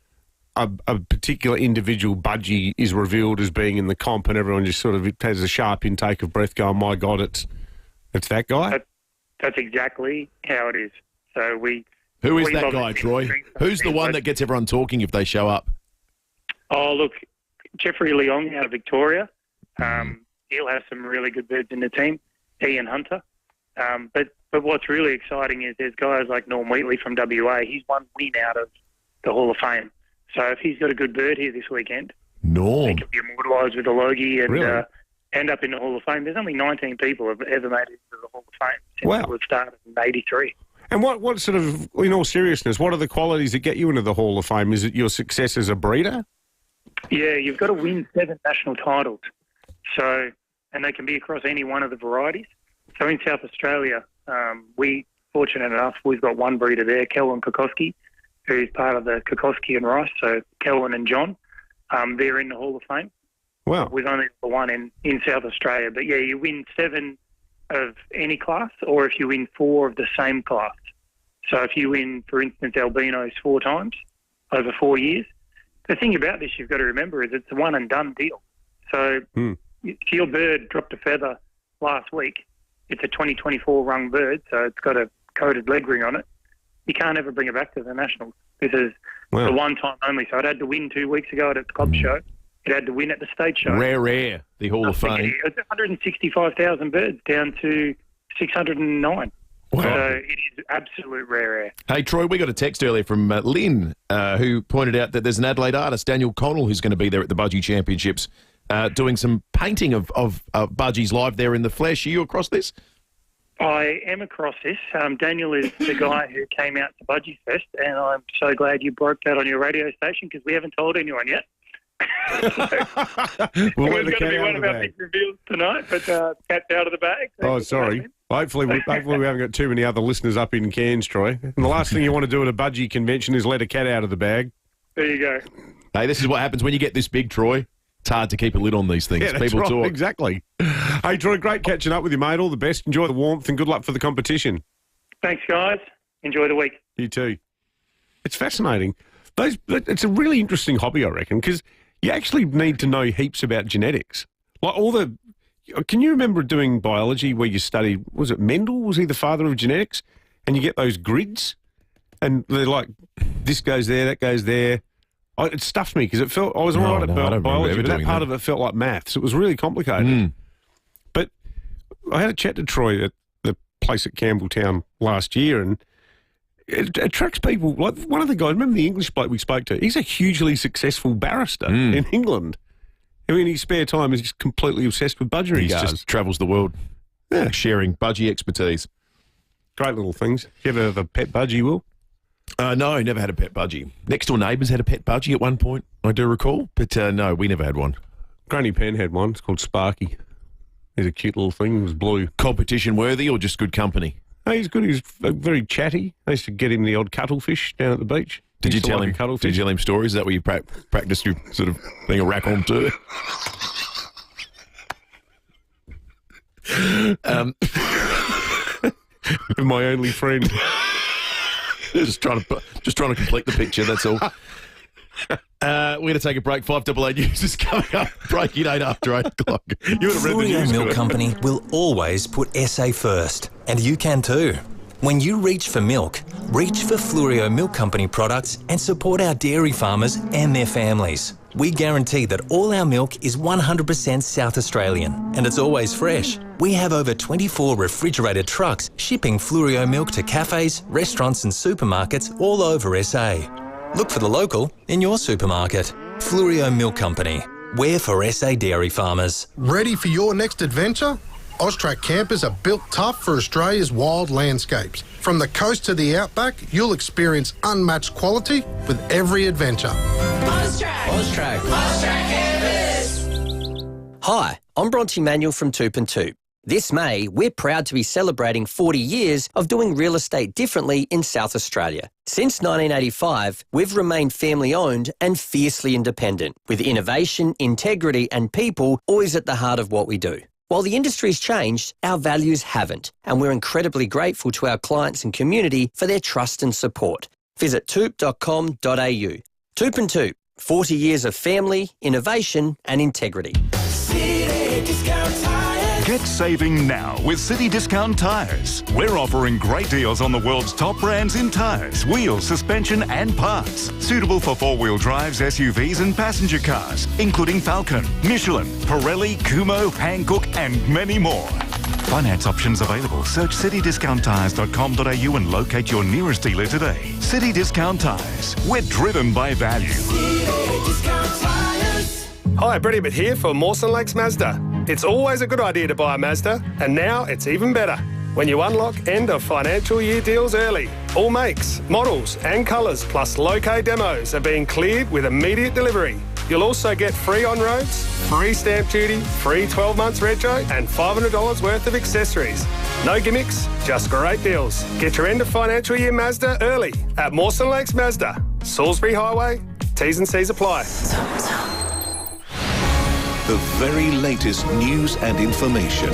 a particular individual budgie is revealed as being in the comp and everyone just sort of has a sharp intake of breath going, my God, it's that guy? That's exactly how it is. So Who is that guy, Troy? Who's the one that gets everyone talking if they show up? Oh, look, Jeffrey Leong out of Victoria. He'll have some really good birds in the team. Ian Hunter. But what's really exciting is there's guys like Norm Wheatley from WA. He's one win out of the Hall of Fame. So if he's got a good bird here this weekend, Norm, he could be immortalised with a Logie and Really? End up in the Hall of Fame. There's only 19 people have ever made it into the Hall of Fame since Wow. it was started in '83. And what sort of, in all seriousness, what are the qualities that get you into the Hall of Fame? Is it your success as a breeder? Yeah, you've got to win 7 national titles. So, and they can be across any one of the varieties. So in South Australia, fortunate enough, we've got one breeder there, Kelvin Kokoski, who's part of the Kokoski and Rice. So Kelvin and John, they're in the Hall of Fame. Wow. We've only got one in South Australia. But yeah, you win 7 of any class, or if you win 4 of the same class. So if you win, for instance, albinos 4 times over 4 years, the thing about this you've got to remember is it's a one and done deal. So if your bird dropped a feather last week, it's a 2024 rung bird, so it's got a coated leg ring on it. You can't ever bring it back to the Nationals. This is the one time only. So it had to win 2 weeks ago at its club show. It had to win at the state show. Rare, the Hall of Fame. It's 165,000 birds down to 609. Wow. So it is absolute rare. Hey, Troy, we got a text earlier from Lynn who pointed out that there's an Adelaide artist, Daniel Connell, who's going to be there at the Budgie Championships doing some painting of budgies live there in the flesh. Are you across this? I am across this. Daniel is the guy who came out to Budgie Fest, and I'm so glad you broke that on your radio station because we haven't told anyone yet. We'll it's going to be one of our big reveals tonight, but cat's out of the bag. Oh, sorry. Hopefully we haven't got too many other listeners up in Cairns, Troy. And the last thing you want to do at a budgie convention is let a cat out of the bag. There you go. Hey, this is what happens when you get this big, Troy. It's hard to keep a lid on these things. Yeah, that's People right, talk. Exactly. Hey, Troy, great catching up with you, mate. All the best. Enjoy the warmth and good luck for the competition. Thanks, guys. Enjoy the week. You too. It's fascinating. It's a really interesting hobby, I reckon, because you actually need to know heaps about genetics. Like can you remember doing biology where you studied, was it Mendel? Was he the father of genetics? And you get those grids and they're like, this goes there, that goes there. It stuffed me because it felt, I was all right at biology, but that part of it felt like maths. It was really complicated. But I had a chat to Troy at the place at Campbelltown last year, and it attracts people. Like one of the guys, remember the English bloke we spoke to? He's a hugely successful barrister in England. I mean, in his spare time, he's just completely obsessed with budgie. He just travels the world, sharing budgie expertise. Great little things. You ever have a pet budgie, Will? No, never had a pet budgie. Next door neighbours had a pet budgie at one point, I do recall, but no, we never had one. Granny Penn had one. It's called Sparky. He's a cute little thing. It was blue. Competition worthy or just good company? No, he's good. He's very chatty. I used to get him the odd cuttlefish down at the beach. Did you tell him stories? Is that where you practiced your sort of being a raconteur? My only friend. Just trying to complete the picture, that's all. We're going to take a break. 5AA News is coming up. Breaking 8 after 8 o'clock. You would have read the news. FIVEAA Milk Company will always put SA first, and you can too. When you reach for milk, reach for FIVEAA Milk Company products and support our dairy farmers and their families. We guarantee that all our milk is 100% South Australian and it's always fresh. We have over 24 refrigerated trucks shipping FIVEAA milk to cafes, restaurants and supermarkets all over SA. Look for the local in your supermarket. FIVEAA Milk Company. We're for SA dairy farmers. Ready for your next adventure? Austrac campers are built tough for Australia's wild landscapes. From the coast to the outback, you'll experience unmatched quality with every adventure. Austrac campers. Hi, I'm Bronte Manuel from Toop and Toop. This May, we're proud to be celebrating 40 years of doing real estate differently in South Australia. Since 1985, we've remained family-owned and fiercely independent, with innovation, integrity and people always at the heart of what we do. While the industry's changed, our values haven't, and we're incredibly grateful to our clients and community for their trust and support. Visit toop.com.au. Toop and Toop, 40 years of family, innovation and integrity. City Discount Tires. Get saving now with City Discount Tires. We're offering great deals on the world's top brands in tyres, wheels, suspension and parts. Suitable for four-wheel drives, SUVs and passenger cars, including Falcon, Michelin, Pirelli, Kumho, Hankook and many more. Finance options available. Search citydiscounttires.com.au and locate your nearest dealer today. City Discount Tires. We're driven by value. City Discount Tires. Hi, Brett Ibbott here for Mawson Lakes Mazda. It's always a good idea to buy a Mazda, and now it's even better when you unlock end of financial year deals early. All makes, models and colours plus low-K demos are being cleared with immediate delivery. You'll also get free on-roads, free stamp duty, free 12 months retro and $500 worth of accessories. No gimmicks, just great deals. Get your end of financial year Mazda early at Mawson Lakes Mazda, Salisbury Highway. T's and C's apply. The very latest news and information.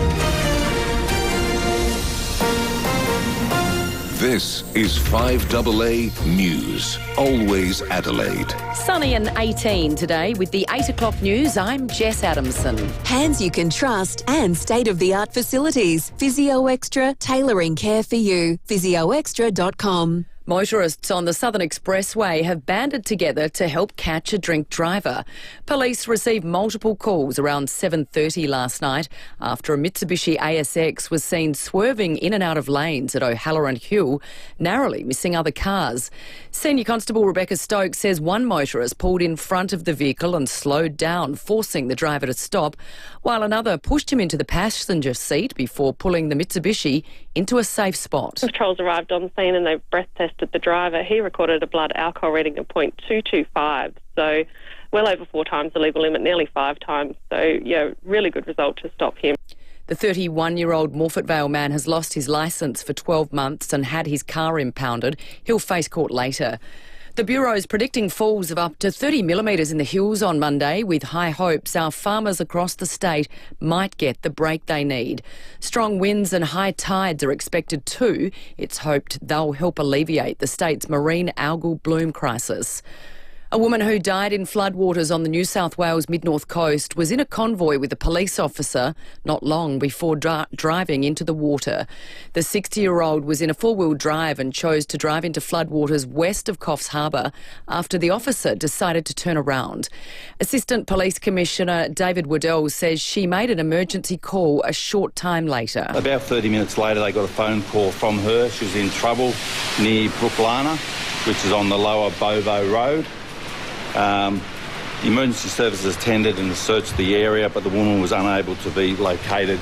This is 5AA News. Always Adelaide. Sunny and 18 today with the 8 o'clock news. I'm Jess Adamson. Hands you can trust and state-of-the-art facilities. Physio Extra, tailoring care for you. PhysioExtra.com. Motorists on the Southern Expressway have banded together to help catch a drink driver. Police received multiple calls around 7:30 last night after a Mitsubishi ASX was seen swerving in and out of lanes at O'Halloran Hill, narrowly missing other cars. Senior Constable Rebecca Stokes says one motorist pulled in front of the vehicle and slowed down, forcing the driver to stop, while another pushed him into the passenger seat before pulling the Mitsubishi into a safe spot. Patrols arrived on scene and they breath tested the driver. He recorded a blood alcohol reading of 0.225, so well over 4 times the legal limit, nearly 5 times. So, yeah, really good result to stop him. The 31-year-old Morphett Vale man has lost his licence for 12 months and had his car impounded. He'll face court later. The Bureau is predicting falls of up to 30 millimetres in the hills on Monday, with high hopes our farmers across the state might get the break they need. Strong winds and high tides are expected too. It's hoped they'll help alleviate the state's marine algal bloom crisis. A woman who died in floodwaters on the New South Wales mid-north coast was in a convoy with a police officer not long before driving into the water. The 60-year-old was in a four-wheel drive and chose to drive into floodwaters west of Coffs Harbour after the officer decided to turn around. Assistant Police Commissioner David Waddell says she made an emergency call a short time later. About 30 minutes later, they got a phone call from her. She was in trouble near Brooklana, which is on the lower Bovo Road. Emergency services attended and searched the area, but the woman was unable to be located.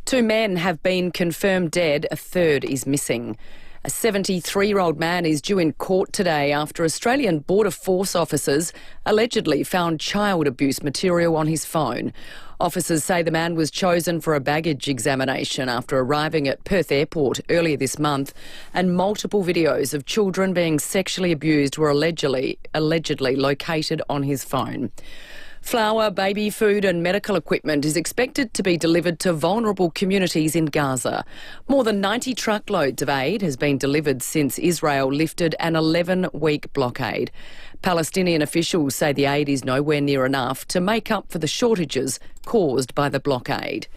2 men have been confirmed dead. A third is missing. A 73-year-old man is due in court today after Australian Border Force officers allegedly found child abuse material on his phone. Officers say the man was chosen for a baggage examination after arriving at Perth Airport earlier this month, and multiple videos of children being sexually abused were allegedly located on his phone. Flour, baby food and medical equipment is expected to be delivered to vulnerable communities in Gaza. More than 90 truckloads of aid has been delivered since Israel lifted an 11-week blockade. Palestinian officials say the aid is nowhere near enough to make up for the shortages caused by the blockade.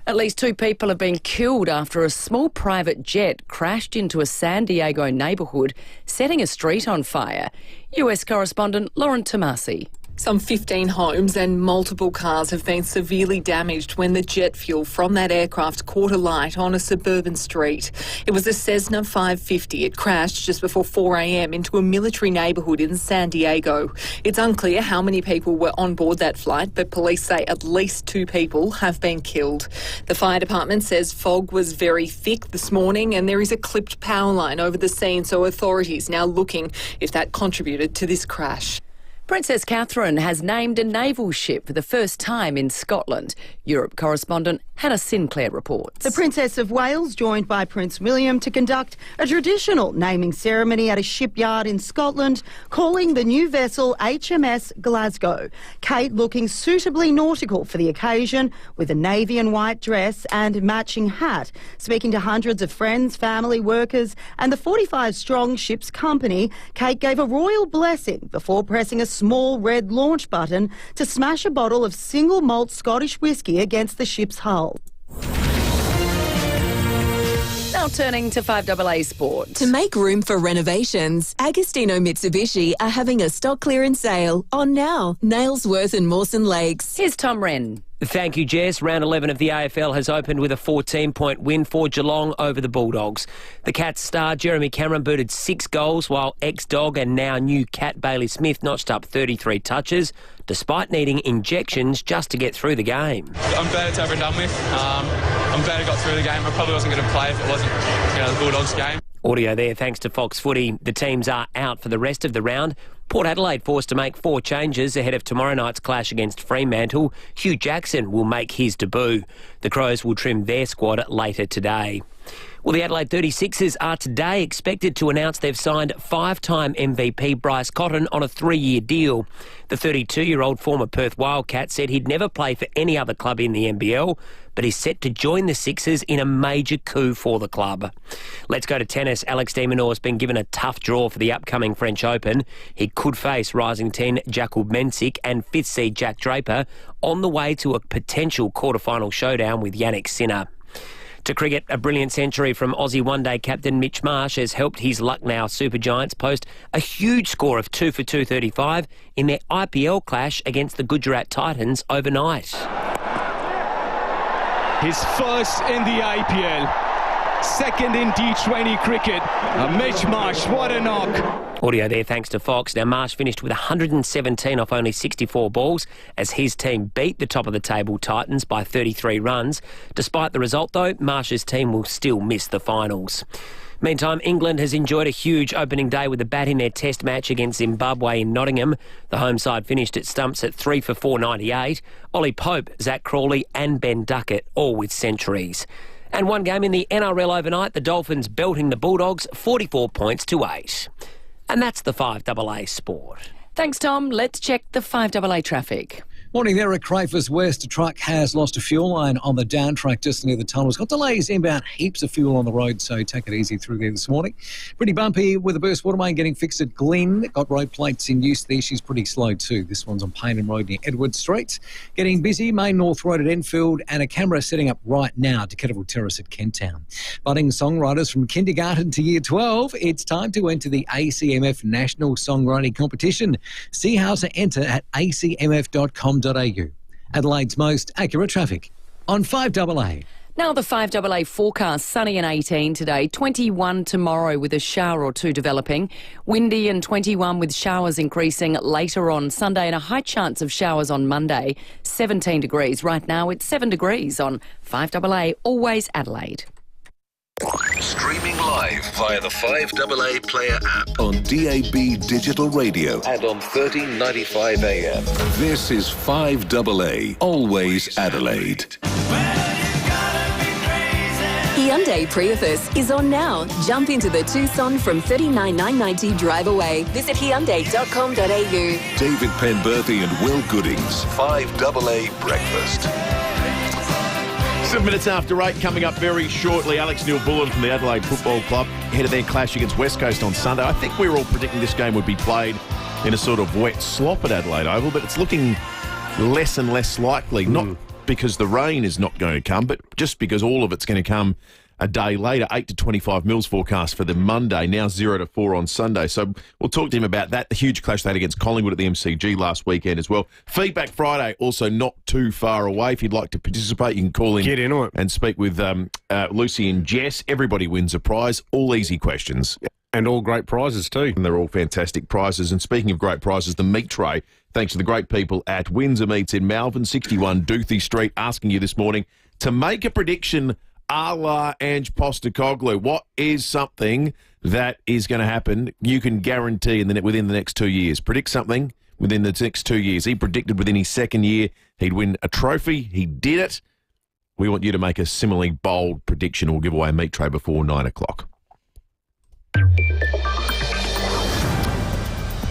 At least 2 people have been killed after a small private jet crashed into a San Diego neighbourhood, setting a street on fire. US correspondent Lauren Tomasi. Some 15 homes and multiple cars have been severely damaged when the jet fuel from that aircraft caught alight on a suburban street. It was a Cessna 550. It crashed just before 4 a.m. into a military neighbourhood in San Diego. It's unclear how many people were on board that flight, but police say at least 2 people have been killed. The fire department says fog was very thick this morning and there is a clipped power line over the scene, so authorities now looking if that contributed to this crash. Princess Catherine has named a naval ship for the first time in Scotland. Europe correspondent Hannah Sinclair reports. The Princess of Wales joined by Prince William to conduct a traditional naming ceremony at a shipyard in Scotland, calling the new vessel HMS Glasgow. Kate looking suitably nautical for the occasion with a navy and white dress and matching hat, speaking to hundreds of friends, family, workers and the 45-strong ship's company. Kate gave a royal blessing before pressing a small red launch button to smash a bottle of single malt Scottish whisky against the ship's hull. Now turning to 5AA Sport. To make room for renovations, Agostino Mitsubishi are having a stock clearance sale on now. Nailsworth and Mawson Lakes. Here's Tom Wren. Thank you, Jess. Round 11 of the AFL has opened with a 14-point win for Geelong over the Bulldogs. The Cats star Jeremy Cameron booted 6 goals, while ex-Dog and now new Cat Bailey Smith notched up 33 touches, despite needing injections just to get through the game. I'm glad it's over and done with. I'm glad I got through the game. I probably wasn't going to play if it wasn't, the Bulldogs game. Audio there thanks to Fox Footy. The teams are out for the rest of the round. Port Adelaide forced to make 4 changes ahead of tomorrow night's clash against Fremantle. Hugh Jackson will make his debut. The Crows will trim their squad later today. Well, the Adelaide 36ers are today expected to announce they've signed 5-time MVP Bryce Cotton on a 3-year deal. The 32-year-old former Perth Wildcat said he'd never play for any other club in the NBL, but is set to join the Sixers in a major coup for the club. Let's go to tennis. Alex de Minaur has been given a tough draw for the upcoming French Open. He could face rising 10 Jakub Mensik and 5th seed Jack Draper on the way to a potential quarter-final showdown with Yannick Sinner. To cricket, a brilliant century from Aussie one-day captain Mitch Marsh has helped his Lucknow Super Giants post a huge score of 2 for 235 in their IPL clash against the Gujarat Titans overnight. His first in the IPL, second in T20 cricket. Mitch Marsh, what a knock. Audio there thanks to Fox. Now, Marsh finished with 117 off only 64 balls as his team beat the top-of-the-table Titans by 33 runs. Despite the result, though, Marsh's team will still miss the finals. Meantime, England has enjoyed a huge opening day with a bat in their test match against Zimbabwe in Nottingham. The home side finished its stumps at 3 for 498. Ollie Pope, Zach Crawley and Ben Duckett, all with centuries. And one game in the NRL overnight, the Dolphins belting the Bulldogs 44 points to 8. And that's the 5AA Sport. Thanks, Tom. Let's check the 5AA traffic. Morning there at Crafers West. A truck has lost a fuel line on the down track just near the tunnels. Got delays inbound, heaps of fuel on the road, so take it easy through there this morning. Pretty bumpy with a burst water main getting fixed at Glynn. Got road plates in use there. She's pretty slow too. This one's on Payne Road near Edward Street. Getting busy, Main North Road at Enfield, and a camera setting up right now to Kettleville Terrace at Kenttown. Budding songwriters from kindergarten to year 12, it's time to enter the ACMF National Songwriting Competition. See how to enter at acmf.com.au. Adelaide's most accurate traffic on 5AA. Now the 5AA forecast, sunny and 18 today, 21 tomorrow with a shower or two developing, windy and 21 with showers increasing later on Sunday and a high chance of showers on Monday, 17 degrees. Right now it's 7 degrees on 5AA, always Adelaide. Streaming live via the 5AA Player app on DAB Digital Radio and on 1395 AM. This is 5AA, always Adelaide. Hyundai Prius is on now. Jump into the Tucson from $39,990 drive away. Visit Hyundai.com.au. David Penberthy and Will Goodings, 5AA Breakfast. 7 minutes after 8, coming up very shortly. Alex Neil-Bullen from the Adelaide Football Club ahead of their clash against West Coast on Sunday. I think we were all predicting this game would be played in a sort of wet slop at Adelaide Oval, but it's looking less and less likely. Not because the rain is not going to come, but just because all of it's going to come a day later. 8 to 25 mils forecast for the Monday, now 0 to 4 on Sunday. So we'll talk to him about that. The huge clash they had against Collingwood at the MCG last weekend as well. Feedback Friday, also not too far away. If you'd like to participate, you can call in, get into it, and speak with Lucy and Jess. Everybody wins a prize. All easy questions. And all great prizes too. And they're all fantastic prizes. And speaking of great prizes, the meat tray, thanks to the great people at Windsor Meats in Malvern, 61 Doothie Street, asking you this morning to make a prediction a la Ange Postecoglou. What is something that is going to happen you can guarantee within the next 2 years? Predict something within the next 2 years. He predicted within his second year he'd win a trophy. He did it. We want you to make a similarly bold prediction. We'll give away a meat tray before 9 o'clock.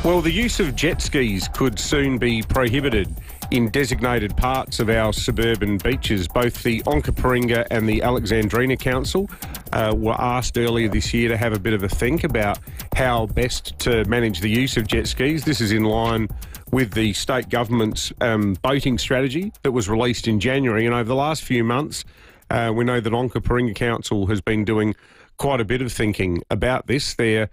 Well, the use of jet skis could soon be prohibited in designated parts of our suburban beaches. Both the Onkaparinga and the Alexandrina Council were asked earlier this year to have a bit of a think about how best to manage the use of jet skis. This is in line with the state government's boating strategy that was released in January. And over the last few months, we know that Onkaparinga Council has been doing quite a bit of thinking about this. They're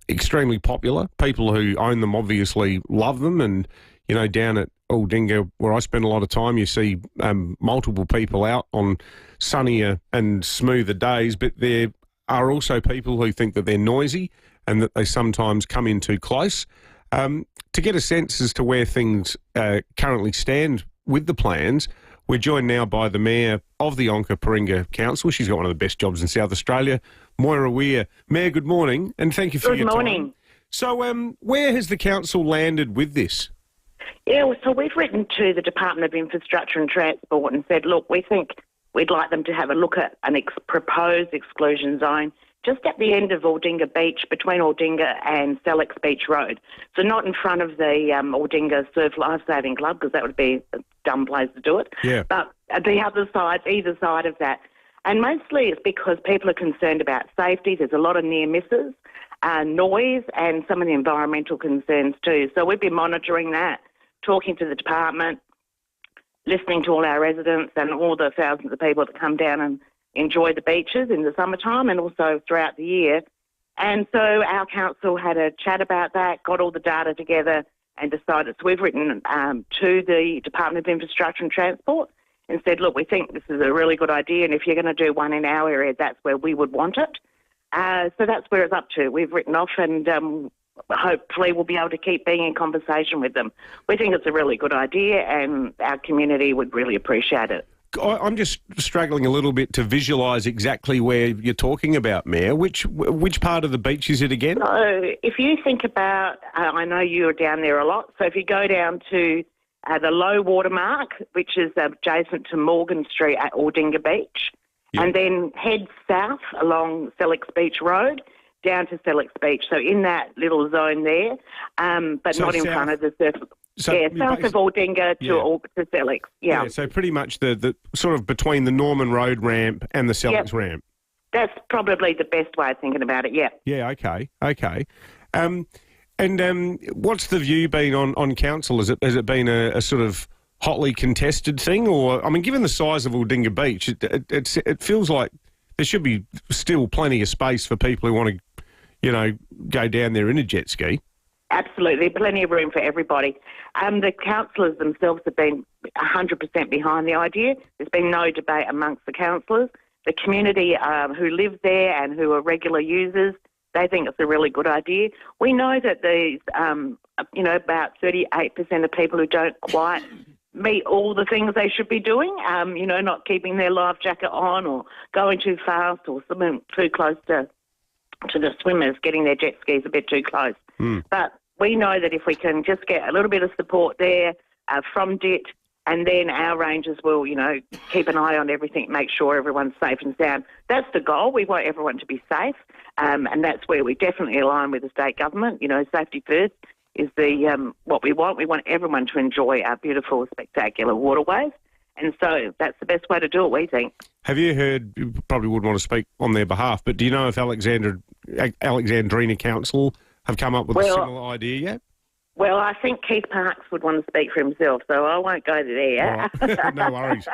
extremely popular. People who own them obviously love them, and you know, down at Aldinga, where I spend a lot of time, you see multiple people out on sunnier and smoother days, but there are also people who think that they're noisy and that they sometimes come in too close. To get a sense as to where things currently stand with the plans, we're joined now by the Mayor of the Onkaparinga Council. She's got one of the best jobs in South Australia, Moira Weir. Mayor, good morning, and thank you for your time. Good morning. So where has the council landed with this? Yeah, so we've written to the Department of Infrastructure and Transport and said, look, we think we'd like them to have a look at an proposed exclusion zone just at the end of Aldinga Beach, between Aldinga and Sellex Beach Road. So not in front of the Aldinga Surf Lifesaving Club, because that would be a dumb place to do it. Yeah. But at the other side, either side of that. And mostly it's because people are concerned about safety. There's a lot of near misses, noise, and some of the environmental concerns too. So we've been monitoring that, talking to the department, listening to all our residents and all the thousands of people that come down and enjoy the beaches in the summertime and also throughout the year. And so our council had a chat about that, got all the data together and decided. So we've written to the Department of Infrastructure and Transport and said, look, we think this is a really good idea, and if you're going to do one in our area, that's where we would want it. So that's where it's up to. We've written off and hopefully we'll be able to keep being in conversation with them. We think it's a really good idea and our community would really appreciate it. I'm just struggling a little bit to visualise exactly where you're talking about, Mayor. Which part of the beach is it again? So if you think about, I know you're down there a lot, so if you go down to the low water mark, which is adjacent to Morgan Street at Aldinga Beach, and then head south along Sellex Beach Road down to Sellex Beach. So in that little zone there, but So not in south- front of the surf. So yeah, south of Aldinga to Sellex. Yeah. So pretty much the sort of between the Norman Road ramp and the Sellex ramp. That's probably the best way of thinking about it, yeah. Yeah, okay. What's the view been on council? Has it been a sort of hotly contested thing? Or, I mean, given the size of Aldinga Beach, it feels like there should be still plenty of space for people who want to, go down there in a jet ski. Absolutely, plenty of room for everybody. The councillors themselves have been 100% behind the idea. There's been no debate amongst the councillors. The community who live there and who are regular users, they think it's a really good idea. We know that there's, about 38% of people who don't quite meet all the things they should be doing, not keeping their life jacket on or going too fast or swimming too close to the swimmers, getting their jet skis a bit too close. But we know that if we can just get a little bit of support there from DIT, and then our rangers will, keep an eye on everything, make sure everyone's safe and sound. That's the goal. We want everyone to be safe, and that's where we definitely align with the state government. Safety first is what we want. We want everyone to enjoy our beautiful, spectacular waterways, and so that's the best way to do it, we think. Have you heard, you probably wouldn't want to speak on their behalf, but do you know if Alexandrina Council have come up with a similar idea yet? Well, I think Keith Parks would want to speak for himself, so I won't go there. Right. No worries.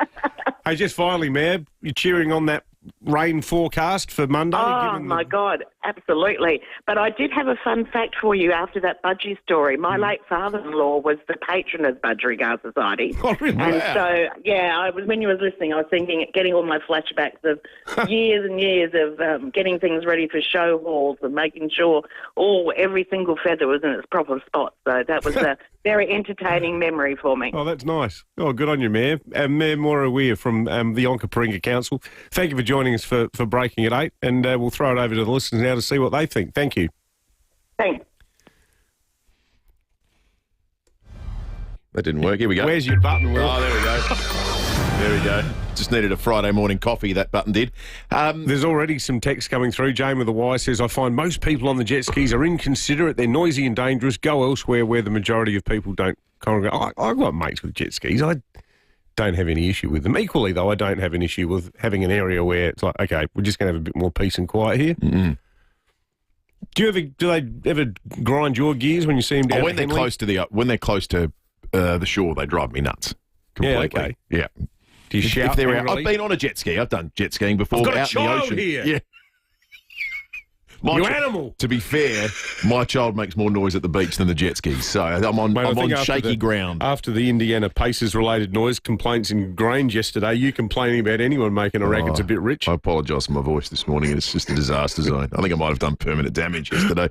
Hey, just finally, Mayor, you're cheering on that rain forecast for Monday? Oh, my God, absolutely. But I did have a fun fact for you after that budgie story. My late father-in-law was the patron of Budgerigar Society. Oh, really? And Wow. so, when you were listening, I was getting all my flashbacks of years and years of getting things ready for show halls and making sure every single feather was in its proper spot. So that was a very entertaining memory for me. Oh, that's nice. Oh, good on you, Mayor. Mayor Maura Weir from the Onkaparinga Council. Thank you for joining us for Breaking at 8, and we'll throw it over to the listeners now to see what they think. Thank you. Thanks. That didn't work. Here we go. Where's your button, Will? Oh, there we go. There we go. Just needed a Friday morning coffee, that button did. There's already some text coming through. Jane with the Y says, I find most people on the jet skis are inconsiderate, they're noisy and dangerous. Go elsewhere where the majority of people don't congregate. I've got mates with jet skis. I don't have any issue with them. Equally, though, I don't have an issue with having an area where it's like, okay, we're just going to have a bit more peace and quiet here. Mm-hmm. Do they ever grind your gears when you see them down? When they're close to the shore, they drive me nuts. Completely. Yeah, okay. Yeah. Do you shout if they're out? angrily? I've been on a jet ski. I've done jet skiing before. I've got a out in the child ocean. here. Yeah. You animal. To be fair, my child makes more noise at the beach than the jet skis, so I'm on shaky ground. After the Indiana Pacers-related noise complaints in Grange yesterday, you complaining about anyone making a racket's a bit rich. I apologise for my voice this morning. It's just a disaster zone. I think I might have done permanent damage yesterday.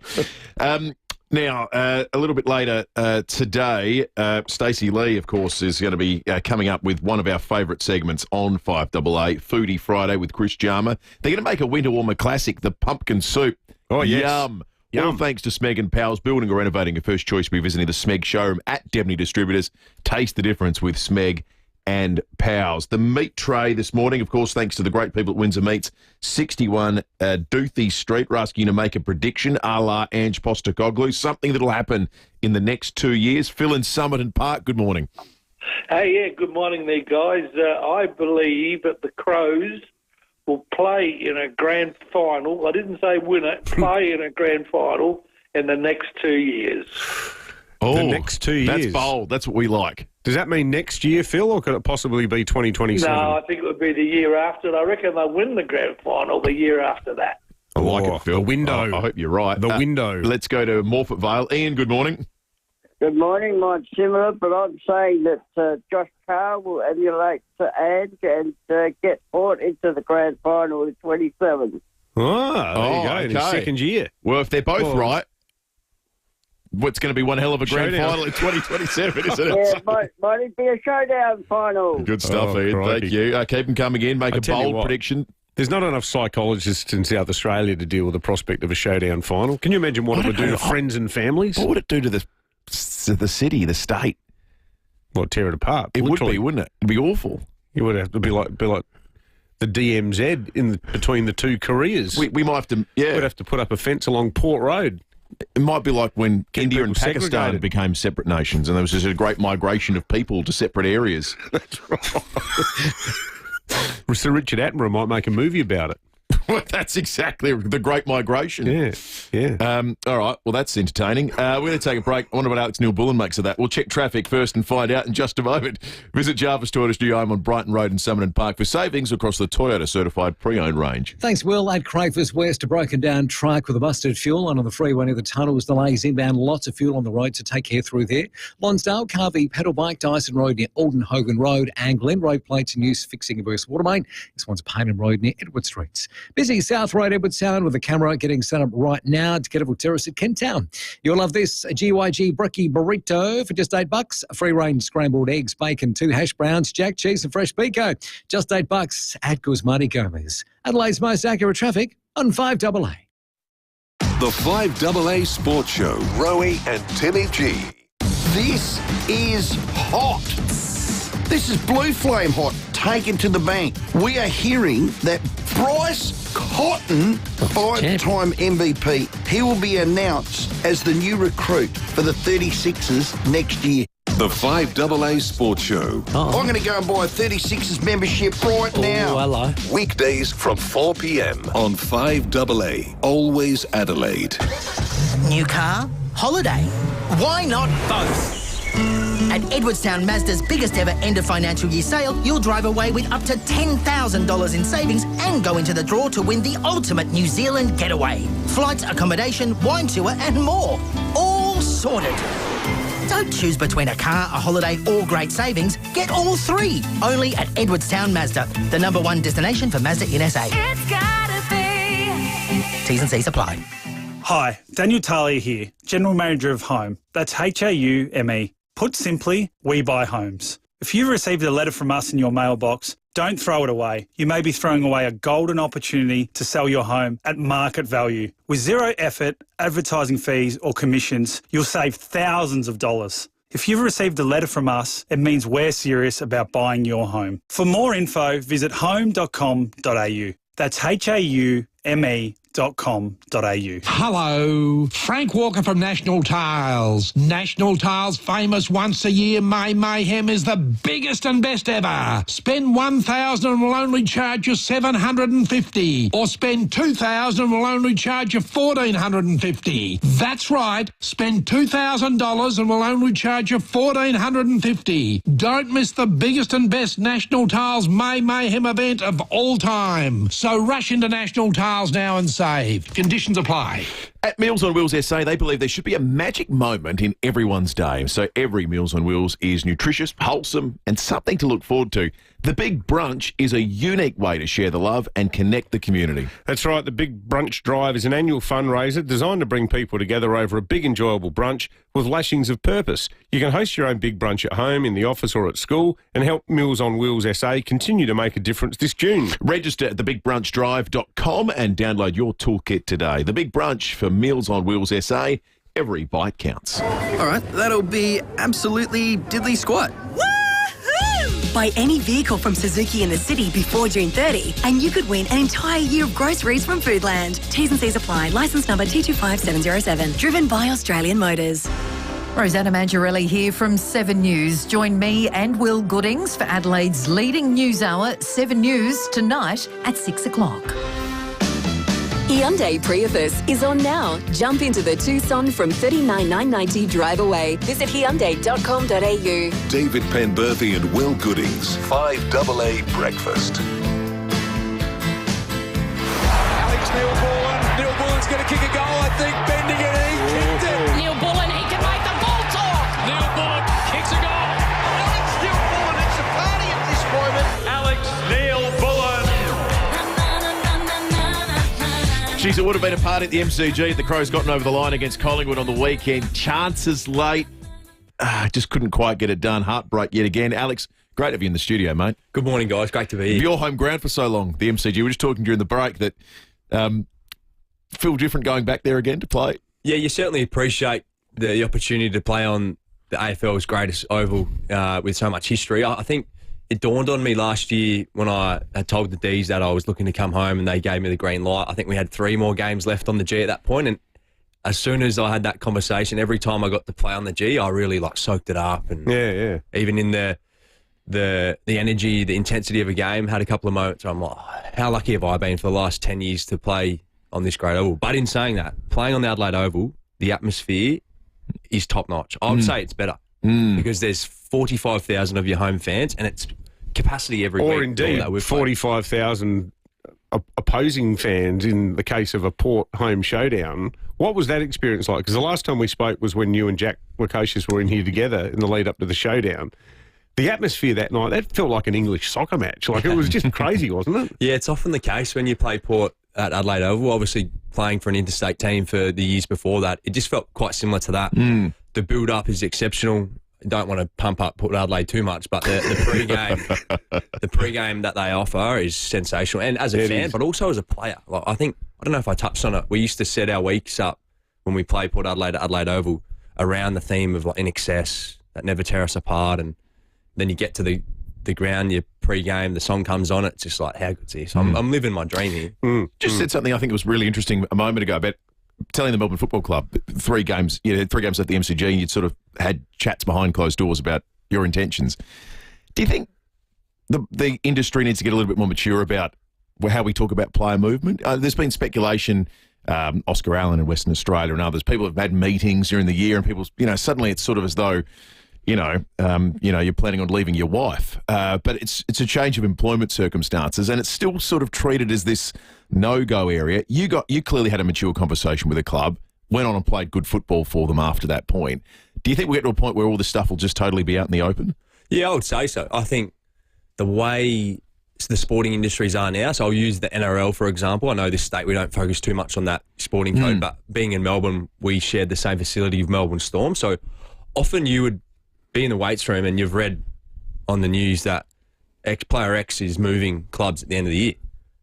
Now, a little bit later today, Stacey Lee, of course, is going to be coming up with one of our favourite segments on 5AA, Foodie Friday with Chris Jarmer. They're going to make a winter warmer classic, the pumpkin soup. Oh, yes. Yum. All thanks to Smeg and Powell's building or renovating. Your first choice will be visiting the Smeg showroom at Debney Distributors. Taste the difference with Smeg and Powers. The meat tray this morning, of course, thanks to the great people at Windsor Meats, 61 Doothie Street. We're asking you to make a prediction, a la Ange Postecoglou, something that'll happen in the next 2 years. Phil in Somerton Park, good morning. Hey, yeah, good morning there, guys. I believe that the Crows will play in a grand final. I didn't say win it, play in a grand final in the next 2 years. Oh, the next 2 years. That's bold. That's what we like. Does that mean next year, Phil, or could it possibly be 2027? No, I think it would be the year after. I reckon they'll win the grand final the year after that. I like it, Phil. The window. I hope you're right. The window. Let's go to Morphett Vale. Ian, good morning. Good morning, mine's similar, but I'm saying that Josh Carr will emulate to Ange and get Port into the grand final in 27. Ah, there you go, in his second year. Well, if they're both right, what's going to be one hell of a grand final in 2027, isn't it? Yeah, might it be a showdown final? Good stuff, Ian. crikey. Thank you. Keep them coming in. Make a bold prediction. There's not enough psychologists in South Australia to deal with the prospect of a showdown final. Can you imagine what it would do to friends and families? What would it do to the city, the state? Well, tear it apart. It literally. would be, wouldn't it? It'd be awful. It would have to be like the DMZ between the two Koreas. We might have to, We'd have to put up a fence along Port Road. It might be like when India and people Pakistan segregated. became separate nations and there was just a great migration of people to separate areas. That's right. Sir Richard Attenborough might make a movie about it. Well, that's exactly the Great Migration. Yeah. All right, well, that's entertaining. We're going to take a break. I wonder what Alex Neil-Bullen makes of that. We'll check traffic first and find out in just a moment. Visit Jarvis Toyota's new home on Brighton Road in Somerton Park for savings across the Toyota certified pre-owned range. Thanks, Will. At Crayfus West, a broken down truck with a busted fuel line on the freeway near the tunnels. Delays inbound, lots of fuel on the road, so take care through there. Lonsdale, Carvey, Pedal Bike, Dyson Road near Alden Hogan Road, and Glen Road plates in use fixing a burst water main. This one's Payman Road near Edward Streets. Busy South Road, Edwardstown, with the camera getting set up right now at Kettleville Terrace at Kent Town. You'll love this, a GYG brekkie burrito for just $8. Free range scrambled eggs, bacon, 2 hash browns, jack cheese and fresh pico. Just $8 at Guzmani Gomez. Adelaide's most accurate traffic on 5AA. The 5AA Sports Show. Rowie and Timmy G. This is hot. This is blue flame hot, taken to the bank. We are hearing that Bryce Cotton, 5-time MVP, he will be announced as the new recruit for the 36ers next year. The 5AA Sports Show. I'm going to go and buy a 36ers membership right now. Hello. Weekdays from 4 p.m. on 5AA. Always Adelaide. New car? Holiday? Why not both? At Edwardstown Mazda's biggest ever end of financial year sale, you'll drive away with up to $10,000 in savings and go into the draw to win the ultimate New Zealand getaway. Flights, accommodation, wine tour and more. All sorted. Don't choose between a car, a holiday or great savings. Get all three. Only at Edwardstown Mazda, the #1 destination for Mazda in SA. It's gotta be. T's and C's apply. Hi, Daniel Talia here, General Manager of Home. That's HAUME. Put simply, we buy homes. If you've received a letter from us in your mailbox, don't throw it away. You may be throwing away a golden opportunity to sell your home at market value. With zero effort, advertising fees or commissions, you'll save thousands of dollars. If you've received a letter from us, it means we're serious about buying your home. For more info, visit home.com.au. That's HAUME.com.au. Hello, Frank Walker from National Tiles. National Tiles' famous once a year May Mayhem is the biggest and best ever. Spend $1,000 and we'll only charge you $750, or spend $2,000 and we'll only charge you $1,450. That's right, spend $2,000 and we'll only charge you $1,450. Don't miss the biggest and best National Tiles May Mayhem event of all time. So rush into National Tiles now and save. Conditions apply. At Meals on Wheels SA, they believe there should be a magic moment in everyone's day. So every Meals on Wheels is nutritious, wholesome, and something to look forward to. The Big Brunch is a unique way to share the love and connect the community. That's right. The Big Brunch Drive is an annual fundraiser designed to bring people together over a big, enjoyable brunch with lashings of purpose. You can host your own big brunch at home, in the office or at school and help Meals on Wheels SA continue to make a difference this June. Register at thebigbrunchdrive.com and download your toolkit today. The Big Brunch for Meals on Wheels SA. Every bite counts. All right, that'll be absolutely diddly squat. Buy any vehicle from Suzuki in the city before June 30 and you could win an entire year of groceries from Foodland. T's and C's apply. Licence number T25707. Driven by Australian Motors. Rosanna Mangiarelli here from 7 News. Join me and Will Goodings for Adelaide's leading news hour, 7 News, tonight at 6 o'clock. Hyundai Prius is on now. Jump into the Tucson from $39,990 drive away. Visit Hyundai.com.au. David Penberthy and Will Goodings, 5AA Breakfast. Alex Neil-Bullen. Neil-Bullen's going to kick a goal, I think, bending it. He kicked it. Neil-Bullen, he can make the ball talk. Neil-Bullen kicks a goal. Alex Neil-Bullen, it's a party at this moment. Alex Neil-Bullen. Jeez, it would have been a party at the MCG. The Crows gotten over the line against Collingwood on the weekend. Chances late. Just couldn't quite get it done. Heartbreak yet again. Alex, great to have you in the studio, mate. Good morning, guys. Great to be here. Your home ground for so long, the MCG. We were just talking during the break that feel different going back there again to play. Yeah, you certainly appreciate the opportunity to play on the AFL's greatest oval with so much history. I think it dawned on me last year when I had told the Ds that I was looking to come home and they gave me the green light. I think we had 3 more games left on the G at that point, and as soon as I had that conversation, every time I got to play on the G, I really soaked it up. And even in the energy, the intensity of a game, had a couple of moments where I'm like, how lucky have I been for the last 10 years to play on this great oval? But in saying that, playing on the Adelaide Oval, the atmosphere is top notch. I would say it's better because there's 45,000 of your home fans and it's capacity every week. Or indeed, 45,000 opposing fans in the case of a Port home showdown. What was that experience like? Because the last time we spoke was when you and Jack Lukosius were in here together in the lead up to the showdown. The atmosphere that night, that felt like an English soccer match. Like, it was just crazy, wasn't it? Yeah, it's often the case when you play Port at Adelaide Oval. Obviously, playing for an interstate team for the years before that, it just felt quite similar to that. The build-up is exceptional. Don't want to pump up Port Adelaide too much, but the pre-game that they offer is sensational. And as a fan, but also as a player. Like, I don't know if I touched on it. We used to set our weeks up when we play Port Adelaide at Adelaide Oval around the theme of in excess, that never tear us apart. And then you get to the ground, your pre-game, the song comes on. It's just like, how good's this? I'm living my dream here. Just said something I think was really interesting a moment ago about telling the Melbourne Football Club 3 games, you had 3 games at the MCG, and you'd sort of had chats behind closed doors about your intentions. Do you think the industry needs to get a little bit more mature about how we talk about player movement? There's been speculation, Oscar Allen in Western Australia and others, people have had meetings during the year and people, suddenly it's sort of as though, you're planning on leaving your wife. But it's a change of employment circumstances and it's still sort of treated as this no-go area. You clearly had a mature conversation with a club, went on and played good football for them after that point. Do you think we get to a point where all this stuff will just totally be out in the open? Yeah, I would say so. I think the way the sporting industries are now, so I'll use the NRL, for example. I know this state, we don't focus too much on that sporting code, but being in Melbourne, we shared the same facility with Melbourne Storm. So often you would be in the weights room and you've read on the news that player X is moving clubs at the end of the year.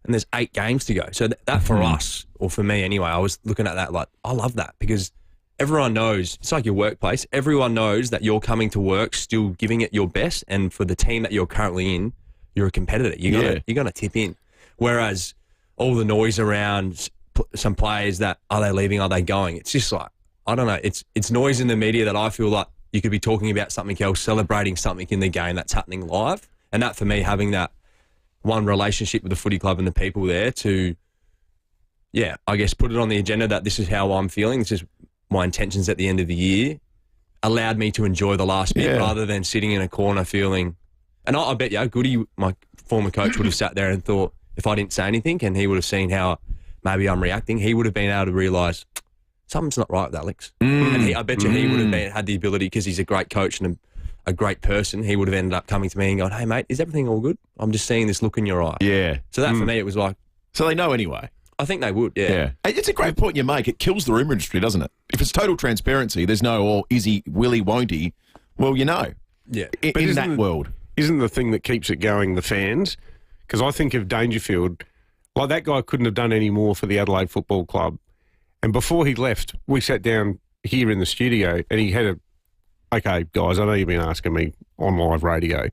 And there's 8 games to go. So that for us, or for me anyway, I was looking at that like, I love that because everyone knows, it's like your workplace, everyone knows that you're coming to work still giving it your best, and for the team that you're currently in, you're a competitor. You're gonna tip in. Whereas all the noise around some players that, are they leaving, are they going? It's just like, I don't know, it's noise in the media that I feel like you could be talking about something else, celebrating something in the game that's happening live. And that, for me, having that one relationship with the footy club and the people there to, I guess put it on the agenda that this is how I'm feeling, this is my intentions at the end of the year, allowed me to enjoy the last bit rather than sitting in a corner feeling. And I bet you, Goody, my former coach, would have sat there and thought, if I didn't say anything and he would have seen how maybe I'm reacting, he would have been able to realise something's not right with Alex. And I bet you he would have had the ability, because he's a great coach and a great person, he would have ended up coming to me and going, hey, mate, is everything all good? I'm just seeing this look in your eye. Yeah. So that for me, it was like... So they know anyway? I think they would, yeah. It's a great point you make. It kills the rumour industry, doesn't it? If it's total transparency, there's no, is he, will he, won't he? Well, you know. Yeah. In that world. Isn't the thing that keeps it going the fans? Because I think of Dangerfield, like that guy couldn't have done any more for the Adelaide Football Club. And before he left, we sat down here in the studio and he had okay, guys, I know you've been asking me on live radio,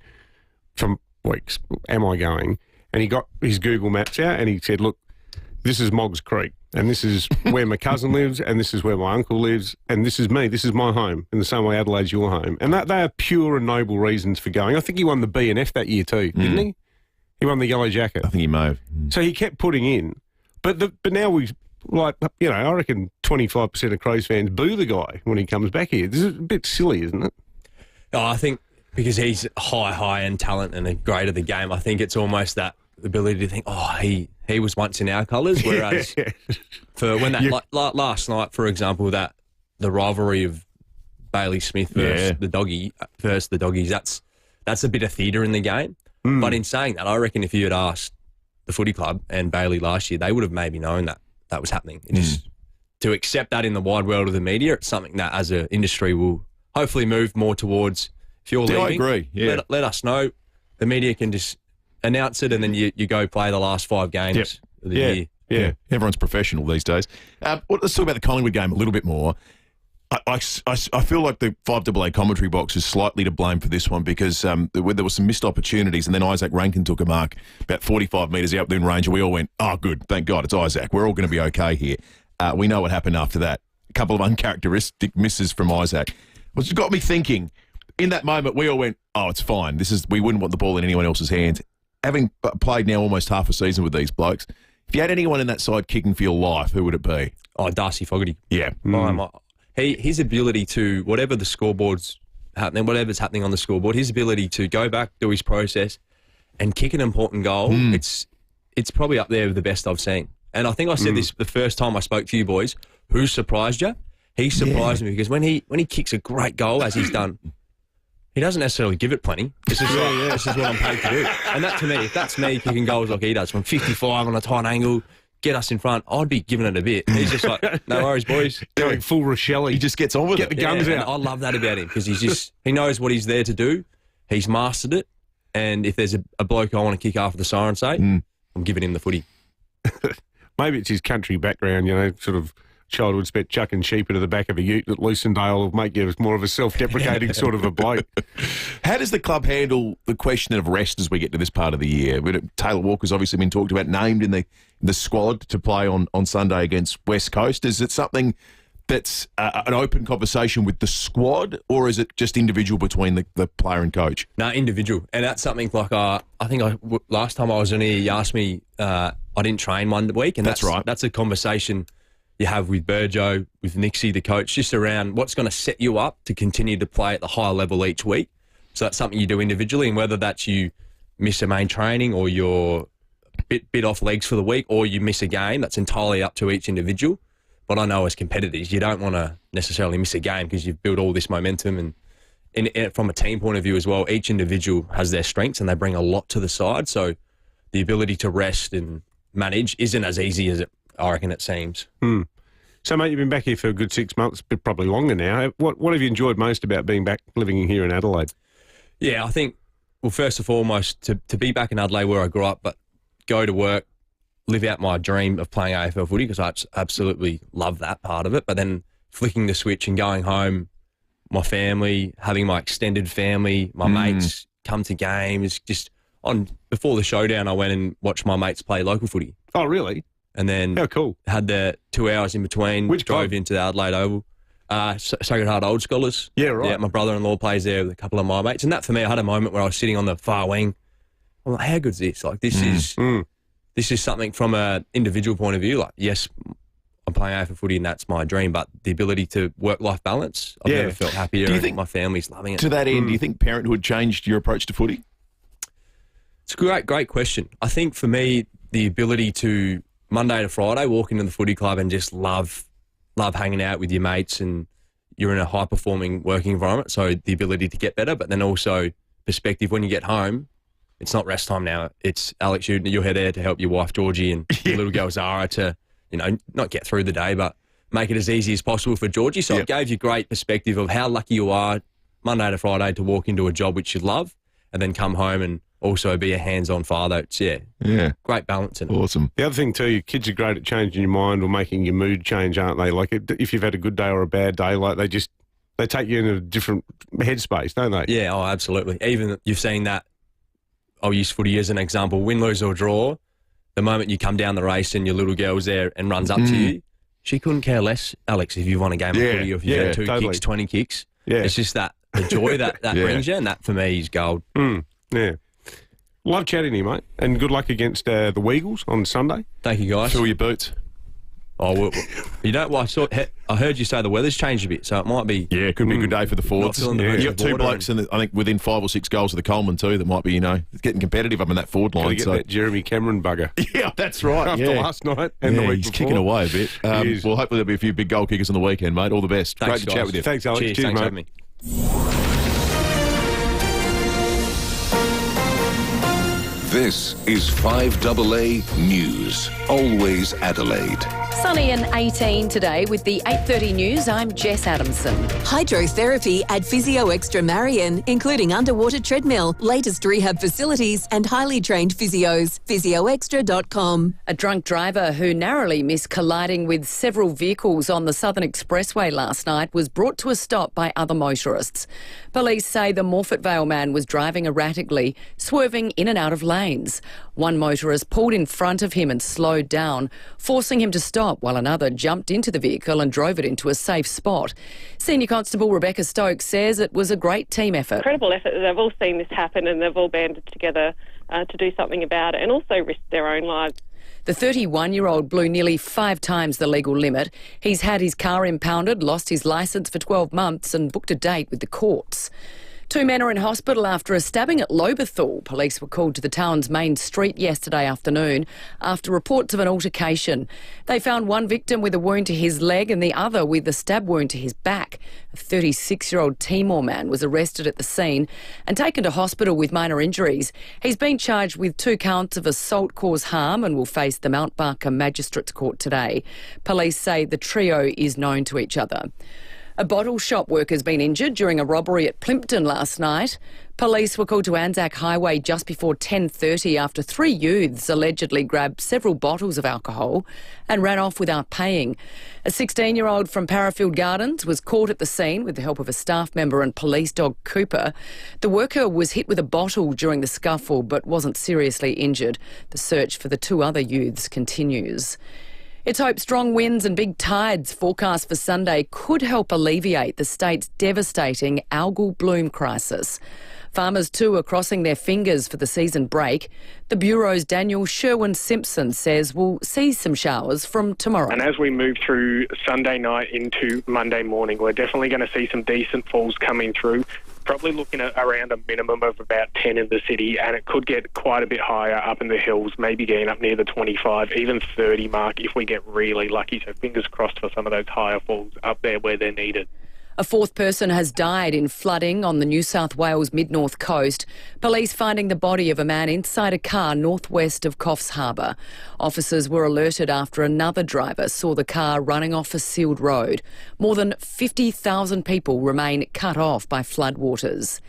from weeks, am I going? And he got his Google Maps out and he said, look, this is Moggs Creek and this is where my cousin lives and this is where my uncle lives and this is me. This is my home in the same way Adelaide's your home. And they are pure and noble reasons for going. I think he won the B&F that year too, didn't he? He won the Yellow Jacket. I think he may have. So he kept putting in. But now I reckon 25% of Crows fans boo the guy when he comes back here. This is a bit silly, isn't it? Oh, I think because he's high-end talent and a great of the game, I think it's almost that ability to think, he was once in our colours, whereas for when that last night, for example, that the rivalry of Bailey Smith versus the doggies, that's a bit of theatre in the game. But in saying that, I reckon if you had asked the footy club and Bailey last year, they would have maybe known that was happening. Just to accept that in the wide world of the media, it's something that as an industry will hopefully move more towards. If you're leaving, I agree. Yeah. Let us know. The media can just announce it and then you go play the last 5 games of the year. Yeah, everyone's professional these days. Let's talk about the Collingwood game a little bit more. I feel like the 5AA commentary box is slightly to blame for this one because there were some missed opportunities and then Isaac Rankin took a mark about 45 metres out within range and we all went, oh, good, thank God, it's Isaac. We're all going to be okay here. We know what happened after that. A couple of uncharacteristic misses from Isaac. Which got me thinking, in that moment, we all went, oh, it's fine. We wouldn't want the ball in anyone else's hands. Having played now almost half a season with these blokes, if you had anyone in that side kicking for your life, who would it be? Oh, Darcy Fogarty. Yeah. His ability to, whatever's happening on the scoreboard, his ability to go back, do his process, and kick an important goal, it's probably up there with the best I've seen. And I think I said this the first time I spoke to you boys. Who surprised you? He surprised me because when he kicks a great goal, as he's done, he doesn't necessarily give it plenty. It's just this is what I'm paid to do. And that to me, if that's me kicking goals like he does from 55 on a tight angle, get us in front, I'd be giving it a bit. He's just like, no worries, boys. Going full Rochelle. He just gets on with it. Get the guns out. I love that about him because he knows what he's there to do. He's mastered it. And if there's a bloke I want to kick after the siren say, I'm giving him the footy. Maybe it's his country background, sort of childhood spent chucking sheep into the back of a ute at Lucendale will make you more of a self-deprecating sort of a bloke. How does the club handle the question of rest as we get to this part of the year? Taylor Walker's obviously been talked about, named in the squad to play on Sunday against West Coast. Is it something that's an open conversation with the squad, or is it just individual between the player and coach? No, individual. And that's something like, last time I was in here, you asked me, I didn't train one week. And that's right. That's a conversation you have with Burjo, with Nixie, the coach, just around what's going to set you up to continue to play at the higher level each week. So that's something you do individually, and whether that's you miss a main training or you're bit off legs for the week or you miss a game, that's entirely up to each individual. But I know as competitors, you don't want to necessarily miss a game because you've built all this momentum. And from a team point of view as well, each individual has their strengths and they bring a lot to the side. So the ability to rest and manage isn't as easy as I reckon it seems. So, mate, you've been back here for a good 6 months, but probably longer now. What have you enjoyed most about being back living here in Adelaide? Yeah, I think, well, first and foremost, to be back in Adelaide where I grew up, but go to work, live out my dream of playing AFL footy because I absolutely love that part of it. But then flicking the switch and going home, my family, having my extended family, my mates come to games. Just before the showdown, I went and watched my mates play local footy. Oh, really? And then how cool. Had the 2 hours in between. Which drove into the Adelaide Oval. Sacred Heart Old Scholars. Yeah, right. Yeah, my brother-in-law plays there with a couple of my mates. And that for me, I had a moment where I was sitting on the far wing. I'm like, how good's this? Like, this is something from an individual point of view. Like, yes, I'm playing AFL footy and that's my dream, but the ability to work-life balance, I've never felt happier. Do you and think my family's loving it. To that end, do you think parenthood changed your approach to footy? It's a great question. I think for me, the ability to Monday to Friday walk into the footy club and just love hanging out with your mates, and you're in a high-performing working environment, so the ability to get better, but then also perspective when you get home, it's not rest time now. It's Alex, you're there to help your wife Georgie and your little girl Zara to, not get through the day, but make it as easy as possible for Georgie. So it gave you great perspective of how lucky you are Monday to Friday to walk into a job which you love and then come home and also be a hands-on father. It's, great balance. Awesome. The other thing too, your kids are great at changing your mind or making your mood change, aren't they? Like if you've had a good day or a bad day, like they take you in a different headspace, don't they? Yeah, absolutely. Even you've seen that I'll use footy as an example. Win, lose or draw, the moment you come down the race and your little girl's there and runs up to you, she couldn't care less, Alex, if you've won a game of footy or if you've had 2 kicks, 20 kicks. Yeah. It's just that the joy that brings you, and that for me is gold. Yeah. Love chatting to you, mate. And good luck against the Weagles on Sunday. Thank you, guys. Fill your boots. Oh, well, you know, well, I heard you say the weather's changed a bit, so it might be. Yeah, it could be a good day for the forwards. You've got 2 blokes, I think, within 5 or 6 goals of the Coleman too. That might be, getting competitive up in that forward line. Get that Jeremy Cameron bugger. Yeah, that's right. After last night and the week he's before. kicking away a bit. Well, hopefully there'll be a few big goal kickers on the weekend, mate. All the best. Thanks, Great to chat with you. Thanks, Alex. Cheers, thanks for having me. This is 5AA News. Always Adelaide. Sunny and 18 today with the 8:30 news. I'm Jess Adamson. Hydrotherapy at FIVEAA Extra Marion, including underwater treadmill, latest rehab facilities and highly trained physios. physioextra.com. A drunk driver who narrowly missed colliding with several vehicles on the Southern Expressway last night was brought to a stop by other motorists. Police say the Morphett Vale man was driving erratically, swerving in and out of lanes. One motorist pulled in front of him and slowed down, forcing him to stop, while another jumped into the vehicle and drove it into a safe spot. Senior Constable Rebecca Stokes says it was a great team effort. Incredible effort. They've all seen this happen and they've all banded together to do something about it and also risk their own lives. The 31-year-old blew nearly 5 times the legal limit. He's had his car impounded, lost his licence for 12 months and booked a date with the courts. 2 men are in hospital after a stabbing at Lobethal. Police were called to the town's main street yesterday afternoon after reports of an altercation. They found one victim with a wound to his leg and the other with a stab wound to his back. A 36-year-old Timor man was arrested at the scene and taken to hospital with minor injuries. He's been charged with 2 counts of assault cause harm and will face the Mount Barker Magistrates Court today. Police say the trio is known to each other. A bottle shop worker's been injured during a robbery at Plympton last night. Police were called to Anzac Highway just before 10:30 after 3 youths allegedly grabbed several bottles of alcohol and ran off without paying. A 16-year-old from Parafield Gardens was caught at the scene with the help of a staff member and police dog Cooper. The worker was hit with a bottle during the scuffle but wasn't seriously injured. The search for the 2 other youths continues. It's hoped strong winds and big tides forecast for Sunday could help alleviate the state's devastating algal bloom crisis. Farmers too are crossing their fingers for the season break. The Bureau's Daniel Sherwin-Simpson says we'll see some showers from tomorrow. And as we move through Sunday night into Monday morning, we're definitely going to see some decent falls coming through. Probably looking at around a minimum of about 10 in the city, and it could get quite a bit higher up in the hills, maybe getting up near the 25, even 30 mark if we get really lucky. So fingers crossed for some of those higher falls up there where they're needed. A 4th person has died in flooding on the New South Wales mid-north coast. Police finding the body of a man inside a car northwest of Coffs Harbour. Officers were alerted after another driver saw the car running off a sealed road. More than 50,000 people remain cut off by floodwaters.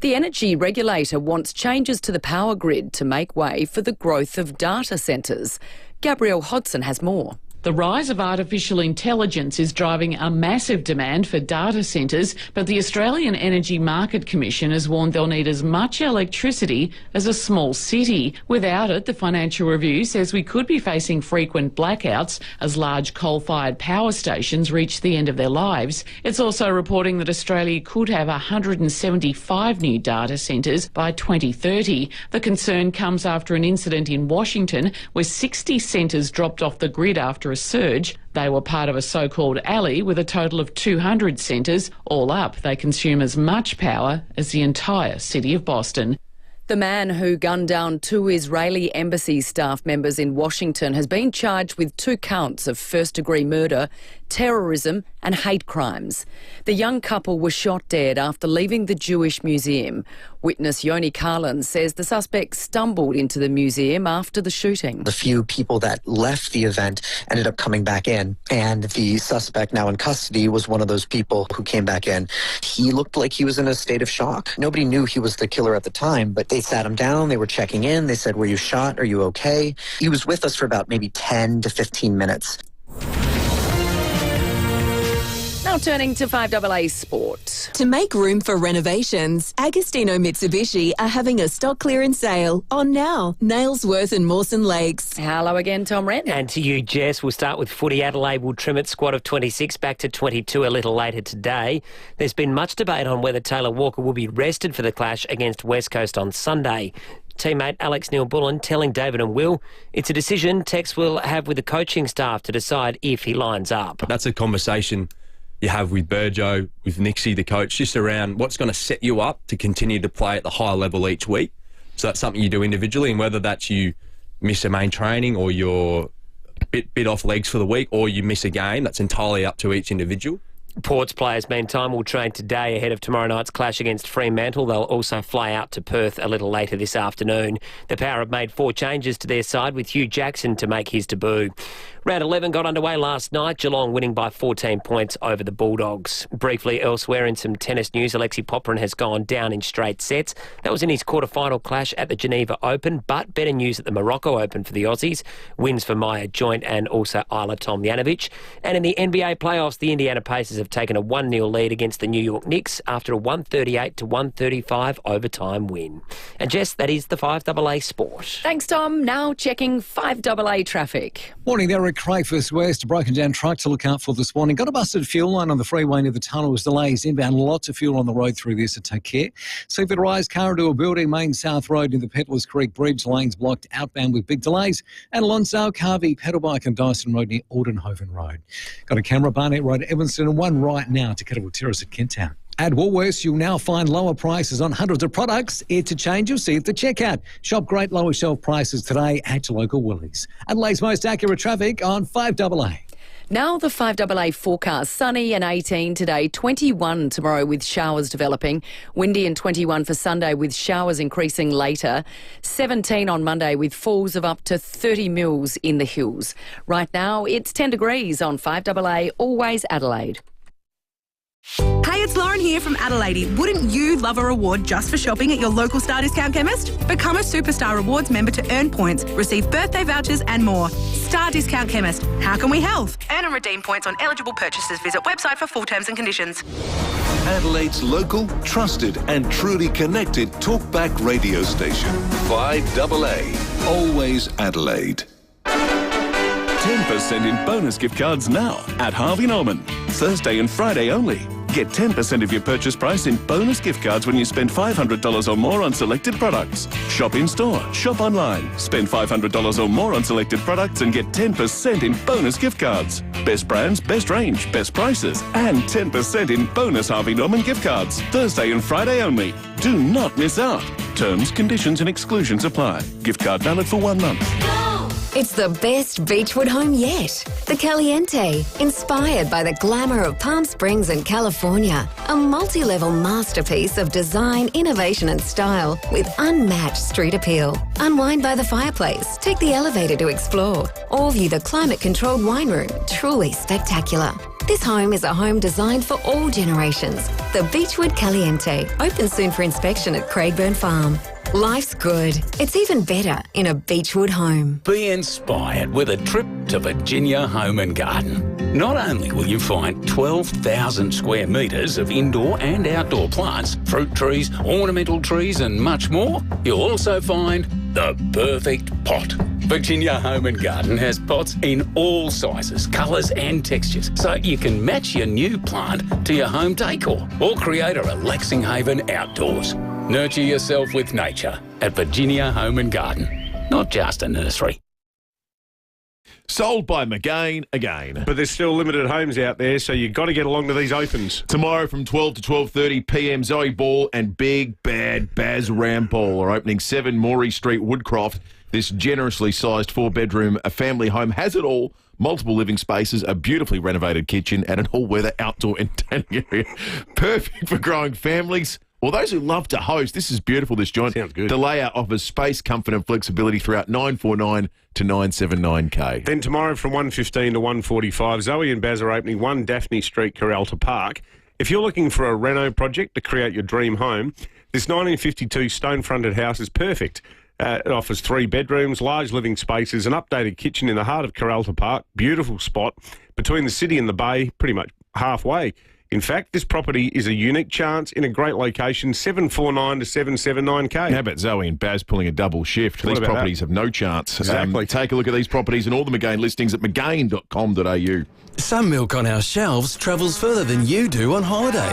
The energy regulator wants changes to the power grid to make way for the growth of data centres. Gabrielle Hodson has more. The rise of artificial intelligence is driving a massive demand for data centres, but the Australian Energy Market Commission has warned they'll need as much electricity as a small city. Without it, the Financial Review says we could be facing frequent blackouts as large coal-fired power stations reach the end of their lives. It's also reporting that Australia could have 175 new data centres by 2030. The concern comes after an incident in Washington where 60 centres dropped off the grid after a surge. They were part of a so-called alley with a total of 200 centres. All up, they consume as much power as the entire city of Boston. The man who gunned down 2 Israeli embassy staff members in Washington has been charged with 2 counts of first-degree murder, terrorism and hate crimes. The young couple was shot dead after leaving the Jewish Museum. Witness Yoni Carlin says the suspect stumbled into the museum after the shooting. The few people that left the event ended up coming back in, and the suspect now in custody was one of those people who came back in. He looked like he was in a state of shock. Nobody knew he was the killer at the time, but they sat him down, they were checking in, they said, "Were you shot? Are you okay?" He was with us for about maybe 10 to 15 minutes. Now turning to 5AA Sport. To make room for renovations, Agostino Mitsubishi are having a stock clearance sale on now. Nailsworth and Mawson Lakes. Hello again, Tom Wren. And to you, Jess. We'll start with footy. Adelaide will trim its squad of 26 back to 22 a little later today. There's been much debate on whether Taylor Walker will be rested for the clash against West Coast on Sunday. Teammate Alex Neil-Bullen telling David and Will it's a decision Tex will have with the coaching staff to decide if he lines up. That's a conversation you have with Burjo, with Nixie, the coach, just around what's going to set you up to continue to play at the high level each week. So that's something you do individually, and whether that's you miss a main training or you're bit off legs for the week or you miss a game, that's entirely up to each individual. Port's players, meantime, will train today ahead of tomorrow night's clash against Fremantle. They'll also fly out to Perth a little later this afternoon. The Power have made 4 changes to their side, with Hugh Jackson to make his debut. Round 11 got underway last night, Geelong winning by 14 points over the Bulldogs. Briefly elsewhere in some tennis news, Alexei Popyrin has gone down in straight sets. That was in his quarter-final clash at the Geneva Open, but better news at the Morocco Open for the Aussies. Wins for Maya Joint and also Isla Tomljanovic. And in the NBA playoffs, the Indiana Pacers have taken a 1-0 lead against the New York Knicks after a 138-135 overtime win. And Jess, that is the 5AA Sport. Thanks, Tom. Now checking 5AA traffic. Morning there at Crayford West. A broken down truck to look out for this morning. Got a busted fuel line on the freeway near the tunnels. Delays inbound. Lots of fuel on the road through this, so take care. Seaford Rise, Carrador Building, Main South Road near the Peddlers Creek Bridge. Lanes blocked outbound with big delays. And Lonsdale, Carvey, Pedalbike and Dyson Road near Aldenhoven Road. Got a camera, Barnett Road, Evanston, and one right now to Kettleville Terrace at Kenttown. At Woolworths, you'll now find lower prices on hundreds of products. Here to change, you'll see at the checkout. Shop great lower shelf prices today at your local Woolies. Adelaide's most accurate traffic on 5AA. Now the 5AA forecast. Sunny and 18 today, 21 tomorrow with showers developing. Windy and 21 for Sunday with showers increasing later. 17 on Monday with falls of up to 30 mils in the hills. Right now it's 10 degrees on 5AA, always Adelaide. Hey, it's Lauren here from Adelaide. Wouldn't you love a reward just for shopping at your local Star Discount chemist? Become a Superstar Rewards member to earn points, receive birthday vouchers and more. Star Discount Chemist. How can we help? Earn and redeem points on eligible purchases. Visit website for full terms and conditions. Adelaide's local, trusted and truly connected talkback radio station. 5AA. Always Adelaide. 10% in bonus gift cards now at Harvey Norman. Thursday and Friday only. Get 10% of your purchase price in bonus gift cards when you spend $500 or more on selected products. Shop in store, shop online. Spend $500 or more on selected products and get 10% in bonus gift cards. Best brands, best range, best prices, and 10% in bonus Harvey Norman gift cards. Thursday and Friday only. Do not miss out. Terms, conditions and exclusions apply. Gift card valid for 1 month. It's the best beachwood home yet. The Caliente, inspired by the glamour of Palm Springs and California. A multi-level masterpiece of design, innovation and style with unmatched street appeal. Unwind by the fireplace, take the elevator to explore, or view the climate-controlled wine room. Truly spectacular. This home is a home designed for all generations. The Beachwood Caliente, open soon for inspection at Craigburn Farm. Life's good. It's even better in a Beachwood home. Be inspired with a trip to Virginia Home and Garden. Not only will you find 12,000 square metres of indoor and outdoor plants, fruit trees, ornamental trees and much more, you'll also find the perfect pot. Virginia Home and Garden has pots in all sizes, colours and textures, so you can match your new plant to your home decor or create a relaxing haven outdoors. Nurture yourself with nature at Virginia Home and Garden, not just a nursery. Sold by McGain again. But there's still limited homes out there, so you've got to get along to these opens. Tomorrow from 12 to 12:30 p.m, Zoe Ball and Big Bad Baz Rampol are opening 7 Morey Street, Woodcroft. This generously sized 4-bedroom family home has it all. Multiple living spaces, a beautifully renovated kitchen and an all-weather outdoor entertaining area. Perfect for growing families or those who love to host. This is beautiful, this joint. Sounds good. The layout offers space, comfort and flexibility throughout 949 to 979K. Then tomorrow from 1:15 to 1:45, Zoe and Baz are opening 1 Daphne Street, Coralta Park. If you're looking for a reno project to create your dream home, this 1952 stone-fronted house is perfect. It offers 3 bedrooms, large living spaces, an updated kitchen in the heart of Coralta Park. Beautiful spot between the city and the bay, pretty much halfway. In fact, this property is a unique chance in a great location, 749 to 779K. How about Zoe and Baz pulling a double shift? These properties have no chance. Exactly. Take a look at these properties and all the McGain listings at mcgain.com.au. Some milk on our shelves travels further than you do on holiday.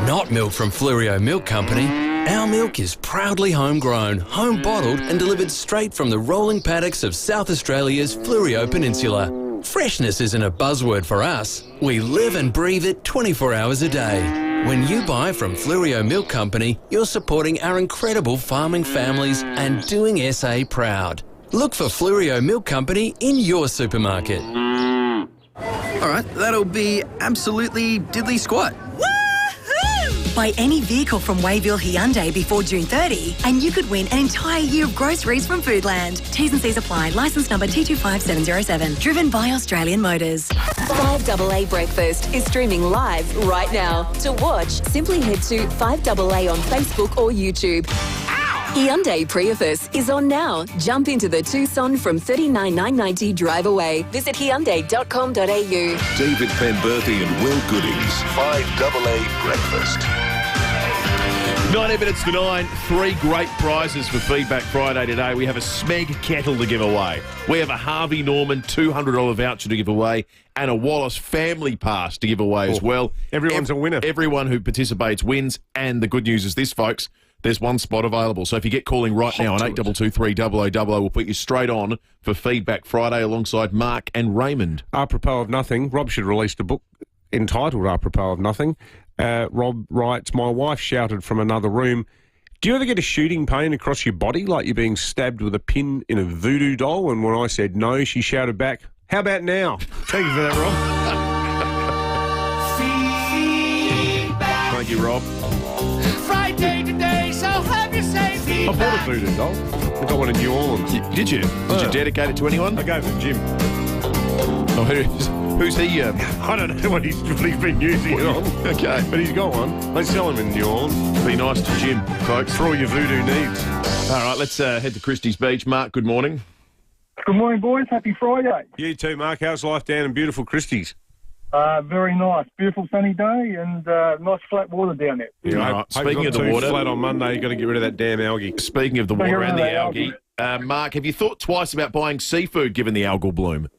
Not milk from FIVEAA Milk Company. Our milk is proudly homegrown, home bottled and delivered straight from the rolling paddocks of South Australia's FIVEAA Peninsula. Freshness isn't a buzzword for us. We live and breathe it 24 hours a day. When you buy from FIVEAA Milk Company, you're supporting our incredible farming families and doing SA proud. Look for FIVEAA Milk Company in your supermarket. All right, that'll be absolutely diddly squat. Buy any vehicle from Wayville Hyundai before June 30 and you could win an entire year of groceries from Foodland. T's and C's apply. Licence number T25707. Driven by Australian Motors. 5AA Breakfast is streaming live right now. To watch, simply head to 5AA on Facebook or YouTube. Hyundai Prius is on now. Jump into the Tucson from $39,990 drive away. Visit Hyundai.com.au. David Penberthy and Will Goodings. 5AA Breakfast. 90 minutes to 9, 3 great prizes for Feedback Friday today. We have a Smeg kettle to give away. We have a Harvey Norman $200 voucher to give away and a Wallace family pass to give away as well. Everyone's a winner. Everyone who participates wins, and the good news is this, folks, there's one spot available. So if you get calling right now on 8223 0000, we'll put you straight on for Feedback Friday alongside Mark and Raymond. Apropos of nothing, Rob should release a book entitled Apropos of Nothing. Rob writes, my wife shouted from another room, do you ever get a shooting pain across your body like you're being stabbed with a pin in a voodoo doll? And when I said no, she shouted back, how about now? Thank you for that, Rob. Thank you, Rob. Friday today, so have your safe I bought a voodoo doll. I got one in New Orleans. Did you? Did you dedicate it to anyone? I gave it to Jim. Oh, who's he? I don't know what he's been using it on. Okay. But he's got one. They sell him in New Orleans. Be nice to Jim, folks. For all your voodoo needs. All right, let's head to Christie's Beach. Mark, good morning. Good morning, boys. Happy Friday. You too, Mark. How's life down in beautiful Christie's? Very nice. Beautiful sunny day and nice flat water down there. Yeah, right. Speaking of the water, flat on Monday, you've got to get rid of that damn algae. Speaking of the water and the algae, Mark, have you thought twice about buying seafood given the algal bloom?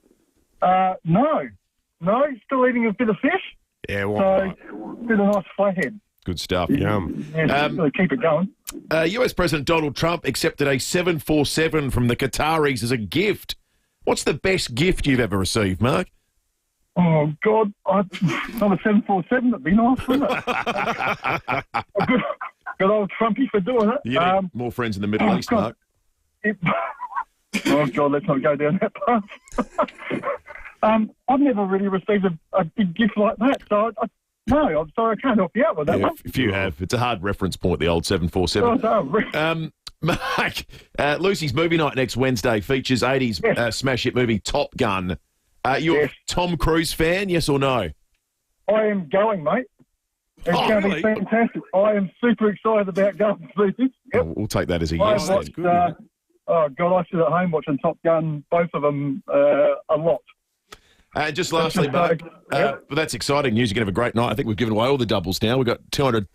No, still eating a bit of fish. Yeah, well, bit of nice flathead. Good stuff. Yum. Yeah, keep it going. US President Donald Trump accepted a 747 from the Qataris as a gift. What's the best gift you've ever received, Mark? Oh, God, not a 747. That'd be nice, wouldn't it? Good old Trumpy for doing it. You need more friends in the Middle East, God. Mark. Oh, God, let's not go down that path. I've never really received a big gift like that, so no, I'm sorry, I can't help you out with that one. If you have, it's a hard reference point, the old 747. Mark, Lucy's movie night next Wednesday features 80s smash hit movie Top Gun. You're a Tom Cruise fan, yes or no? I am going, mate. It's going to be fantastic. I am super excited about going to see this. Yep. We'll take that as a yes. That's good. Oh, God, I sit at home watching Top Gun, both of them, a lot. Just lastly, Mark, that's exciting news. You're going to have a great night. I think we've given away all the doubles now. We've got 200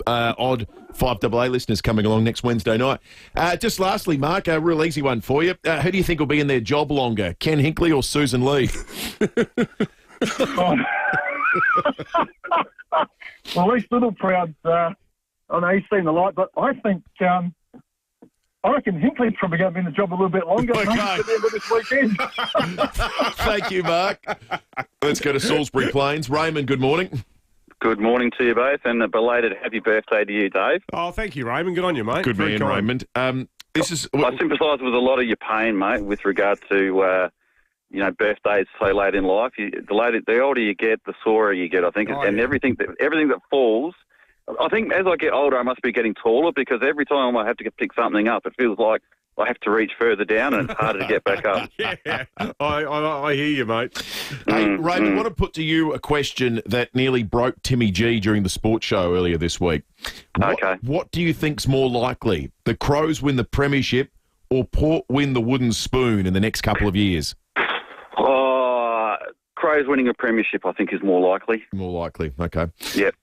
odd 5AA listeners coming along next Wednesday night. Just lastly, Mark, a real easy one for you. Who do you think will be in their job longer, Ken Hinkley or Susan Lee? Well, at least Little Proud's, I know he's seen the light, but I think, I reckon Hinkley's probably going to be in the job a little bit longer at the end of this weekend. Thank you, Mark. Let's go to Salisbury Plains. Raymond, good morning. Good morning to you both, and a belated happy birthday to you, Dave. Oh, thank you, Raymond. Good on you, mate. Good man, Raymond. I sympathise with a lot of your pain, mate, with regard to birthdays so late in life. The older you get, the sorer you get, I think, everything that falls. I think as I get older, I must be getting taller because every time I have to pick something up, it feels like I have to reach further down and it's harder to get back up. Yeah, I hear you, mate. Hey, Raymond, I want to put to you a question that nearly broke Timmy G during the sports show earlier this week. What do you think's more likely? The Crows win the premiership or Port win the wooden spoon in the next couple of years? Crows winning a premiership, I think, is more likely. More likely, okay. Yep.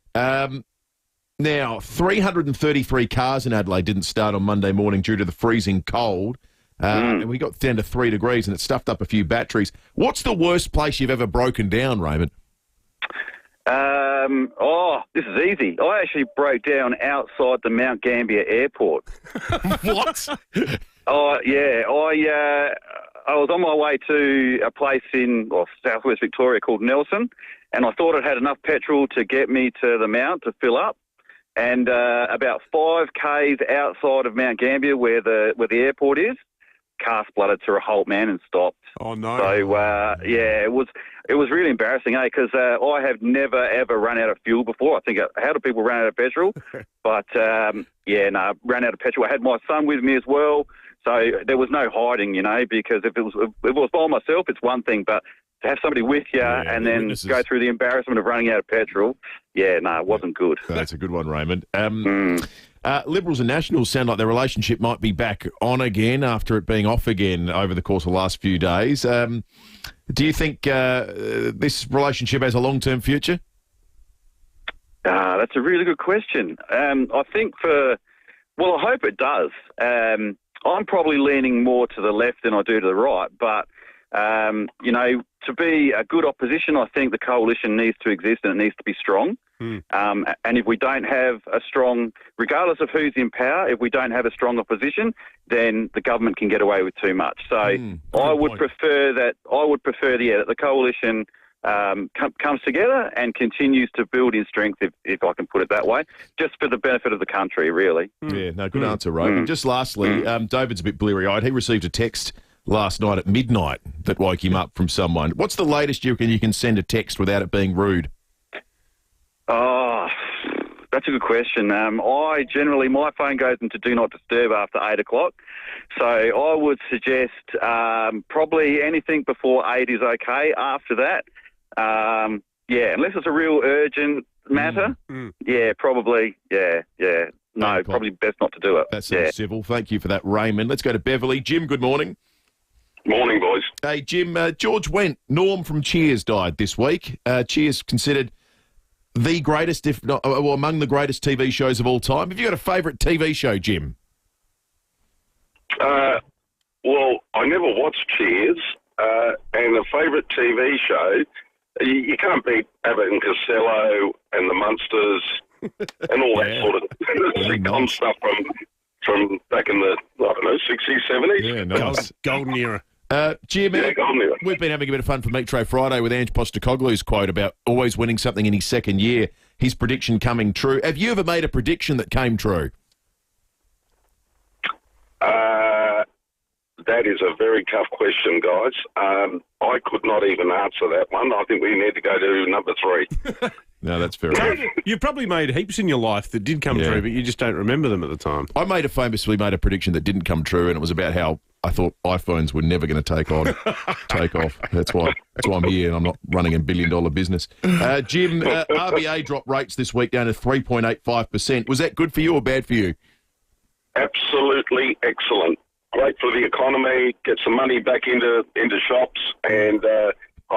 Now, 333 cars in Adelaide didn't start on Monday morning due to the freezing cold. And we got down to 3 degrees and it stuffed up a few batteries. What's the worst place you've ever broken down, Raymond? This is easy. I actually broke down outside the Mount Gambier airport. What? Yeah. I was on my way to a place in southwest Victoria called Nelson, and I thought it had enough petrol to get me to the Mount to fill up. And about 5 k's outside of Mount Gambier, where the airport is, car spluttered to a halt, man, and stopped. Oh no! So it was really embarrassing, because I have never ever run out of fuel before. I think how do people run out of petrol? But ran out of petrol. I had my son with me as well, so there was no hiding, because if it was by myself, it's one thing, but to have somebody with you and then go through the embarrassment of running out of petrol, it wasn't good. That's a good one, Raymond. Liberals and Nationals sound like their relationship might be back on again after it being off again over the course of the last few days. Do you think this relationship has a long-term future? That's a really good question. I think I hope it does. I'm probably leaning more to the left than I do to the right, but to be a good opposition, I think the coalition needs to exist and it needs to be strong. And if we don't have a strong, regardless of who's in power, if we don't have a strong opposition, then the government can get away with too much. So I would prefer that the coalition comes together and continues to build in strength, if I can put it that way, just for the benefit of the country, really. Yeah, no, good answer, Ray. Just lastly, David's a bit bleary-eyed. He received a text last night at midnight that woke him up from someone. What's the latest you can send a text without it being rude? Oh, that's a good question. My phone goes into Do Not Disturb after 8 o'clock. So I would suggest probably anything before 8 is okay. After that, unless it's a real urgent matter, probably. No, probably best not to do it. That's civil. Thank you for that, Raymond. Let's go to Beverly. Jim, good morning. Morning, boys. Hey, Jim, George Wendt, Norm from Cheers died this week. Cheers considered the greatest, if not among the greatest TV shows of all time. Have you got a favourite TV show, Jim? Well, I never watched Cheers, and a favourite TV show, you can't beat Abbott and Costello and the Munsters and all that sort of sitcom stuff from back in the, 60s, 70s. Yeah, nice. Golden era. Jim, we've been having a bit of fun for Meat Tray Friday with Ange Postecoglou's quote about always winning something in his second year, his prediction coming true. Have you ever made a prediction that came true? That is a very tough question, guys. I could not even answer that one. I think we need to go to number 3. No, that's fair enough. You've probably made heaps in your life that did come true, but you just don't remember them at the time. I famously made a prediction that didn't come true, and it was about how I thought iPhones were never going to take off. That's why I'm here, and I'm not running a billion-dollar business. Jim, RBA dropped rates this week down to 3.85%. Was that good for you or bad for you? Absolutely excellent. Great for the economy, get some money back into shops, and I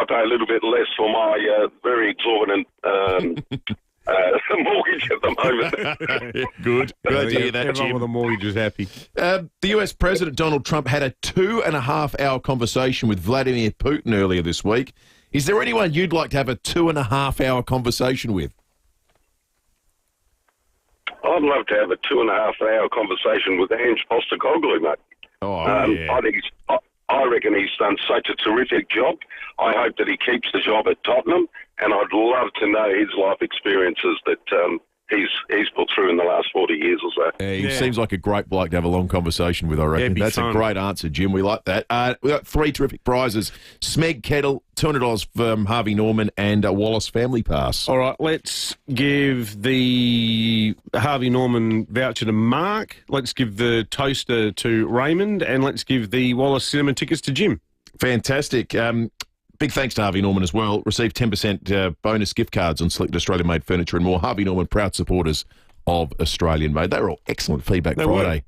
pay a little bit less for my very exorbitant mortgage at the moment. Good. Good to hear that, Everyone Jim. with a mortgage is happy. The US President Donald Trump had a 2.5-hour conversation with Vladimir Putin earlier this week. Is there anyone you'd like to have a 2.5-hour conversation with? I'd love to have a 2.5-hour conversation with Ange Postecoglou, mate. I reckon he's done such a terrific job. I hope that he keeps the job at Tottenham, and I'd love to know his life experiences that he's put through in the last 40 years or so. He seems like a great bloke to have a long conversation with, I reckon. That's fun. A great answer, Jim. We like that. We've got 3 terrific prizes. Smeg Kettle, $200 from Harvey Norman, and a Wallace Family Pass. All right, let's give the Harvey Norman voucher to Mark. Let's give the toaster to Raymond, and let's give the Wallace Cinema tickets to Jim. Fantastic. Big thanks to Harvey Norman as well. Received 10% bonus gift cards on selected Australian-made furniture and more. Harvey Norman, proud supporters of Australian-made. They were all excellent feedback Friday.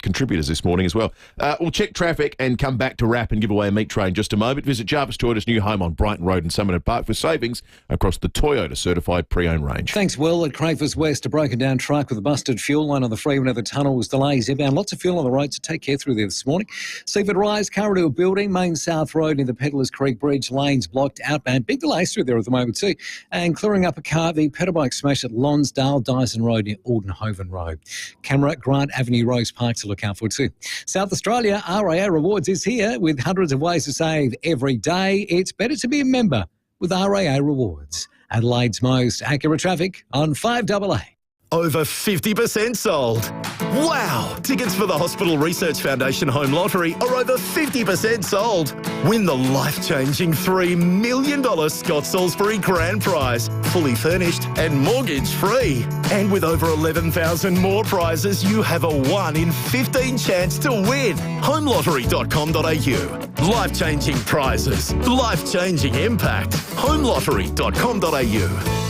contributors this morning as well. We'll check traffic and come back to wrap and give away a meat tray in just a moment. Visit Jarvis Toyota's new home on Brighton Road in Summerton Park for savings across the Toyota certified pre-owned range. Thanks, Will. At Crayfus West, a broken down truck with a busted fuel line on the freeway near the tunnels, delays inbound. Lots of fuel on the road, so take care through there this morning. Seaford Rise, Carradale Building, Main South Road near the Pedalers Creek Bridge, lanes blocked outbound. Big delays through there at the moment too. And clearing up a car, the pedal smash at Lonsdale, Dyson Road near Aldenhoven Road. Camera, Grant Avenue, Rose Park to look out for too. South Australia, RAA Rewards is here with hundreds of ways to save every day. It's better to be a member with RAA Rewards. Adelaide's most accurate traffic on 5AA. Over 50% sold. Wow! Tickets for the Hospital Research Foundation Home Lottery are over 50% sold. Win the life-changing $3 million Scott Salisbury Grand Prize. Fully furnished and mortgage-free. And with over 11,000 more prizes, you have a 1 in 15 chance to win. Homelottery.com.au. Life-changing prizes. Life-changing impact. Homelottery.com.au.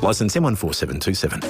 Licence M14727.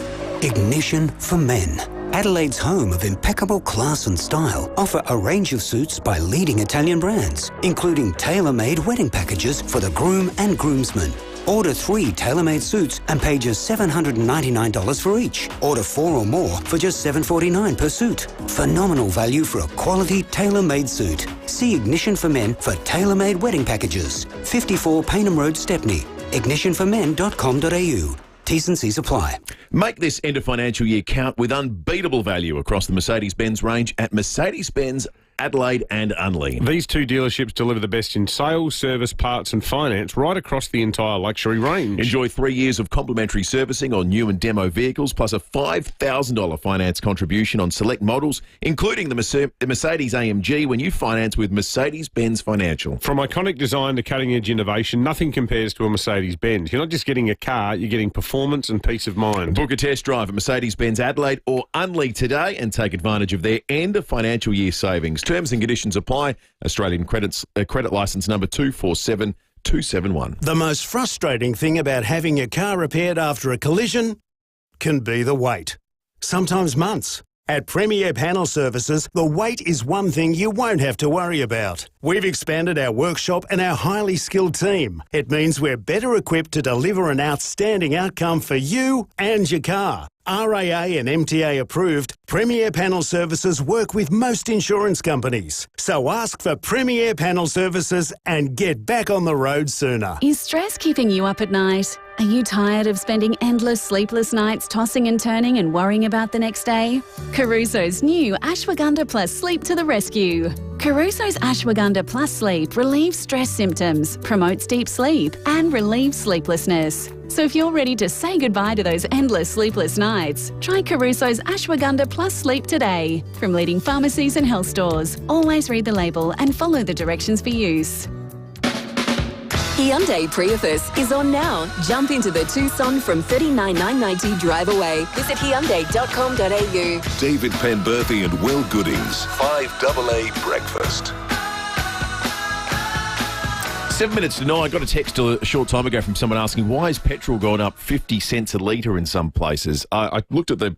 Ignition for Men. Adelaide's home of impeccable class and style offer a range of suits by leading Italian brands, including tailor-made wedding packages for the groom and groomsmen. Order 3 tailor-made suits and pay just $799 for each. Order 4 or more for just $749 per suit. Phenomenal value for a quality tailor-made suit. See Ignition for Men for tailor-made wedding packages. 54 Paynham Road, Stepney. ignitionformen.com.au. T's and C's apply. Make this end of financial year count with unbeatable value across the Mercedes-Benz range at Mercedes-Benz Adelaide and Unley. These two dealerships deliver the best in sales, service, parts and finance right across the entire luxury range. Enjoy 3 years of complimentary servicing on new and demo vehicles, plus a $5,000 finance contribution on select models, including the Mercedes AMG when you finance with Mercedes-Benz Financial. From iconic design to cutting-edge innovation, nothing compares to a Mercedes-Benz. You're not just getting a car, you're getting performance and peace of mind. Book a test drive at Mercedes-Benz Adelaide or Unley today and take advantage of their end of financial year savings. Terms and conditions apply. Australian credit licence number 247271. The most frustrating thing about having your car repaired after a collision can be the wait. Sometimes months. At Premier Panel Services, the wait is one thing you won't have to worry about. We've expanded our workshop and our highly skilled team. It means we're better equipped to deliver an outstanding outcome for you and your car. RAA and MTA approved, Premier Panel Services work with most insurance companies. So ask for Premier Panel Services and get back on the road sooner. Is stress keeping you up at night? Are you tired of spending endless sleepless nights tossing and turning and worrying about the next day? Caruso's new Ashwagandha Plus Sleep to the rescue. Caruso's Ashwagandha Plus Sleep relieves stress symptoms, promotes deep sleep and relieves sleeplessness. So if you're ready to say goodbye to those endless sleepless nights, try Caruso's Ashwagandha Plus Sleep today. From leading pharmacies and health stores, always read the label and follow the directions for use. Hyundai Prius is on now. Jump into the Tucson from $39,990 drive away. Visit Hyundai.com.au. David Penberthy and Will Goodings. 5AA Breakfast. 7 minutes to 9. I got a text a short time ago from someone asking, why is petrol going up 50 cents a litre in some places? I looked at the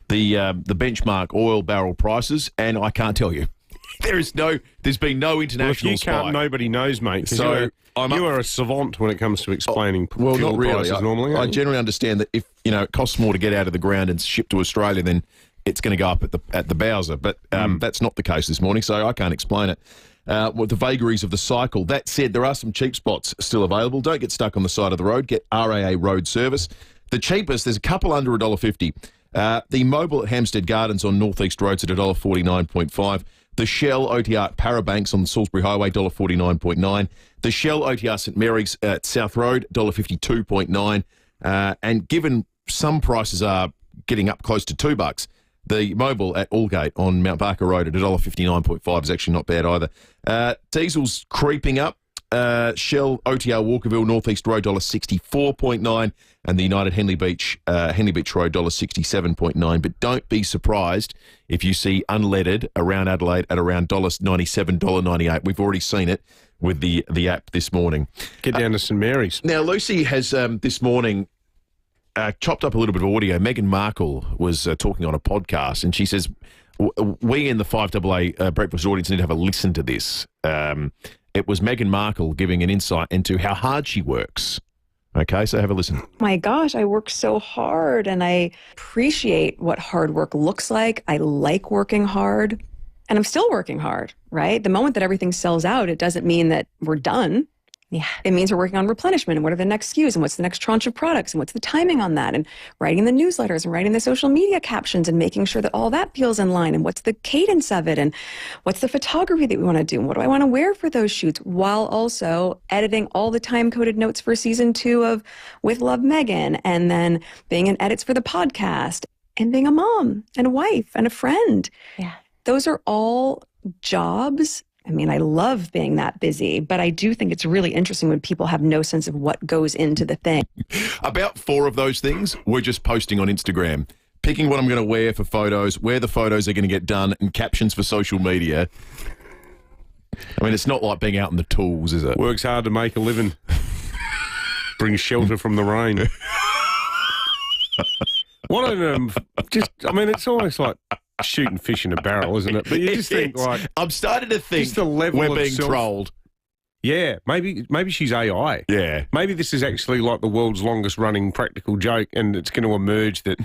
benchmark oil barrel prices and I can't tell you. There's been no international spike. Well, nobody knows, mate. So you are a savant when it comes to explaining well, fuel not really. prices normally. I generally understand that if it costs more to get out of the ground and ship to Australia, then it's going to go up at the Bowser. But that's not the case this morning, so I can't explain it. With the vagaries of the cycle. That said, there are some cheap spots still available. Don't get stuck on the side of the road. Get RAA road service. The cheapest, there's a couple under $1.50. The Mobile at Hampstead Gardens on North East Road's at $1.49.5. The Shell OTR Parabanks on the Salisbury Highway, $1.49.9. The Shell OTR St Mary's at South Road, $1.52.9. And given some prices are getting up close to $2, the Mobile at Aldgate on Mount Barker Road at $1.59.5 is actually not bad either. Diesel's creeping up. Shell OTR Walkerville North East Road, $1.64.9. And the United Henley Beach Road, $1.67.9. But don't be surprised if you see unleaded around Adelaide at around $1.97, $1.98. We've already seen it with the app this morning. Get down to St Mary's. Now, Lucy has this morning chopped up a little bit of audio. Meghan Markle was talking on a podcast, and she says, we in the 5AA breakfast audience need to have a listen to this. It was Meghan Markle giving an insight into how hard she works. Okay, so have a listen. My gosh, I work so hard and I appreciate what hard work looks like. I like working hard and I'm still working hard, right? The moment that everything sells out, it doesn't mean that we're done. Yeah. It means we're working on replenishment and what are the next SKUs and what's the next tranche of products and what's the timing on that and writing the newsletters and writing the social media captions and making sure that all that feels in line and what's the cadence of it and what's the photography that we want to do and what do I want to wear for those shoots, while also editing all the time-coded notes for season 2 of With Love Megan, and then being in edits for the podcast and being a mom and a wife and a friend. Yeah. Those are all jobs. I mean, I love being that busy, but I do think it's really interesting when people have no sense of what goes into the thing. About 4 of those things we're just posting on Instagram. Picking what I'm going to wear for photos, where the photos are going to get done, and captions for social media. I mean, it's not like being out in the tools, is it? Works hard to make a living. Brings shelter from the rain. What an, I mean, it's almost like shooting fish in a barrel, isn't it? But you just think, like, I'm starting to think the level we're of being trolled. Yeah, maybe she's AI. Yeah. Maybe this is actually like the world's longest running practical joke, and it's going to emerge that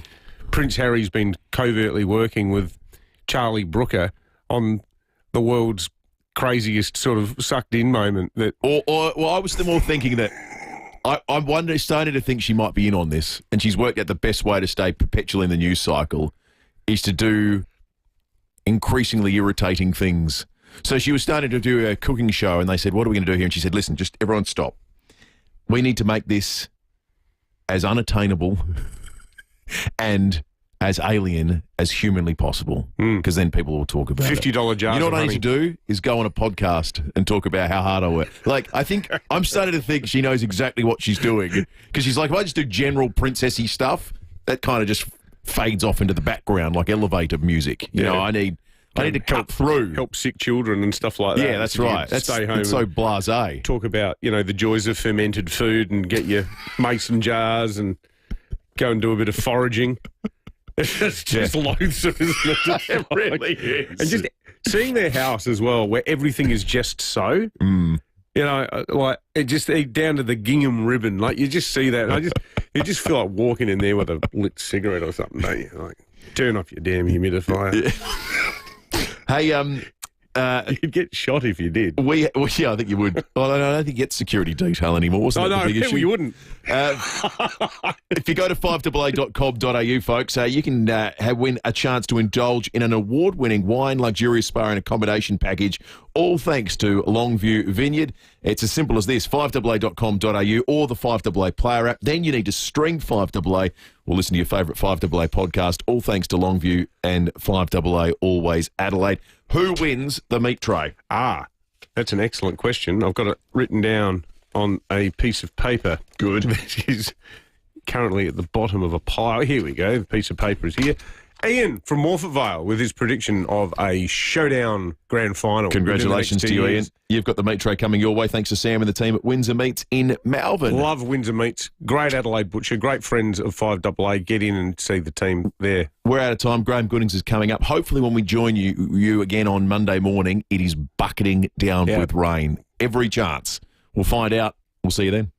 Prince Harry's been covertly working with Charlie Brooker on the world's craziest sort of sucked in moment. That, well, I was more thinking that I'm starting to think she might be in on this, and she's worked out the best way to stay perpetually in the news cycle is to do increasingly irritating things. So she was starting to do a cooking show, and they said, what are we going to do here? And she said, listen, just everyone stop. We need to make this as unattainable and as alien as humanly possible, because then people will talk about $50 it. jars. You know of what I honey. need to do is go on a podcast and talk about how hard I work. Like, I think I'm starting to think she knows exactly what she's doing, because she's like, if I just do general princessy stuff, that kind of just fades off into the background like elevator music. You know, I need to cut through. Help sick children and stuff like that. Yeah, that's right. Stay home. It's so blasé. Talk about, the joys of fermented food and get your mason jars and go and do a bit of foraging. It's just loathsome, isn't it? It really is. And just seeing their house as well, where everything is just so. Like it just down to the gingham ribbon. Like you just see that. You just feel like walking in there with a lit cigarette or something, don't you? Like, turn off your damn humidifier. Hey, you'd get shot if you did. Yeah, I think you would. I don't think you get security detail anymore. Wasn't that the big issue? You wouldn't. If you go to 5AA.com.au, folks, you can win a chance to indulge in an award-winning wine, luxurious spa and accommodation package, all thanks to Longview Vineyard. It's as simple as this, 5AA.com.au or the 5AA Player app. Then you need to stream 5AA or listen to your favourite 5AA podcast, all thanks to Longview and 5AA Always Adelaide. Who wins the meat tray? That's an excellent question. I've got it written down on a piece of paper. Good. That is currently at the bottom of a pile. Here we go. The piece of paper is here. Ian from Morphettvale with his prediction of a showdown grand final. Congratulations to you, Ian. You've got the meat tray coming your way thanks to Sam and the team at Windsor Meats in Malvern. Love Windsor Meats. Great Adelaide butcher. Great friends of 5AA. Get in and see the team there. We're out of time. Graham Goodings is coming up. Hopefully when we join you again on Monday morning, it is bucketing down with rain. Every chance. We'll find out. We'll see you then.